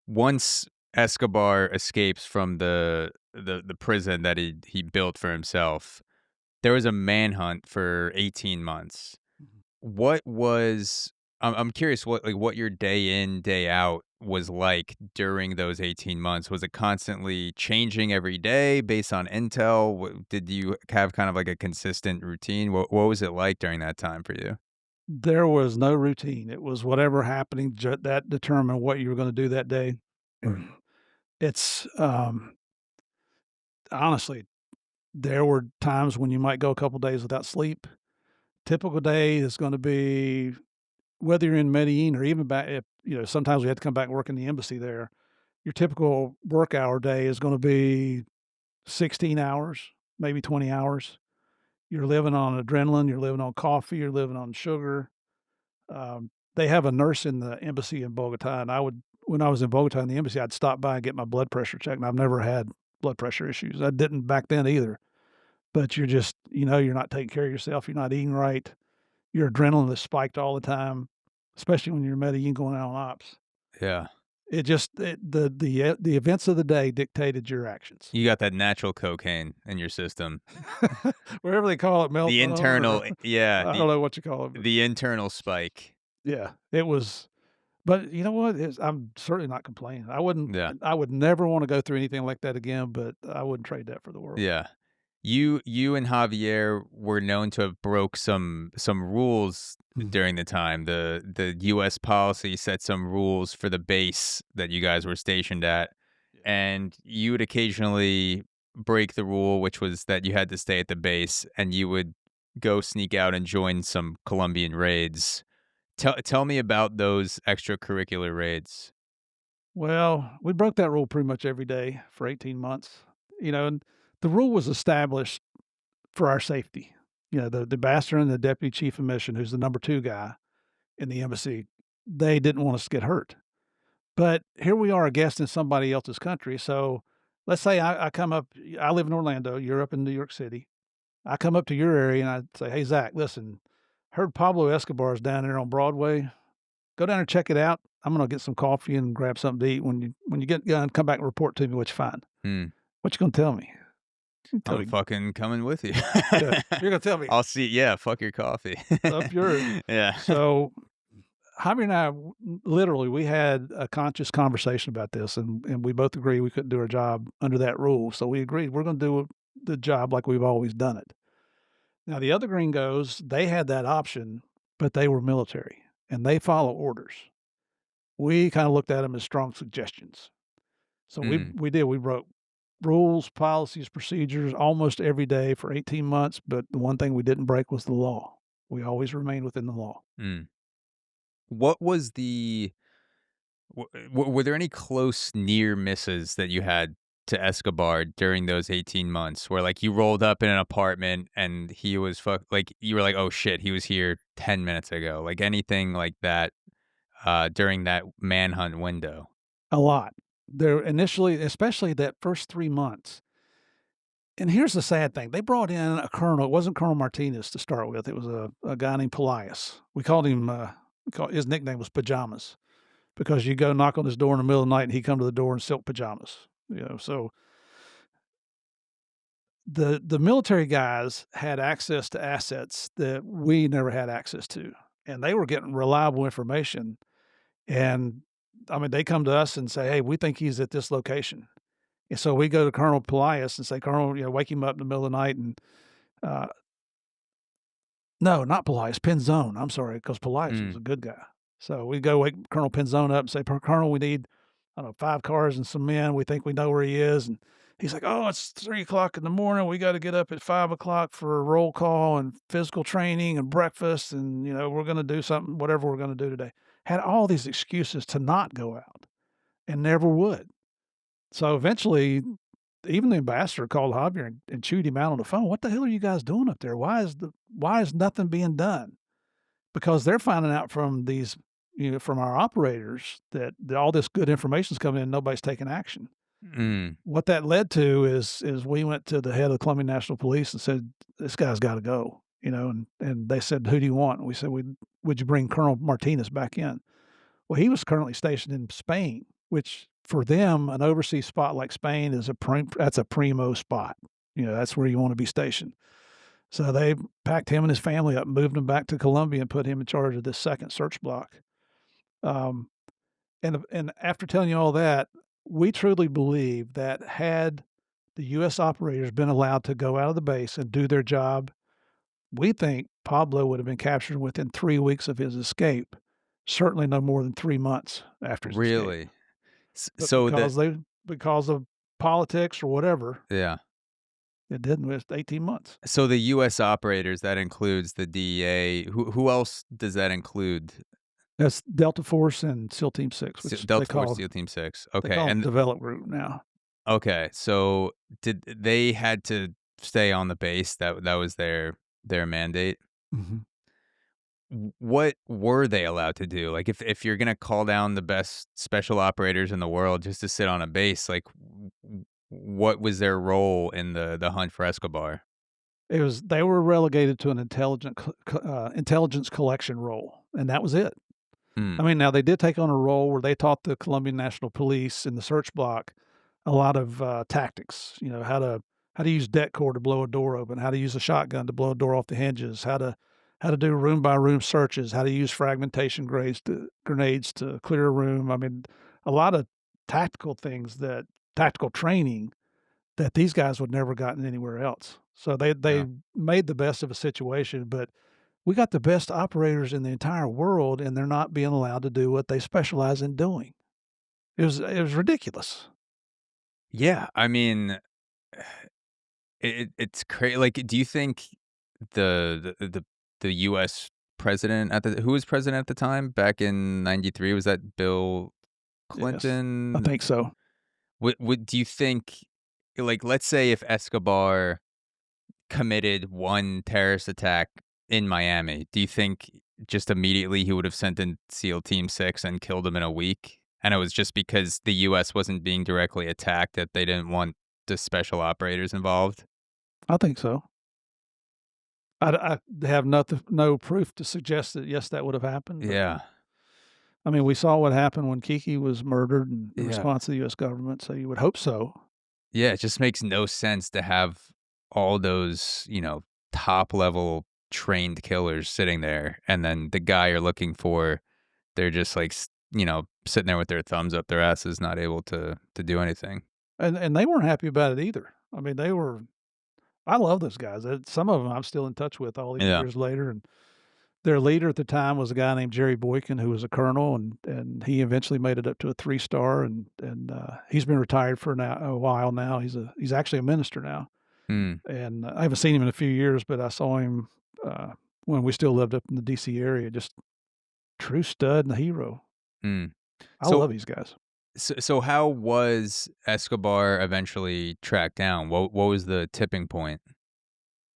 once Escobar escapes from the prison that he built for himself, there was a manhunt for 18 months. Mhm. What was I'm curious what your day in, day out was like during those 18 months. Was it constantly changing every day based on intel? Did you have kind of like a consistent routine? What was it like during that time for you? There was no routine. It was whatever happening that determined what you were gonna do that day. It's, honestly, there were times when you might go a couple days without sleep. Typical day is gonna be whether you're in Medellin or even back if sometimes we had to come back and work in the embassy there. Your typical work hour day is gonna be 16 hours, maybe 20 hours. You're living on adrenaline, you're living on coffee, you're living on sugar. They have a nurse in the embassy in Bogota, and when I was in Bogota in the embassy, I'd stop by and get my blood pressure checked, and I've never had blood pressure issues. I didn't back then either. But you're just, you're not taking care of yourself, you're not eating right, your adrenaline is spiked all the time, especially when you're Medellin going out on ops. Yeah. The events of the day dictated your actions. You got that natural cocaine in your system. Wherever they call it, The melatonin internal, or yeah, I don't know what you call it, but the internal spike. yeah, it was. But you know what? I'm certainly not complaining. Yeah. I would never wanna go through anything like that again, but I wouldn't trade that for the world. Yeah. You and Javier were known to have broke some rules Mhm. during the time. The US policy set some rules for the base that you guys were stationed at, Yeah. and you would occasionally break the rule, which was that you had to stay at the base, and you would go sneak out and join some Colombian raids. Tell me about those extracurricular raids. Well, we broke that rule pretty much every day for 18 months, and the rule was established for our safety. The ambassador and the deputy chief of mission, who's the number 2 guy in the embassy, they didn't want us to get hurt. But here we are, a guest in somebody else's country, so let's say I come up. I live in Orlando, you're up in New York City. I come up to your area and I say, "Hey, Zach, listen, heard Pablo Escobar is down there on Broadway. Go down there and check it out. I'm gonna get some coffee and grab something to eat. When you get done, come back and report to me what you find." Hmm. What you gonna tell me? You tell I'm me, fucking coming with you. yeah, you're gonna tell me, I'll see. Yeah, fuck your coffee. up yours. Yeah. So, Javi and I, literally, we had a conscious conversation about this, and we both agreed we couldn't do our job under that rule. So we agreed we're gonna do the job like we've always done it. Now, the other gringos, they had that option, but they were military and they follow orders. We kind of looked at them as strong suggestions. So we Mm, we did. We wrote rules, policies, procedures almost every day for 18 months, but the one thing we didn't break was the law. We always remained within the law. mm. What was the were there any close near misses that you had to Escobar during those 18 months where, like, you rolled up in an apartment and he was like, you were like, "Oh, shit, he was here 10 minutes ago." Like, anything like that, during that manhunt window? A lot. There initially, especially that first 3 months. And here's the sad thing. They brought in a colonel. It wasn't Colonel Martinez to start with. It was a guy named Polias. We called him, his nickname was Pajamas because you go knock on his door in the middle of the night and he'd come to the door in silk pajamas. So the military guys had access to assets that we never had access to, and they were getting reliable information. And I mean, they come to us and say, "Hey, we think he's at this location." And so we go to Colonel Polias and say, "Colonel, wake him up in the middle of the night and uh, no, not Polias, Penzone. I'm sorry, because Polias was Mm, a good guy." So we go wake Colonel Penzone up and say, "Colonel, we need, I don't know, 5 cars and some men. We think we know where he is." And he's like, "Oh, it's 3 o'clock in the morning. We got to get up at 5 o'clock for a roll call and physical training and breakfast. And, we're going to do something, whatever we're going to do today." Had all these excuses to not go out and never would. So eventually, even the ambassador called Javier and chewed him out on the phone. "What the hell are you guys doing up there? Why is nothing being done?" Because they're finding out from these, from our operators that all this good information is coming in, nobody's taking action. mm. What that led to is we went to the head of the Colombian National Police and said, "This guy's got to go." And they said, "Who do you want?" And we said, "Would you bring Colonel Martinez back in?" Well, he was currently stationed in Spain, which for them, an overseas spot like Spain is that's a primo spot. That's where you want to be stationed. So they packed him and his family up, moved him back to Colombia, and put him in charge of this second search block. Um, and after telling you all that, we truly believe that had the U.S. operators been allowed to go out of the base and do their job, we think Pablo would have been captured within 3 weeks of his escape. Certainly no more than 3 months after his escape. Really? But So that because of politics or whatever, yeah. it didn't. It was 18 months. So the US operators, that includes the DEA. Who else does that include? That's Delta Force and SEAL Team 6, which Delta Force SEAL Team 6. they Okay, call them and Develop Group now. okay, so did they had to stay on the base? That was their mandate? Mhm. What were they allowed to do? Like, if you're gonna call down the best special operators in the world just to sit on a base, like, what was their role in the hunt for Escobar? They were relegated to an intelligence collection role, and that was it. Mm. I mean, now they did take on a role where they taught the Colombian National Police in the search block a lot of tactics. You know, how to use deck core to blow a door open, how to use a shotgun to blow a door off the hinges, how to do room by room searches, how to use fragmentation grenades to clear a room. I mean, a lot of tactical things that tactical training that these guys would never gotten anywhere else. So they Yeah. made the best of a situation, but we got the best operators in the entire world, and they're not being allowed to do what they specialize in doing. It was ridiculous. Yeah, I mean, it's crazy. Like, do you think the U.S. president at the who was president at the time back in '93? Was that Bill Yes, I Clinton? think so. Would do you think, like, let's say if Escobar committed one terrorist attack in Miami, do you think just immediately he would have sent in SEAL Team 6 and killed him in a week? And it was just because the US wasn't being directly attacked that they didn't want the special operators involved? I think so. I have no proof to suggest that, yes, that would have happened, but, Yeah. I mean, we saw what happened when Kiki was murdered and the Yeah. response of the US government, so you would hope so. Yeah, it just makes no sense to have all those, top level trained killers sitting there, and then the guy you're looking for, they're just like, sitting there with their thumbs up their asses, not able to do anything. And they weren't happy about it either. I mean, I love those guys. Some of them I'm still in touch with all these Yeah. years later, and their leader at the time was a guy named Jerry Boykin, who was a colonel, and he eventually made it up to a 3-star, and he's been retired for a while now. He's actually a minister now, Mm, and I haven't seen him in a few years, but I saw him when we still lived up in the DC area. Just true stud and a hero. mm. I So love these guys. so how was Escobar eventually tracked down? What was the tipping point?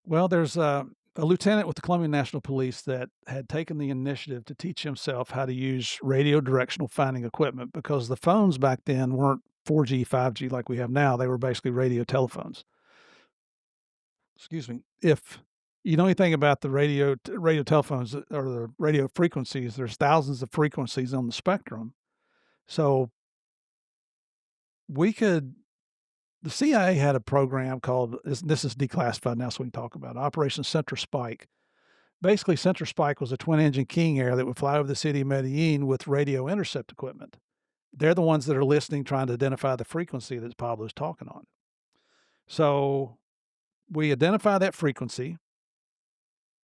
Well, there's a lieutenant with the Colombian National Police that had taken the initiative to teach himself how to use radio directional finding equipment because the phones back then weren't 4G, 5G like we have now. They were basically radio telephones. Excuse me. If you know anything about the radio telephones or the radio frequencies, there's thousands of frequencies on the spectrum. So we could the CIA had a program called this is declassified now, so we can talk about it, Operation Central Spike. Basically, Central Spike was a twin-engine King Air that would fly over the city of Medellin with radio intercept equipment. They're the ones that are listening, trying to identify the frequency that Pablo's talking on. So we identify that frequency.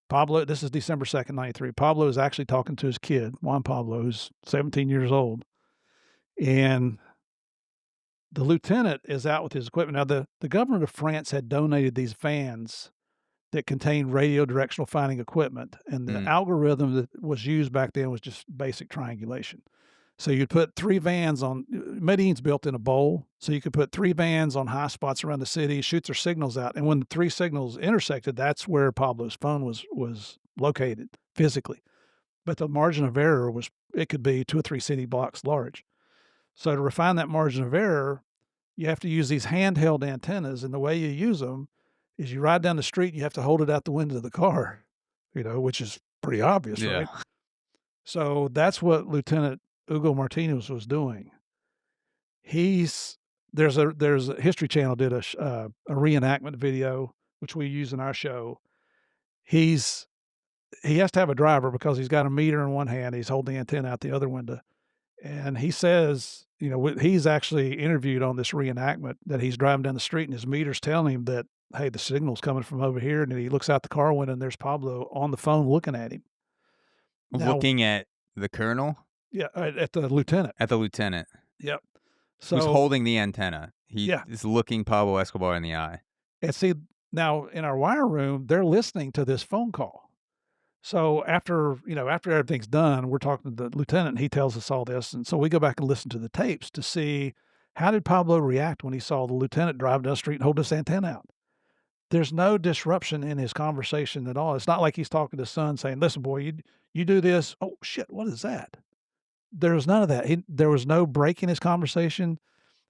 Pablo, this is December 2nd, '93. Pablo is actually talking to his kid, Juan Pablo, who's 17 years old. And the lieutenant is out with his equipment. Now, the government of France had donated these vans that contained radio directional finding equipment, and the Mm, algorithm that was used back then was just basic triangulation. So you'd put 3 vans on Medellin's built in a bowl, so you could put 3 vans on high spots around the city, shoot their signals out, and when the 3 signals intersected, that's where Pablo's phone was located physically. But the margin of error it could be 2 or 3 city blocks large. So to refine that margin of error, you have to use these handheld antennas, and the way you use them is you ride down the street, you have to hold it out the window of the car, which is pretty obvious, yeah. right? So that's what Lieutenant Hugo Martinez was doing. He's there's a History Channel did a reenactment video, which we use in our show. He's he has to have a driver because he's got a meter in one hand, he's holding the antenna out the other window. And he says, he's actually interviewed on this reenactment that he's driving down the street and his meter's telling him that, hey, the signal's coming from over here. And then he looks out the car window and there's Pablo on the phone looking at him. Now, Looking at the colonel? yeah, at the lieutenant. At the lieutenant, Yep. who's So, holding the antenna. He yeah. is looking Pablo Escobar in the eye. And see, now in our wire room, they're listening to this phone call. So after everything's done, we're talking to the lieutenant and he tells us all this. And so we go back and listen to the tapes to see how did Pablo react when he saw the lieutenant drive down the street and hold this antenna out. There's no disruption in his conversation at all. It's not like he's talking to his son saying, listen, boy, you do this. Oh shit, what is that? There was none of that. There was no break in his conversation.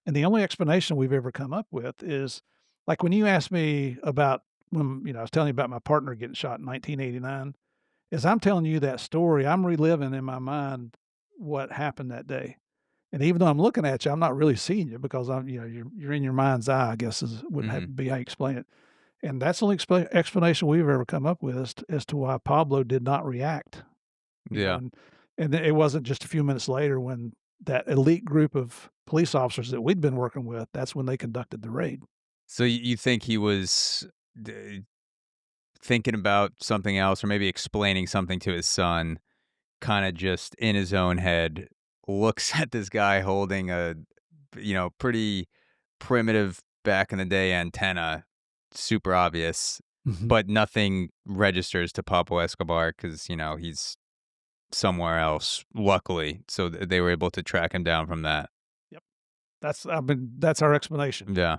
And the only explanation we've ever come up with is like when you asked me about when, I was telling you about my partner getting shot in 1989. As I'm telling you that story, I'm reliving in my mind what happened that day. And even though I'm looking at you, I'm not really seeing you because you're in your mind's eye, I guess would Hmm. be how you explain it. And that's the only explanation we've ever come up with as to why Pablo did not react. Yeah. And it wasn't just a few minutes later when that elite group of police officers that we'd been working with, that's when they conducted the raid. So you think he was thinking about something else, or maybe explaining something to his son, kind of just in his own head, looks at this guy holding a, pretty primitive back in the day antenna, super obvious, Mhm. but nothing registers to Pablo Escobar because, he's somewhere else, luckily. So they were able to track him down from that. Yep. That's our explanation. Yeah.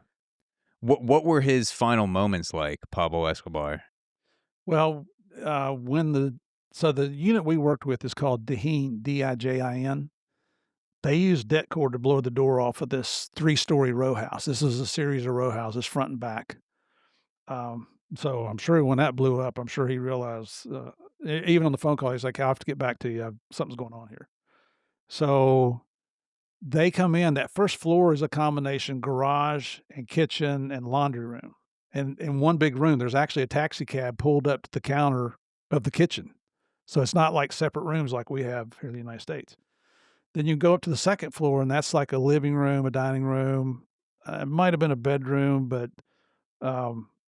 What were his final moments like, Pablo Escobar? Well, when the unit we worked with is called Dijin, Dijin. They used det cord to blow the door off of this 3-story row house. This is a series of row houses front and back. Um, so I'm sure when that blew up, I'm sure he realized, even on the phone call, he's like, "I have to get back to you. Something's going on here." So they come in. That first floor is a combination garage and kitchen and laundry room. And in one big room, there's actually a taxi cab pulled up to the counter of the kitchen. So it's not like separate rooms like we have here in the United States. Then you go up to the second floor, and that's like a living room, a dining room. It might have been a bedroom, but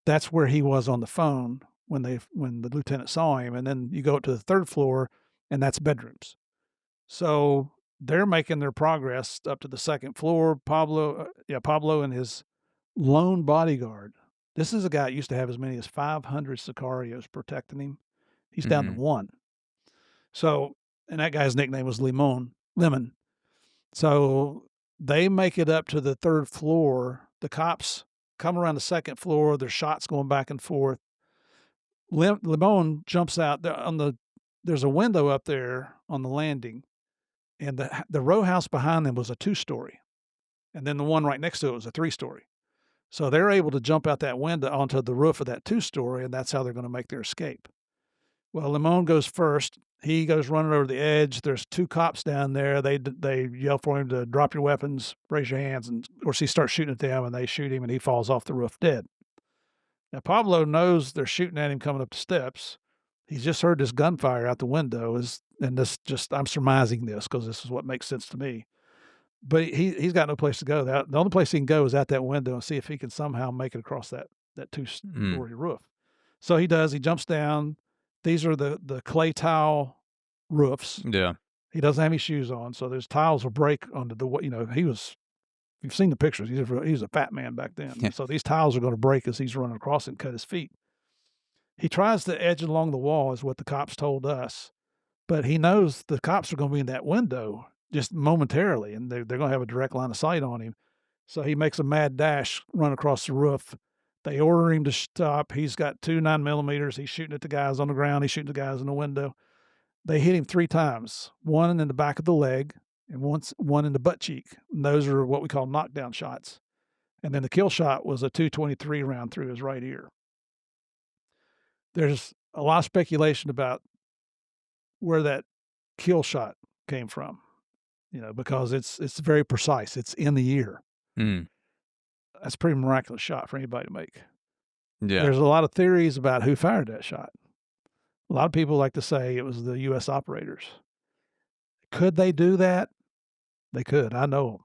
that's where he was on the phone when the lieutenant saw him. And then you go up to the third floor, and that's bedrooms. So they're making their progress up to the second floor. Pablo and his lone bodyguard. This is a guy that used to have as many as 500 sicarios protecting him. He's down to Hmm. one. So, and that guy's nickname was Lemon. So they make it up to the third floor. The cops come around the second floor. There's shots going back and forth. Limon jumps out there's a window up there on the landing, and the row house behind them was a 2-story, and then the one right next to it was a 3-story. So they're able to jump out that window onto the roof of that 2-story, and that's how they're going to make their escape. Well, Limon goes first. He goes running over the edge. There's 2 cops down there. They yell for him to drop your weapons, raise your hands, and of course he starts shooting at them, and they shoot him, and he falls off the roof dead. Now Pablo knows they're shooting at him coming up the steps. He's just heard this gunfire out the window. And this just I'm surmising this because this is what makes sense to me. But he's got no place to go. The only place he can go is out that window and see if he can somehow make it across that 2-story roof. So he does. He jumps down. These are the clay tile roofs. Yeah. He doesn't have any shoes on, so there's tiles will break under he was you've seen the pictures. He was a fat man back then. Yeah. So these tiles are gonna break as he's running across and cut his feet. He tries to edge along the wall is what the cops told us, but he knows the cops are gonna be in that window just momentarily, and they're gonna have a direct line of sight on him. So he makes a mad dash, run across the roof. They order him to stop. He's got 2 9mm. He's shooting at the guys on the ground. He's shooting the guys in the window. They hit him 3 times, one in the back of the leg and one in the butt cheek. And those are what we call knockdown shots. And then the kill shot was a 223 round through his right ear. There's a lot of speculation about where that kill shot came from, because it's very precise. It's in the ear. Mm. That's a pretty miraculous shot for anybody to make. Yeah. There's a lot of theories about who fired that shot. A lot of people like to say it was the U.S. operators. Could they do that? They could. I know 'em.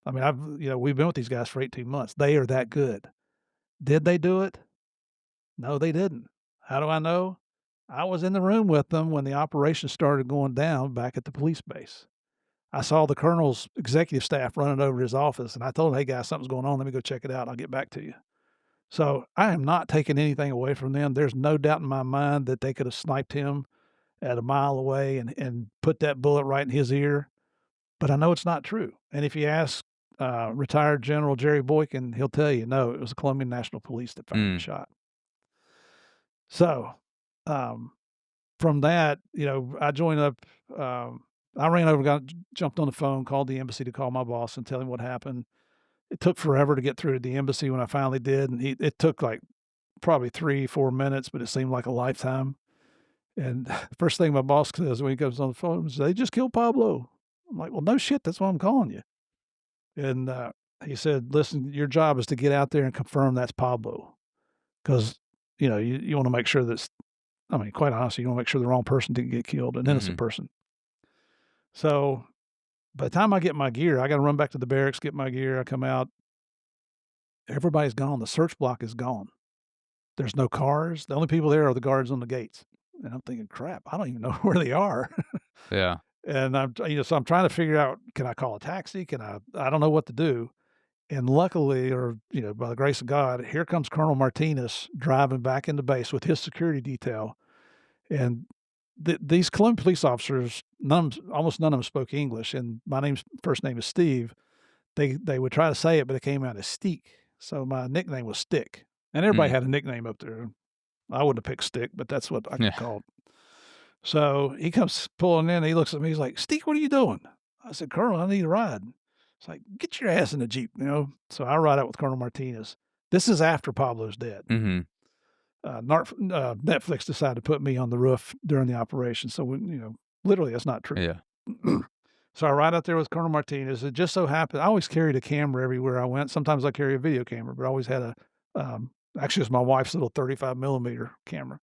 I mean, we've been with these guys for 18 months. They are that good. Did they do it? No, they didn't. How do I know? I was in the room with them when the operation started going down back at the police base. I saw the colonel's executive staff running over to his office, and I told him, "Hey, guys, something's going on. Let me go check it out. I'll get back to you." So I am not taking anything away from them. There's no doubt in my mind that they could have sniped him at a mile away and put that bullet right in his ear. But I know it's not true. And if you ask retired General Jerry Boykin, he'll tell you, no, it was the Colombian National Police that fired the Mm. shot. So um, from that, I joined up. I ran over, jumped on the phone, called the embassy to call my boss and tell him what happened. It took forever to get through to the embassy when I finally did, and it took like probably 3-4 minutes, but it seemed like a lifetime. And the first thing my boss says when he comes on the phone is, "They just killed Pablo." I'm like, "Well, no shit, that's why I'm calling you." And, he said, "Listen, your job is to get out there and confirm that's Pablo, because you wanna make sure that's I mean, quite honestly, you wanna make sure the wrong person didn't get killed, an innocent Mhm. person." So, by the time I get my gear, I gotta run back to the barracks, get my gear, I come out, everybody's gone, the search block is gone. There's no cars, the only people there are the guards on the gates, and I'm thinking, "Crap, I don't even know where they are." Yeah. And so I'm trying to figure out, can I call a taxi? I don't know what to do. And luckily, or, by the grace of God, here comes Colonel Martinez driving back into base with his security detail. And these Colombian police officers, almost none of them spoke English. And my first name is Steve. They would try to say it, but it came out as Steak. So my nickname was Stick. And everybody Mm. had a nickname up there. I wouldn't have picked Stick, but that's what I got Yeah. called. So he comes pulling in, he looks at me, he's like, "Steve, what are you doing?" I said, "Colonel, I need a ride." It's like, "Get your ass in the Jeep," you know? So I ride out with Colonel Martinez. This is after Pablo's dead. Mhm. Netflix decided to put me on the roof during the operation, so literally, that's not true. Yeah. So I ride out there with Colonel Martinez. It just so happened I always carried a camera everywhere I went. Sometimes I carry a video camera, but I always had actually, it's my wife's little 35 millimeter camera.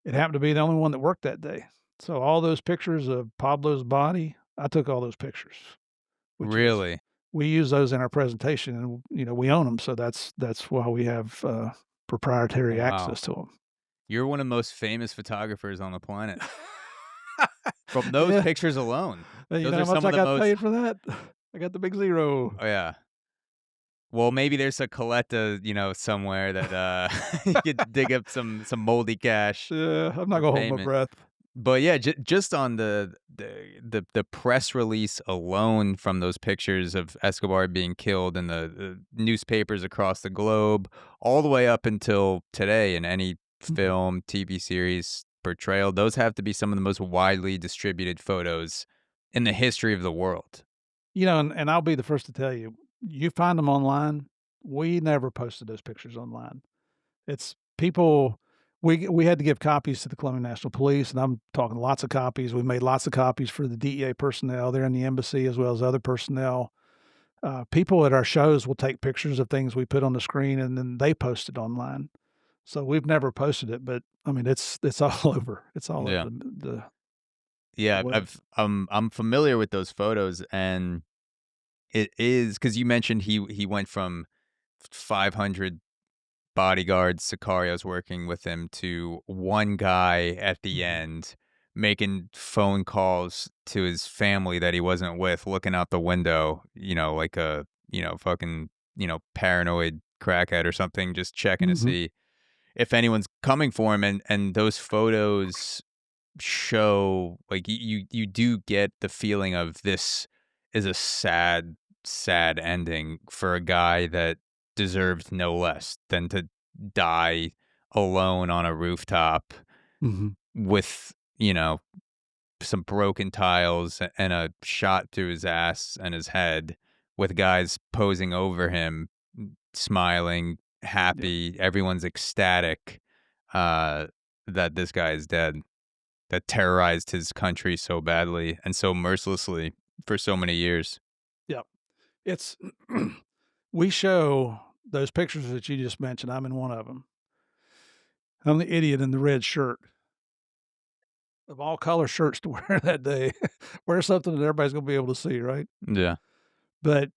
It happened to be the only one that worked that day. So all those pictures of Pablo's body, I took all those pictures, which is Really? we use those in our presentation, and, we own them, so that's why we have, proprietary Wow. access to them. You're one of the most famous photographers on the planet. From those Yeah. pictures alone. You Those know are how much some I of the got most. paid for that? I got the big 0. Oh, yeah. Well, maybe there's a collector, somewhere that, you could dig up some moldy cash Yeah, I'm not for gonna hold my payment. breath. But yeah, just on the press release alone from those pictures of Escobar being killed in the newspapers across the globe, all the way up until today in any Mhm. film, TV series portrayal, those have to be some of the most widely distributed photos in the history of the world. And I'll be the first to tell you, you find them online, we never posted those pictures online. It's people we had to give copies to the Colombian National Police, and I'm talking lots of copies. We made lots of copies for the DEA personnel there in the embassy as well as other personnel. People at our shows will take pictures of things we put on the screen, and then they post it online. So we've never posted it, but I mean, it's all over. It's all over Yeah. the Yeah, web. I'm familiar with those photos, and it is because you mentioned he went from 500 bodyguards, sicarios working with him to one guy at the Mhm. end making phone calls to his family that he wasn't with, looking out the window, like a, fucking, paranoid crackhead or something, just checking to Mhm. see if anyone's coming for him. And those photos show like you do get the feeling of this is a sad, sad ending for a guy that deserved no less than to die alone on a rooftop Mhm. with, some broken tiles and a shot through his ass and his head with guys posing over him, smiling, Yep. happy. Everyone's ecstatic that this guy is dead, that terrorized his country so badly and so mercilessly for so many years. Yep. It's we show those pictures that you just mentioned. I'm in one of them. I'm the idiot in the red shirt. Of all color shirts to wear that day, wear something that everybody's gonna be able to see, right? Yeah. But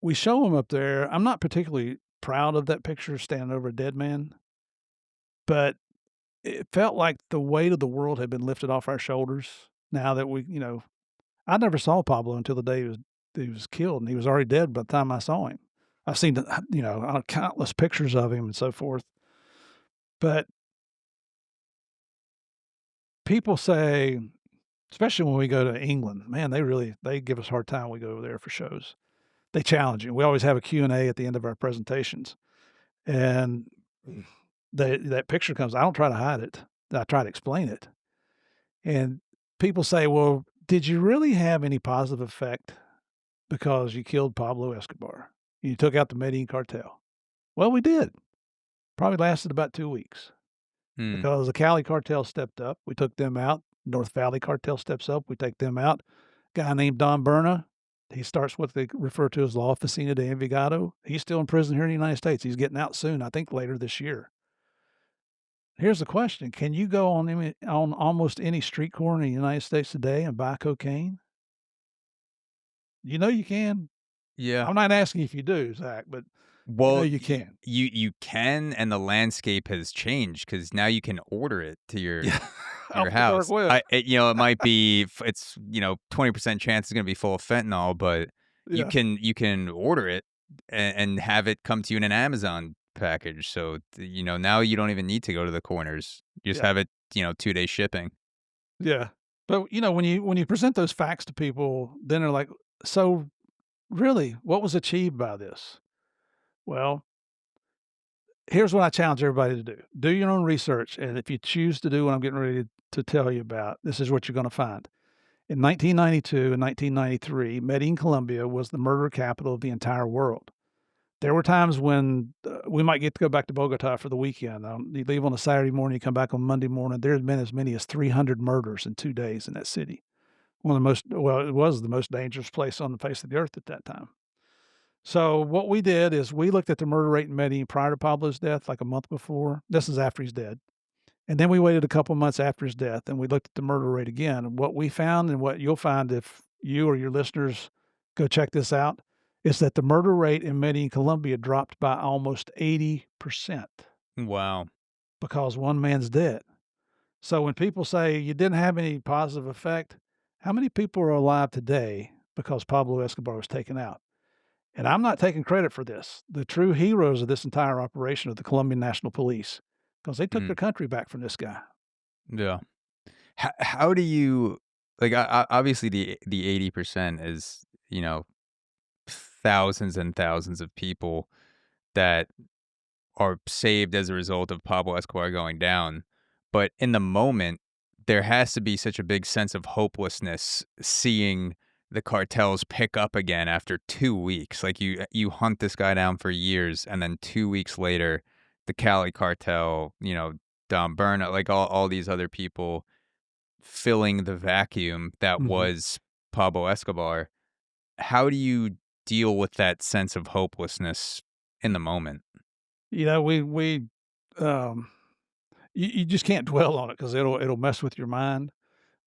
we show them up there. I'm not particularly proud of that picture standing over a dead man, but it felt like the weight of the world had been lifted off our shoulders now that I never saw Pablo until the day he was killed, and he was already dead by the time I saw him. I've seen countless pictures of him and so forth, but people say, especially when we go to England, man, they give us a hard time when we go over there for shows. They challenge you. We always have a Q&A at the end of our presentations, and that picture comes. I don't try to hide it. I try to explain it, and people say, "Well, did you really have any positive effect because you killed Pablo Escobar? You took out the Medellin cartel." Well, we did. Probably lasted about 2 weeks Hmm. because the Cali cartel stepped up. We took them out. North Valley cartel steps up. We take them out. Guy named Don Berna, he starts what they refer to as La Oficina de Envigado. He's still in prison here in the United States. He's getting out soon, I think later this year. Here's the question: can you go on almost any street corner in the United States today and buy cocaine? You know you can. Yeah. I'm not asking if you do, Zach, but you know Well, you can. you can, and the landscape has changed because now you can order it to Yeah, your off the dark house. web. It might be it's 20% chance it's gonna be full of fentanyl, but Yeah, you can order it and have it come to you in an Amazon package. So now you don't even need to go to the corners. You just yeah, have it 2 day shipping. yeah. But when you present those facts to people, then they're like, "So really, what was achieved by this?" Well, here's what I challenge everybody to do. Do your own research, and if you choose to do what I'm getting ready to tell you about, this is what you're gonna find. In 1992 and 1993, Medellin, Colombia was the murder capital of the entire world. There were times when, we might get to go back to Bogota for the weekend. You leave on a Saturday morning, you come back on Monday morning, there's been as many as 300 murders in 2 days in that city. One of the most well, it was the most dangerous place on the face of the earth at that time. So what we did is we looked at the murder rate in Medellin prior to Pablo's death, like a month before. This is after he's dead. And then we waited a couple months after his death, and we looked at the murder rate again. And what we found, and what you'll find if you or your listeners go check this out, is that the murder rate in Medellin, Colombia dropped by almost 80% Wow. because one man's dead. So when people say you didn't have any positive effect, how many people are alive today because Pablo Escobar was taken out? And I'm not taking credit for this. The true heroes of this entire operation are the Colombian National Police because they took their Mm, country back from this guy. yeah. How do you like? Obviously, the 80% is thousands and thousands of people that are saved as a result of Pablo Escobar going down. But in the moment, there has to be such a big sense of hopelessness seeing the cartels pick up again after 2 weeks. Like you hunt this guy down for years, and then 2 weeks later, the Cali cartel, Don Berna, like all these other people filling the vacuum that Mhm. was Pablo Escobar. How do you deal with that sense of hopelessness in the moment? You know, um, you just can't dwell on it because it'll mess with your mind.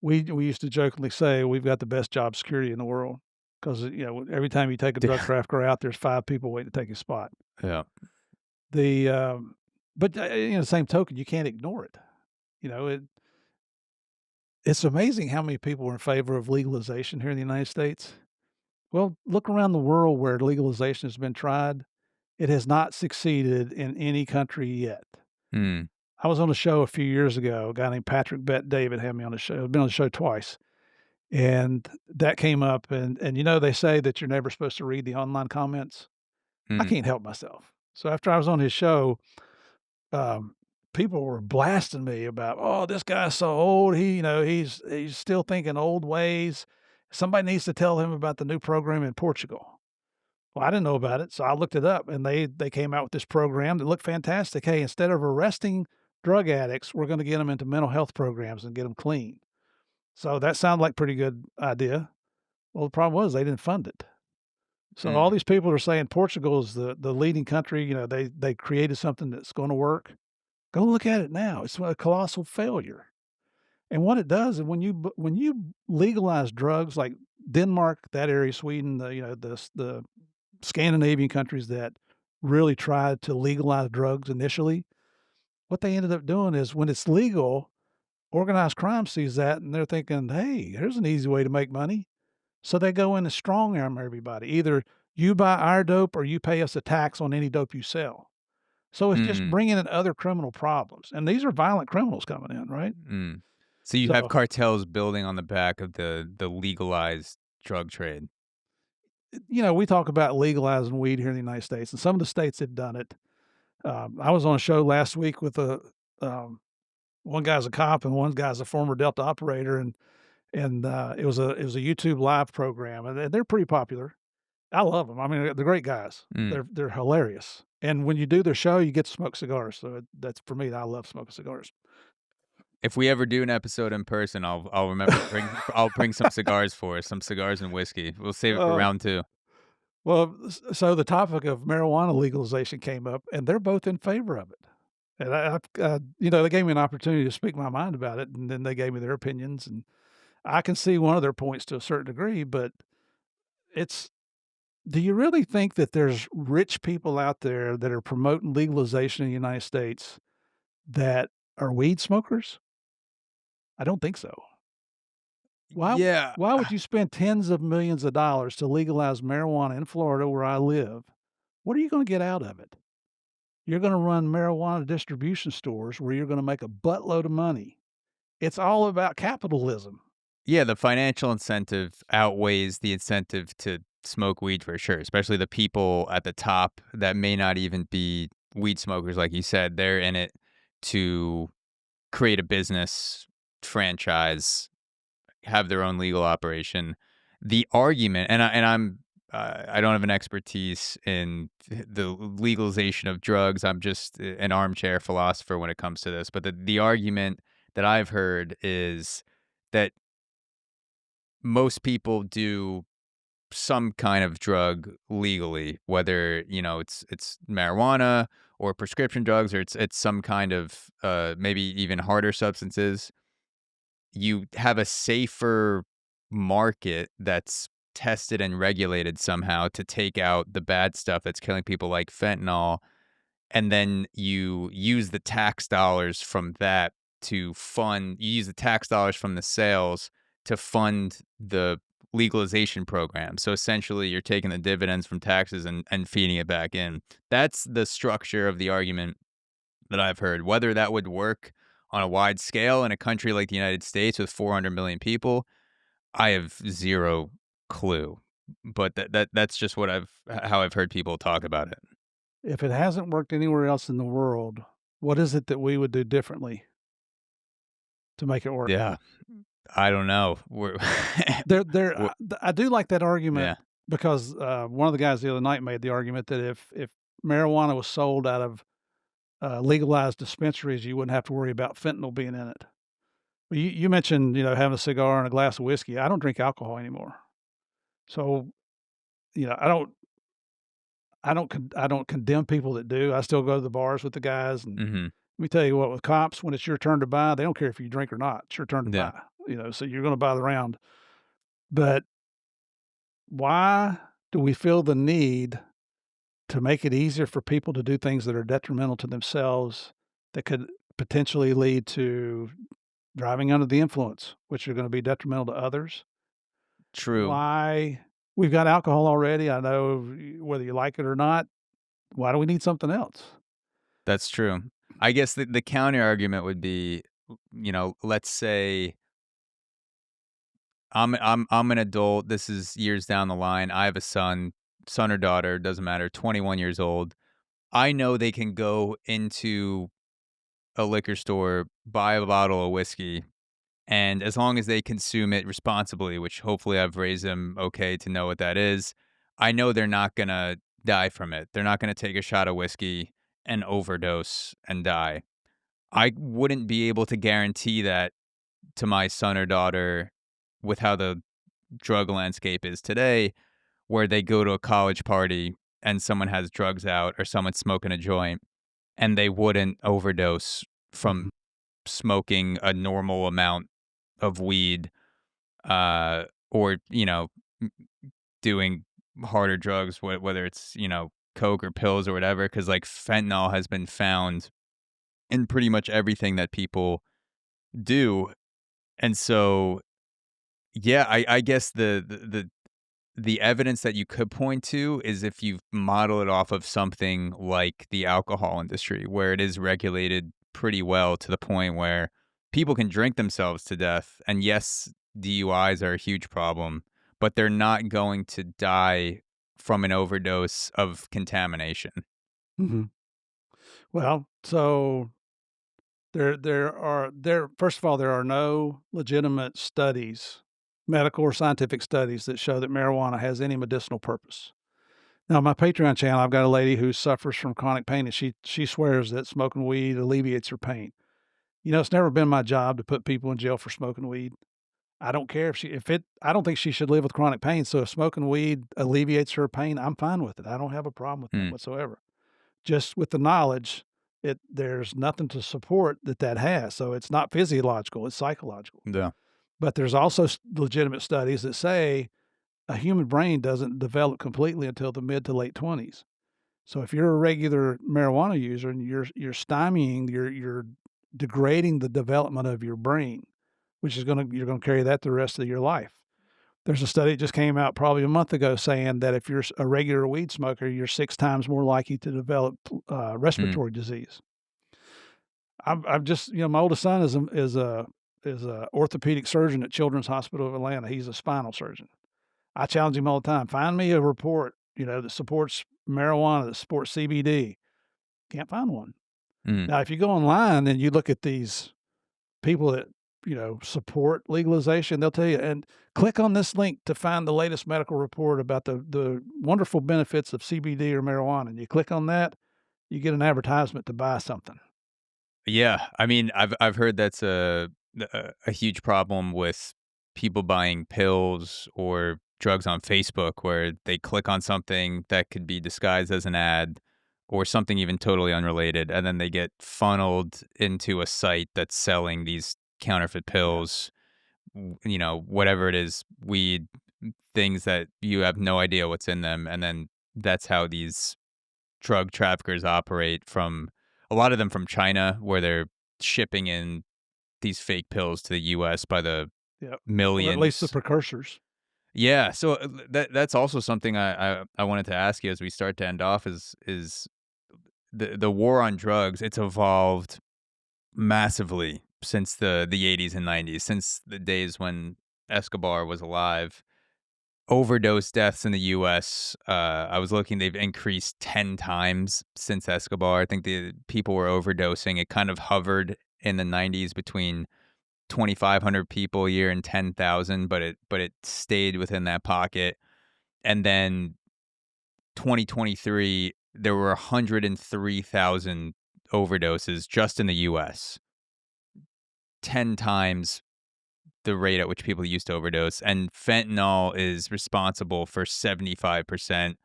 We used to jokingly say we've got the best job security in the world because every time you take a drug Yeah. trafficker out, there's 5 people waiting to take his spot. Yeah. The but the same token, you can't ignore it. You know, it's amazing how many people are in favor of legalization here in the United States. Well, look around the world where legalization has been tried. It has not succeeded in any country yet. Mm, I was on a show a few years ago. A guy named Patrick Bet David had me on the show. I've been on the show twice, and that came up. And they say that you're never supposed to read the online comments. I mm, can't help myself. So after I was on his show, um, people were blasting me about, "Oh, this guy's so old. He's still thinking old ways. Somebody needs to tell him about the new program in Portugal." Well, I didn't know about it, so I looked it up, and they came out with this program that looked fantastic. Hey, instead of arresting drug addicts, we're gonna get them into mental health programs and get them clean. So that sounded like pretty good idea. Well, the problem was they didn't fund it. So all mm, these people are saying Portugal is the leading country. They created something that's going to work. Go look at it now. It's a colossal failure. And what it does is when you legalize drugs like Denmark, that area, Sweden, the Scandinavian countries that really tried to legalize drugs initially, what they ended up doing is when it's legal, organized crime sees that and they're thinking, "Hey, here's an easy way to make money." So they go in and strong arm everybody. Either you buy our dope or you pay us a tax on any dope you sell. So it's just mm, bringing in other criminal problems. And these are violent criminals coming in, right? mm. So you have So, cartels building on the back of the legalized drug trade. we talk about legalizing weed here in the United States, and some of the states have done it. I was on a show last week with um, one guy's a cop and one guy's a former Delta operator, and it was a YouTube live program, and they're pretty popular. I love them. I mean, they're great guys. Mm. They're hilarious. And when you do their show, you get to smoke cigars. So that's for me. I love smoking cigars. If we ever do an episode in person, I'll remember to I'll bring some cigars for us, some cigars and whiskey. We'll save it for Uh, round 2. well, so the topic of marijuana legalization came up, and they're both in favor of it. And they gave me an opportunity to speak my mind about it, and then they gave me their opinions, and I can see one of their points to a certain degree, but it's do you really think that there's rich people out there that are promoting legalization in the United States that are weed smokers? I don't think so. Why Yeah. why would you spend tens of millions of dollars to legalize marijuana in Florida where I live? What are you gonna get out of it? You're gonna run marijuana distribution stores where you're gonna make a buttload of money. It's all about capitalism. Yeah, the financial incentive outweighs the incentive to smoke weed for sure, especially the people at the top that may not even be weed smokers, like you said. They're in it to create a business, franchise, have their own legal operation. The argument, I don't have an expertise in the legalization of drugs. I'm just an armchair philosopher when it comes to this. But the argument that I've heard is that most people do some kind of drug legally, whether it's marijuana or prescription drugs, or it's some kind of maybe even harder substances. You have a safer market that's tested and regulated somehow to take out the bad stuff that's killing people like fentanyl, and then you use the tax dollars from the sales to fund the legalization program. So essentially you're taking the dividends from taxes and feeding it back in. That's the structure of the argument that I've heard. Whether that would work on a wide scale in a country like the United States with 400 million people, I have zero clue. But that's just how I've heard people talk about it. If it hasn't worked anywhere else in the world, what is it that we would do differently to make it work? Yeah, I don't know. There We're I do like that yeah, argument because, one of the guys the other night made the argument that if marijuana was sold out of, legalized dispensaries, you wouldn't have to worry about fentanyl being in it. But you mentioned, having a cigar and a glass of whiskey. I don't drink alcohol anymore. So, I don't condemn people that do. I still go to the bars with the guys, and mhm, let me tell you what, with cops, when it's your turn to buy, they don't care if you drink or not. It's your turn to yeah, buy, so you're gonna buy the round. But why do we feel the need to make it easier for people to do things that are detrimental to themselves that could potentially lead to driving under the influence, which are gonna be detrimental to others? true. Why we've got alcohol already, I know whether you like it or not, why do we need something else? That's true. I guess the counter argument would be, let's say I'm an adult. This is years down the line. I have a son or daughter, doesn't matter, 21 years old. I know they can go into a liquor store, buy a bottle of whiskey, and as long as they consume it responsibly, which hopefully I've raised them okay to know what that is, I know they're not gonna die from it. They're not gonna take a shot of whiskey and overdose and die. I wouldn't be able to guarantee that to my son or daughter with how the drug landscape is today, where they go to a college party and someone has drugs out or someone's smoking a joint and they wouldn't overdose Mhm. from smoking a normal amount of weed, or, m doing harder drugs, whether it's, coke or pills or whatever. Because like, fentanyl has been found in pretty much everything that people do, and so, yeah, I guess the evidence that you could point to is if you model it off of something like the alcohol industry, where it is regulated pretty well to the point where people can drink themselves to death. And yes, DUIs are a huge problem, but they're not going to die from an overdose of contamination. Mhm. Well, so there first of all, there are no legitimate studies, medical or scientific studies that show that marijuana has any medicinal purpose. Now, on my Patreon channel, I've got a lady who suffers from chronic pain, and she swears that smoking weed alleviates her pain. It's never been my job to put people in jail for smoking weed. I don't care I don't think she should live with chronic pain, so if smoking weed alleviates her pain, I'm fine with it. I don't have a problem with that Mm, whatsoever. Just with the knowledge, there's nothing to support that has, so it's not physiological, it's psychological. yeah. But there's also legitimate studies that say a human brain doesn't develop completely until the mid to late 20s. So if you're a regular marijuana user and you're stymieing, you're degrading the development of your brain, which is you're gonna carry that the rest of your life. There's a study that just came out probably a month ago saying that if you're a regular weed smoker, you're 6 times more likely to develop Mm, respiratory disease. I've just, my oldest son is a orthopedic surgeon at Children's Hospital of Atlanta. He's a spinal surgeon. I challenge him all the time. Find me a report, that supports marijuana, that supports CBD. Can't find one. mm. Now, if you go online and you look at these people that, support legalization, they'll tell you, and click on this link to find the latest medical report about the wonderful benefits of CBD or marijuana. And you click on that, you get an advertisement to buy something. Yeah, I mean, I've heard that's a huge problem with people buying pills or drugs on Facebook, where they click on something that could be disguised as an ad or something even totally unrelated, and then they get funneled into a site that's selling these counterfeit Yeah. pills, whatever it is, weed, things that you have no idea what's in them, and then that's how these drug traffickers operate, from a lot of them from China, where they're shipping in these fake pills to the US by the Yeah. Or at least the millions. precursors. Yeah, so that's also something I wanted to ask you as we start to end off, is the war on drugs. It's evolved massively since the 80s and 90s, since the days when Escobar was alive. Overdose deaths in the US, I was looking, they've increased 10 times since Escobar. I think the people were overdosing. It kind of hovered in the 90s between 2,500 people a year and 10,000, but it stayed within that pocket. And then 2023, there were 103,000 overdoses just in the US. 10 times the rate at which people used to overdose, and fentanyl is responsible for 75%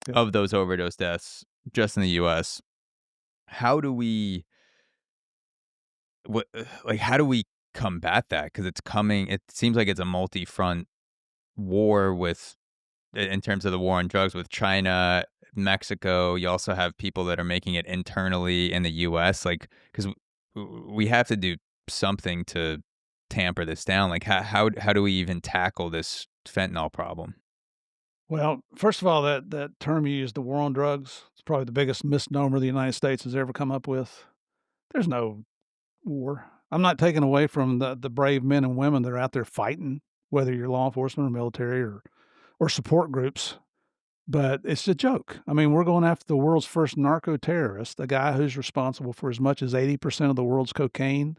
Yeah. of those overdose deaths just in the US. How do we how do we combat that? Because it's coming. It seems like it's a multi-front war with in terms of the war on drugs with China, Mexico. You also have people that are making it internally in the US, like, because we have to do something to tamper this down. Like, how do we even tackle this fentanyl problem? Well, first of all, that term you used, the war on drugs, it's probably the biggest misnomer the United States has ever come up with. There's no war. I'm not taking away from the brave men and women that are out there fighting, whether you're law enforcement or military or support groups, but it's a joke. I mean, we're going after the world's first narco terrorist, a guy who's responsible for as much as 80% of the world's cocaine,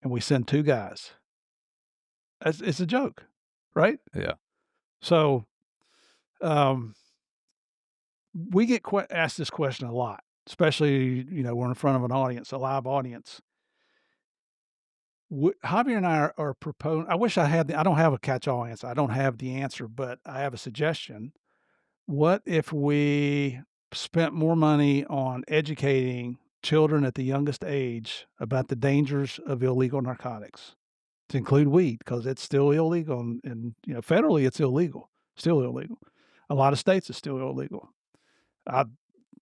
and we send 2 guys. It's a joke, right? Yeah. So, um, we get asked this question a lot, especially, we're in front of an audience, a live audience. Javier and I are proposing. I wish I had I don't have a catch-all answer. I don't have the answer, but I have a suggestion. What if we spent more money on educating children at the youngest age about the dangers of illegal narcotics, to include weed, because it's still illegal, and federally it's illegal, still illegal. A lot of states it's still illegal. I,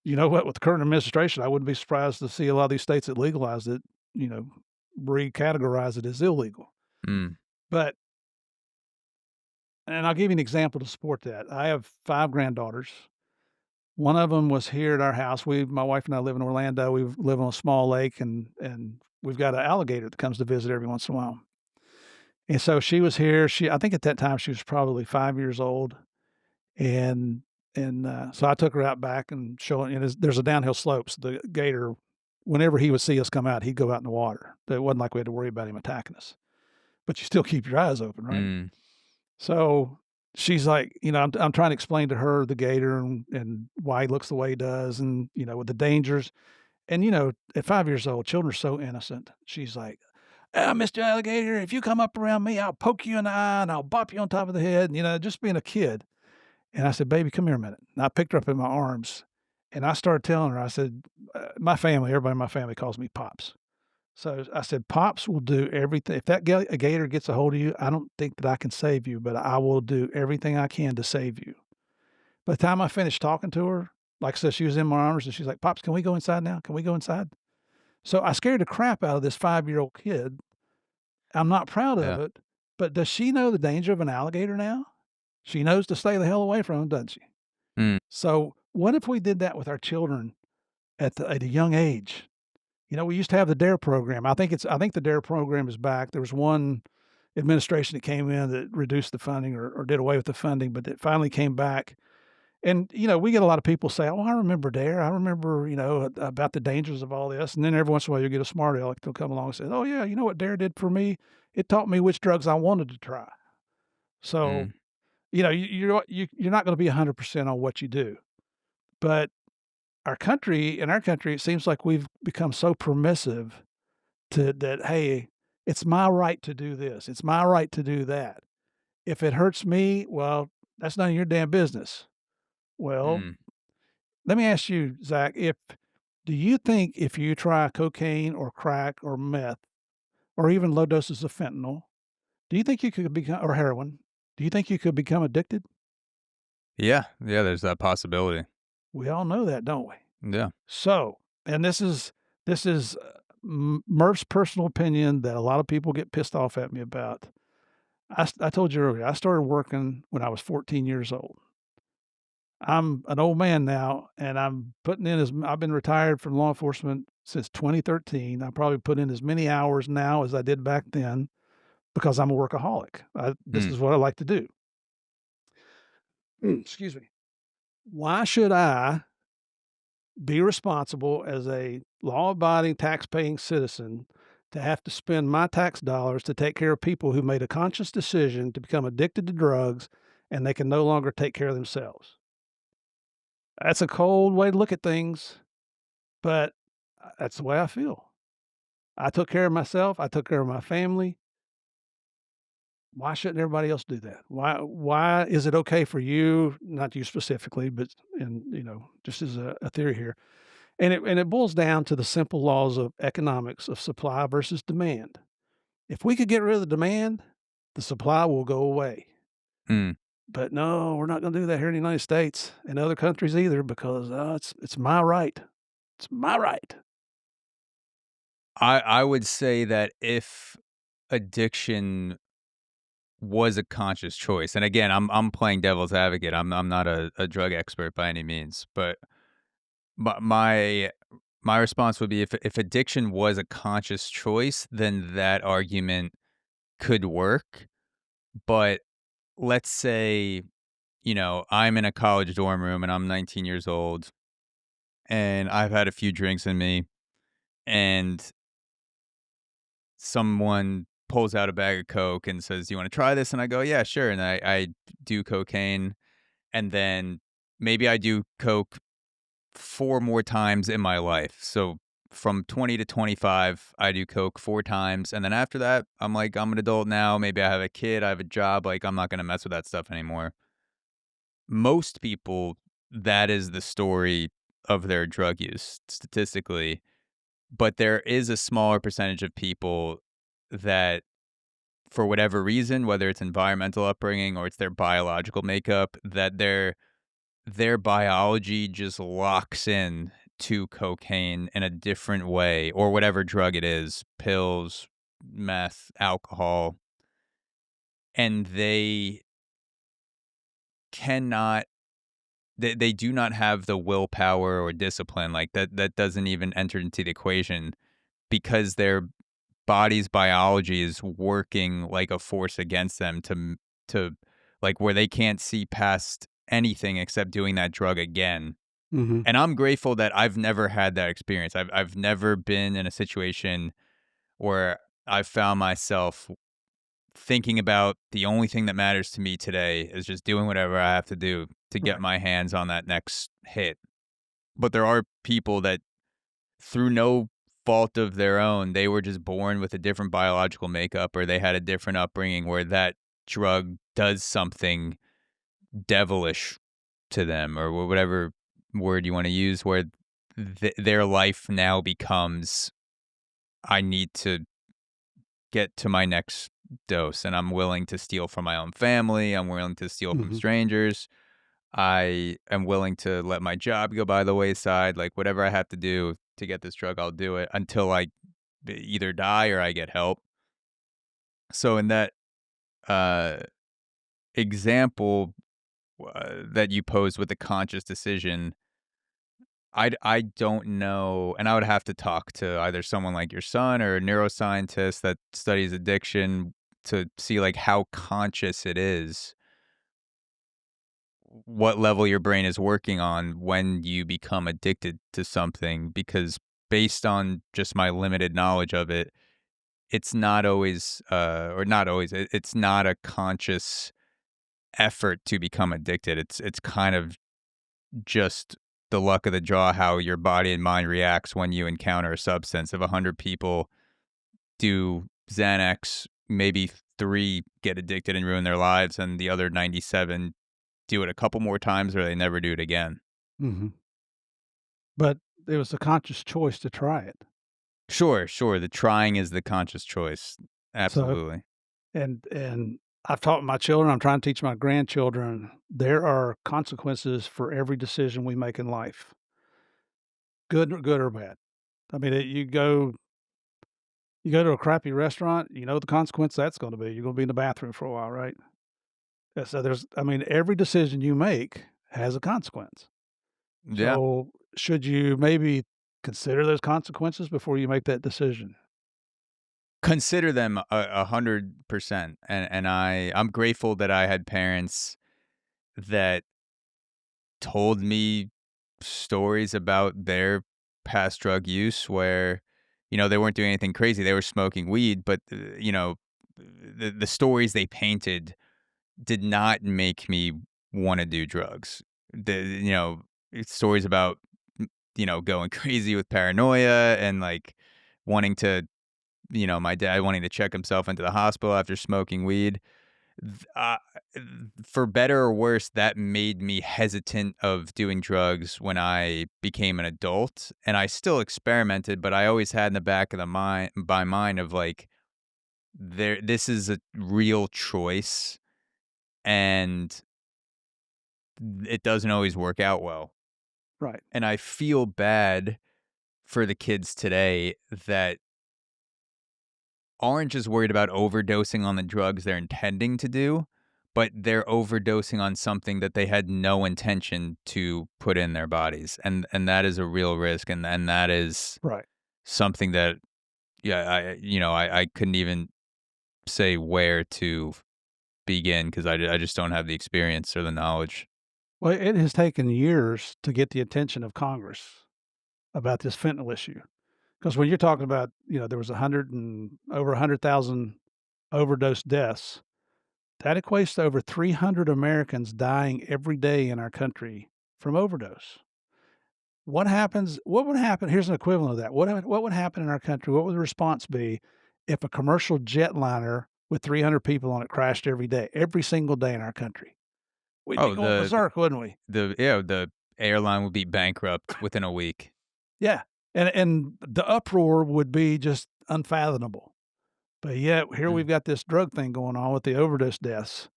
you know what, with the current administration, I wouldn't be surprised to see a lot of these states that legalize it, you know, recategorize it as illegal. Mm, But and I'll give you an example to support that. I have 5 granddaughters. One of them was here at our house. My wife and I live in Orlando. We live on a small lake, and we've got an alligator that comes to visit every once in a while. And so she was here. I think at that time she was probably 5 years old, and so I took her out back and showing. And there's a downhill slope. So the gator, whenever he would see us come out, he'd go out in the water. It wasn't like we had to worry about him attacking us. But you still keep your eyes open, right? mm, So she's like, I'm trying to explain to her the gator and why he looks the way he does, and with the dangers. And, you know, at 5 years old, children are so innocent. She's like, "Ah, Mr. Alligator, if you come up around me, I'll poke you in the eye and I'll bop you on top of the head," and, you know, just being a kid. And I said, "Baby, come here a minute." And I picked her up in my arms, and I started telling her, I said, my family, everybody in my family calls me Pops. So I said, "Pops will do everything. If that a gator gets a hold of you, I don't think that I can save you, but I will do everything I can to save you." By the time I finished talking to her, like I said, she was in my arms and she's like, "Pops, can we go inside now? Can we go inside?" So I scared the crap out of this 5-year-old kid. I'm not proud of Yeah. it, but does she know the danger of an alligator now? She knows to stay the hell away from him, doesn't she? Mm. So what if we did that with our children at a young age? You know, we used to have the DARE program. I think the DARE program is back. There was one administration that came in that reduced the funding or did away with the funding, but it finally came back. And, you know, we get a lot of people say, "Oh, I remember DARE. I remember, you know, about the dangers of all this." And then every once in a while you get a smart aleck, they'll come along and say, "Oh yeah, you know what DARE did for me? It taught me which drugs I wanted to try." So, Mm. you know, you're not gonna be 100% on what you do. But in our country, it seems like we've become so permissive to that, "Hey, it's my right to do this. It's my right to do that. If it hurts me, well, that's none of your damn business." Well, Mm. let me ask you, Zach, if do you think if you try cocaine or crack or meth or even low doses of fentanyl, do you think you could become or heroin, do you think you could become addicted? Yeah. Yeah. There's that possibility. We all know that, don't we? Yeah. So, and this is Murph's personal opinion that a lot of people get pissed off at me about. I told you earlier, I started working when I was 14 years old. I'm an old man now, and I've been retired from law enforcement since 2013. I probably put in as many hours now as I did back then because I'm a workaholic. This Mm. is what I like to do. Excuse me. Why should I be responsible as a law-abiding, tax-paying citizen to have to spend my tax dollars to take care of people who made a conscious decision to become addicted to drugs and they can no longer take care of themselves? That's a cold way to look at things, but that's the way I feel. I took care of myself. I took care of my family. Why shouldn't everybody else do that? Why is it okay for you, not you specifically, but you know, just as a theory here. And it boils down to the simple laws of economics of supply versus demand. If we could get rid of the demand, the supply will go away. Mm. But no, we're not going to do that here in the United States and other countries either because it's my right. It's my right. I would say that if addiction was a conscious choice, and again, I'm playing devil's advocate. I'm not a drug expert by any means, but my response would be if addiction was a conscious choice, then that argument could work. But let's say, I'm in a college dorm room and I'm 19 years old and I've had a few drinks in me and someone pulls out a bag of coke and says, "Do you want to try this?" And I go, "Yeah, sure." And I do cocaine and then maybe I do coke 4 more times in my life. So from 20 to 25, I do coke 4 times, and then after that, I'm like, I'm an adult now, maybe I have a kid, I have a job, like, I'm not gonna mess with that stuff anymore. Most people, that is the story of their drug use statistically, but there is a smaller percentage of people that, for whatever reason, whether it's environmental upbringing or it's their biological makeup, that their biology just locks in to cocaine in a different way or whatever drug it is, pills, meth, alcohol, and cannot they do not have the willpower or discipline, like, that doesn't even enter into the equation because their body's biology is working like a force against them to like, where they can't see past anything except doing that drug again. Mhm. And I'm grateful that I've never had that experience. I've never been in a situation where I've found myself thinking about the only thing that matters to me today is just doing whatever I have to do to get Right. my hands on that next hit. But there are people that through no fault of their own, they were just born with a different biological makeup, or they had a different upbringing where that drug does something devilish to them, or whatever word you want to use, where their life now becomes, I need to get to my next dose, and I'm willing to steal from my own family. I'm willing to steal from Mhm. strangers. I am willing to let my job go by the wayside. Like, whatever I have to do to get this drug, I'll do it until I either die or I get help. So in that uh, example that you posed with the conscious decision, I don't know, and I would have to talk to either someone like your son or a neuroscientist that studies addiction to see, like, how conscious it is, what level your brain is working on when you become addicted to something, because based on just my limited knowledge of it, it's not always, or not always, it's not a conscious effort to become addicted. It's kind of just the luck of the draw how your body and mind reacts when you encounter a substance. If 100 people do Xanax, maybe 3 get addicted and ruin their lives, and the other 97 do it a couple more times or they never do it again. Mhm. But it was a conscious choice to try it. Sure, sure. The trying is the conscious choice. So Absolutely. and I've taught my children, I'm trying to teach my grandchildren, there are consequences for every decision we make in life, good or bad. I mean, you go to a crappy restaurant, you know the consequence that's gonna be. You're gonna be in the bathroom for a while, right? And so there's I mean, every decision you make has a consequence. Yeah. So, should you maybe consider those consequences before you make that decision? Consider them 100%. I'm grateful that I had parents that told me stories about their past drug use where, they weren't doing anything crazy. They were smoking weed, but, the stories they painted did not make me wanna do drugs. It's stories about, going crazy with paranoia and, like, wanting to, my dad wanting to check himself into the hospital after smoking weed. Th for better or worse, that made me hesitant of doing drugs when I became an adult, and I still experimented, but I always had in the back of the mind of, like, this is a real choice, and it doesn't always work out well. Right, And I feel bad for the kids today that aren't just worried about overdosing on the drugs they're intending to do, but they're overdosing on something that they had no intention to put in their bodies, and that is a real risk, and that is right. something that, yeah, I couldn't even say where to begin because I just don't have the experience or the knowledge. Well, it has taken years to get the attention of Congress about this fentanyl issue. Because when you're talking about, there was 100 and over 100,000 overdose deaths, that equates to over 300 Americans dying every day in our country from overdose. What would happen here's an equivalent of that. What would happen in our country? What would the response be if a commercial jetliner with 300 people on it crashed every single day in our country? We'd be Oh, going berserk, wouldn't we? the airline would be bankrupt within a week. Yeah, and the uproar would be just unfathomable. But yet here Mm. we've got this drug thing going on with the overdose deaths,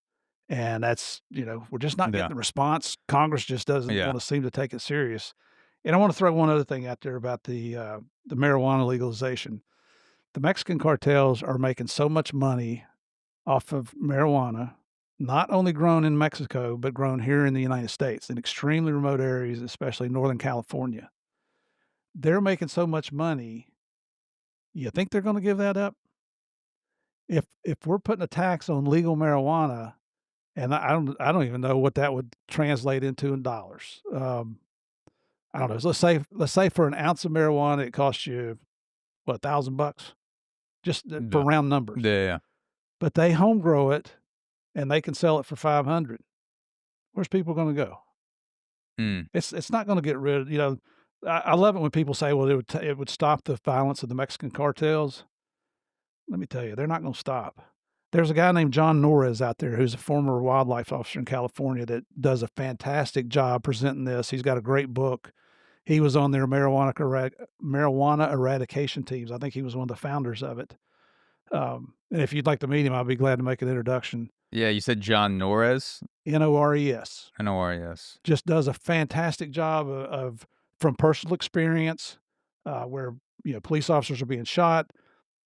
and that's we're just not getting Yeah, the response. Congress just doesn't yeah. wanna seem to take it serious. And I wanna throw one other thing out there about the marijuana legalization. The Mexican cartels are making so much money off of marijuana, not only grown in Mexico, but grown here in the United States in extremely remote areas, especially Northern California. They're making so much money, you think they're gonna give that up? If we're putting a tax on legal marijuana, and I don't even know what that would translate into in dollars. I don't know. So let's say for an ounce of marijuana, it costs you, what, 1,000 bucks? Just, for The round numbers. yeah. But they home grow it, and they can sell it for 500. Where's people gonna go? Mm. It's not gonna get rid of I love it when people say, "Well, it would stop the violence of the Mexican cartels." Let me tell you, they're not gonna stop. There's a guy named John Norris out there who's a former wildlife officer in California that does a fantastic job presenting this. He's got a great book. He was on their marijuana eradication teams. I think he was one of the founders of it. And if you'd like to meet him, I'd be glad to make an introduction. Yeah, you said John Norris? Norres. N-O-R-E-S. Just does a fantastic job of from personal experience, where, police officers are being shot,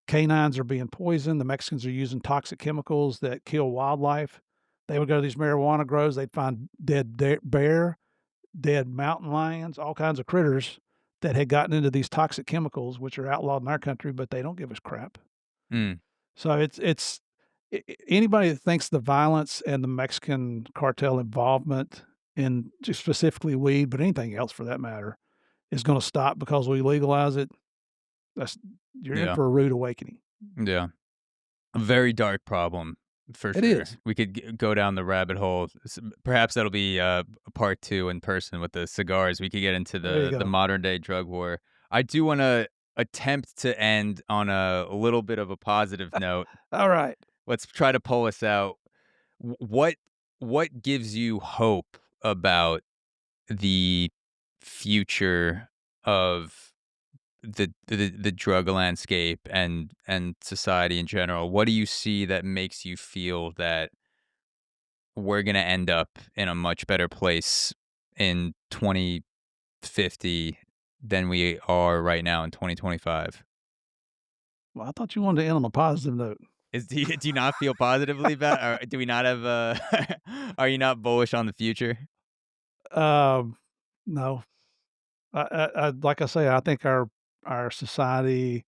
canines are being poisoned, the Mexicans are using toxic chemicals that kill wildlife. They would go to these marijuana groves, they'd find dead bear, dead mountain lions, all kinds of critters that had gotten into these toxic chemicals, which are outlawed in our country, but they don't give us crap. Mm, So it's anybody that thinks the violence and the Mexican cartel involvement in just specifically weed, but anything else for that matter, is gonna stop because we legalize it, that's you're in yeah, for a rude awakening. yeah. A very dark problem, for It sure. is. We could go down the rabbit hole. Perhaps that'll be part 2 in person with the cigars. We could get into There you the go. modern day drug war. I do wanna attempt to end on a little bit of a positive note. Alright. Let's try to pull us out. What gives you hope about the future of the drug landscape and society in general? What do you see that makes you feel that we're gonna end up in a much better place in 2050 than we are right now in 2025? Well, I thought you wanted to end on a positive note. Do you not feel positively about, or do we not have are you not bullish on the future? Um, no. Like I say, I think our society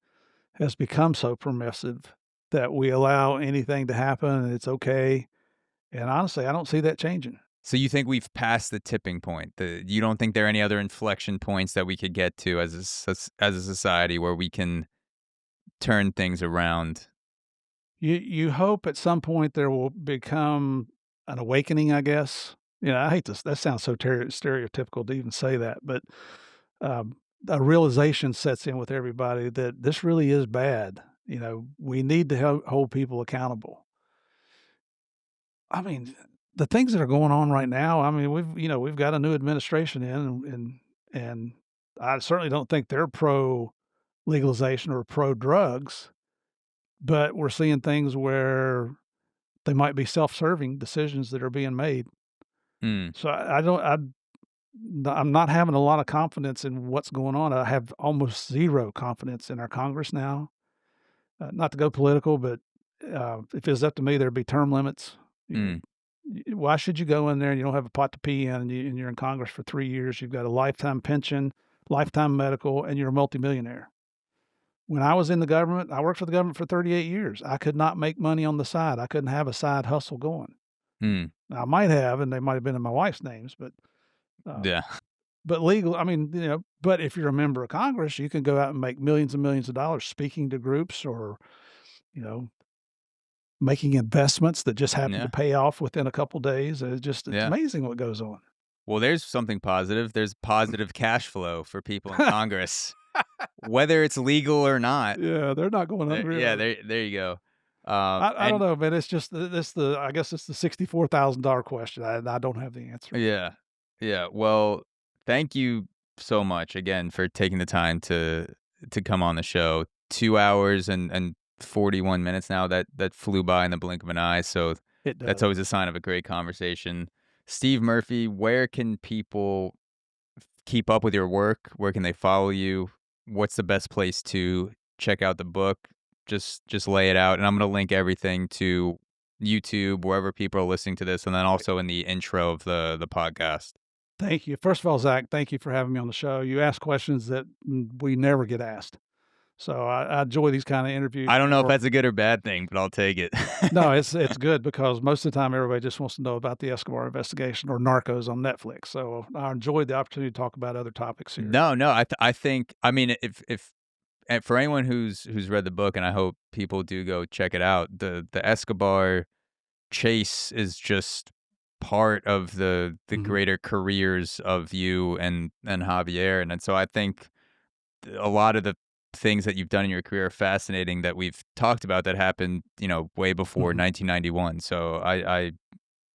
has become so permissive that we allow anything to happen and it's okay, and honestly, I don't see that changing. So you think we've passed the tipping point? You don't think there are any other inflection points that we could get to as as a society where we can turn things around? You hope at some point there will become an awakening, I guess. I hate this that sounds so stereotypical to even say that, but, a realization sets in with everybody that this really is bad. We need to hold people accountable. I mean, the things that are going on right now, I mean, we've got a new administration in and I certainly don't think they're pro legalization or pro drugs, but we're seeing things where they might be self-serving decisions that are being made. Mm, So I'm not having a lot of confidence in what's going on. I have almost 0 confidence in our Congress now. Not to go political, but, if it was up to me, there'd be term limits. You know, mm, why should you go in there and you don't have a pot to pee in and you're in Congress for 3 years, you've got a lifetime pension, lifetime medical, and you're a multimillionaire? When I was in the government, I worked for the government for 38 years. I could not make money on the side. I couldn't have a side hustle going. mm, Now, I might have, and they might have been in my wife's names, uh, yeah, but legal, I mean, but if you're a member of Congress, you can go out and make millions and millions of dollars speaking to groups or, you know, making investments that just happen to yeah, pay off within a couple days. It's yeah. amazing what goes on. Well, there's something positive. There's positive cash flow for people in Congress, whether it's legal or not. Yeah, they're not going hungry, Yeah, are they? there you go. I don't And know, man. It's just I guess it's the $64,000 question. I don't have the answer. yeah, yeah. Well, thank you so much again for taking the time to come on the show. 2 hours and 41 minutes now. That flew by in the blink of an eye. So It that's does. always a sign of a great conversation. Steve Murphy, where can people keep up with your work? Where can they follow you? What's the best place to check out the book? Just lay it out, and I'm gonna link everything to YouTube, wherever people are listening to this, and then also in the intro of the podcast. Thank you. First of all, Zach, thank you for having me on the show. You ask questions that we never get asked. So I enjoy these kind of interviews I don't know if more. that's a good or bad thing, but I'll take it. No, it's good because most of the time everybody just wants to know about the Escobar investigation or Narcos on Netflix. So I enjoyed the opportunity to talk about other topics here. No, no, I think, I mean, if and for anyone who's read the book, and I hope people do go check it out, the Escobar chase is just part of the Mhm. greater careers of you and Javier, and so I think a lot of the things that you've done in your career are fascinating that we've talked about that happened, way before Mhm. 1991. So I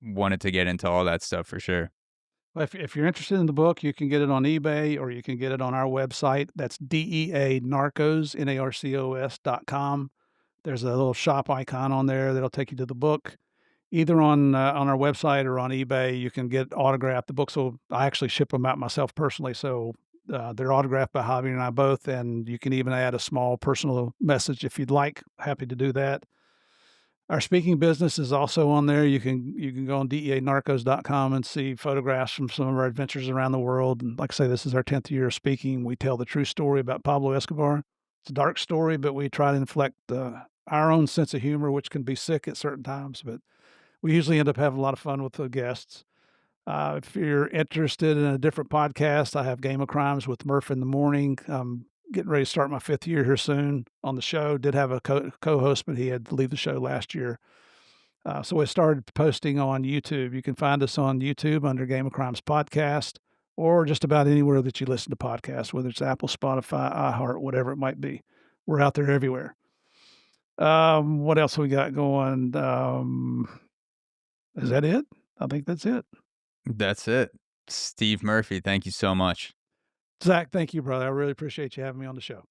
wanted to get into all that stuff for sure. Well, if you're interested in the book, you can get it on eBay or you can get it on our website. That's DEA Narcos, NARCOS.com. There's a little shop icon on there that'll take you to the book. Either on our website or on eBay, you can get autographed. The books will I actually ship them out myself personally, so, they're autographed by Javi and I both, and you can even add a small personal message if you'd like. Happy to do that. Our speaking business is also on there. You can go on deanarcos.com and see photographs from some of our adventures around the world, and like I say, this is our 10th year of speaking. We tell the true story about Pablo Escobar. It's a dark story, but we try to inflect, our own sense of humor, which can be sick at certain times, but we usually end up having a lot of fun with the guests. If you're interested in a different podcast, I have Game of Crimes with Murph in the morning. I'm getting ready to start my 5th year here soon on the show. Did have a co-host, but he had to leave the show last year. So we started posting on YouTube. You can find us on YouTube under Game of Crimes Podcast or just about anywhere that you listen to podcasts, whether it's Apple, Spotify, iHeart, whatever it might be. We're out there everywhere. What else we got going? Is that it? I think that's it. That's it. Steve Murphy, thank you so much. Zach, thank you, brother. I really appreciate you having me on the show.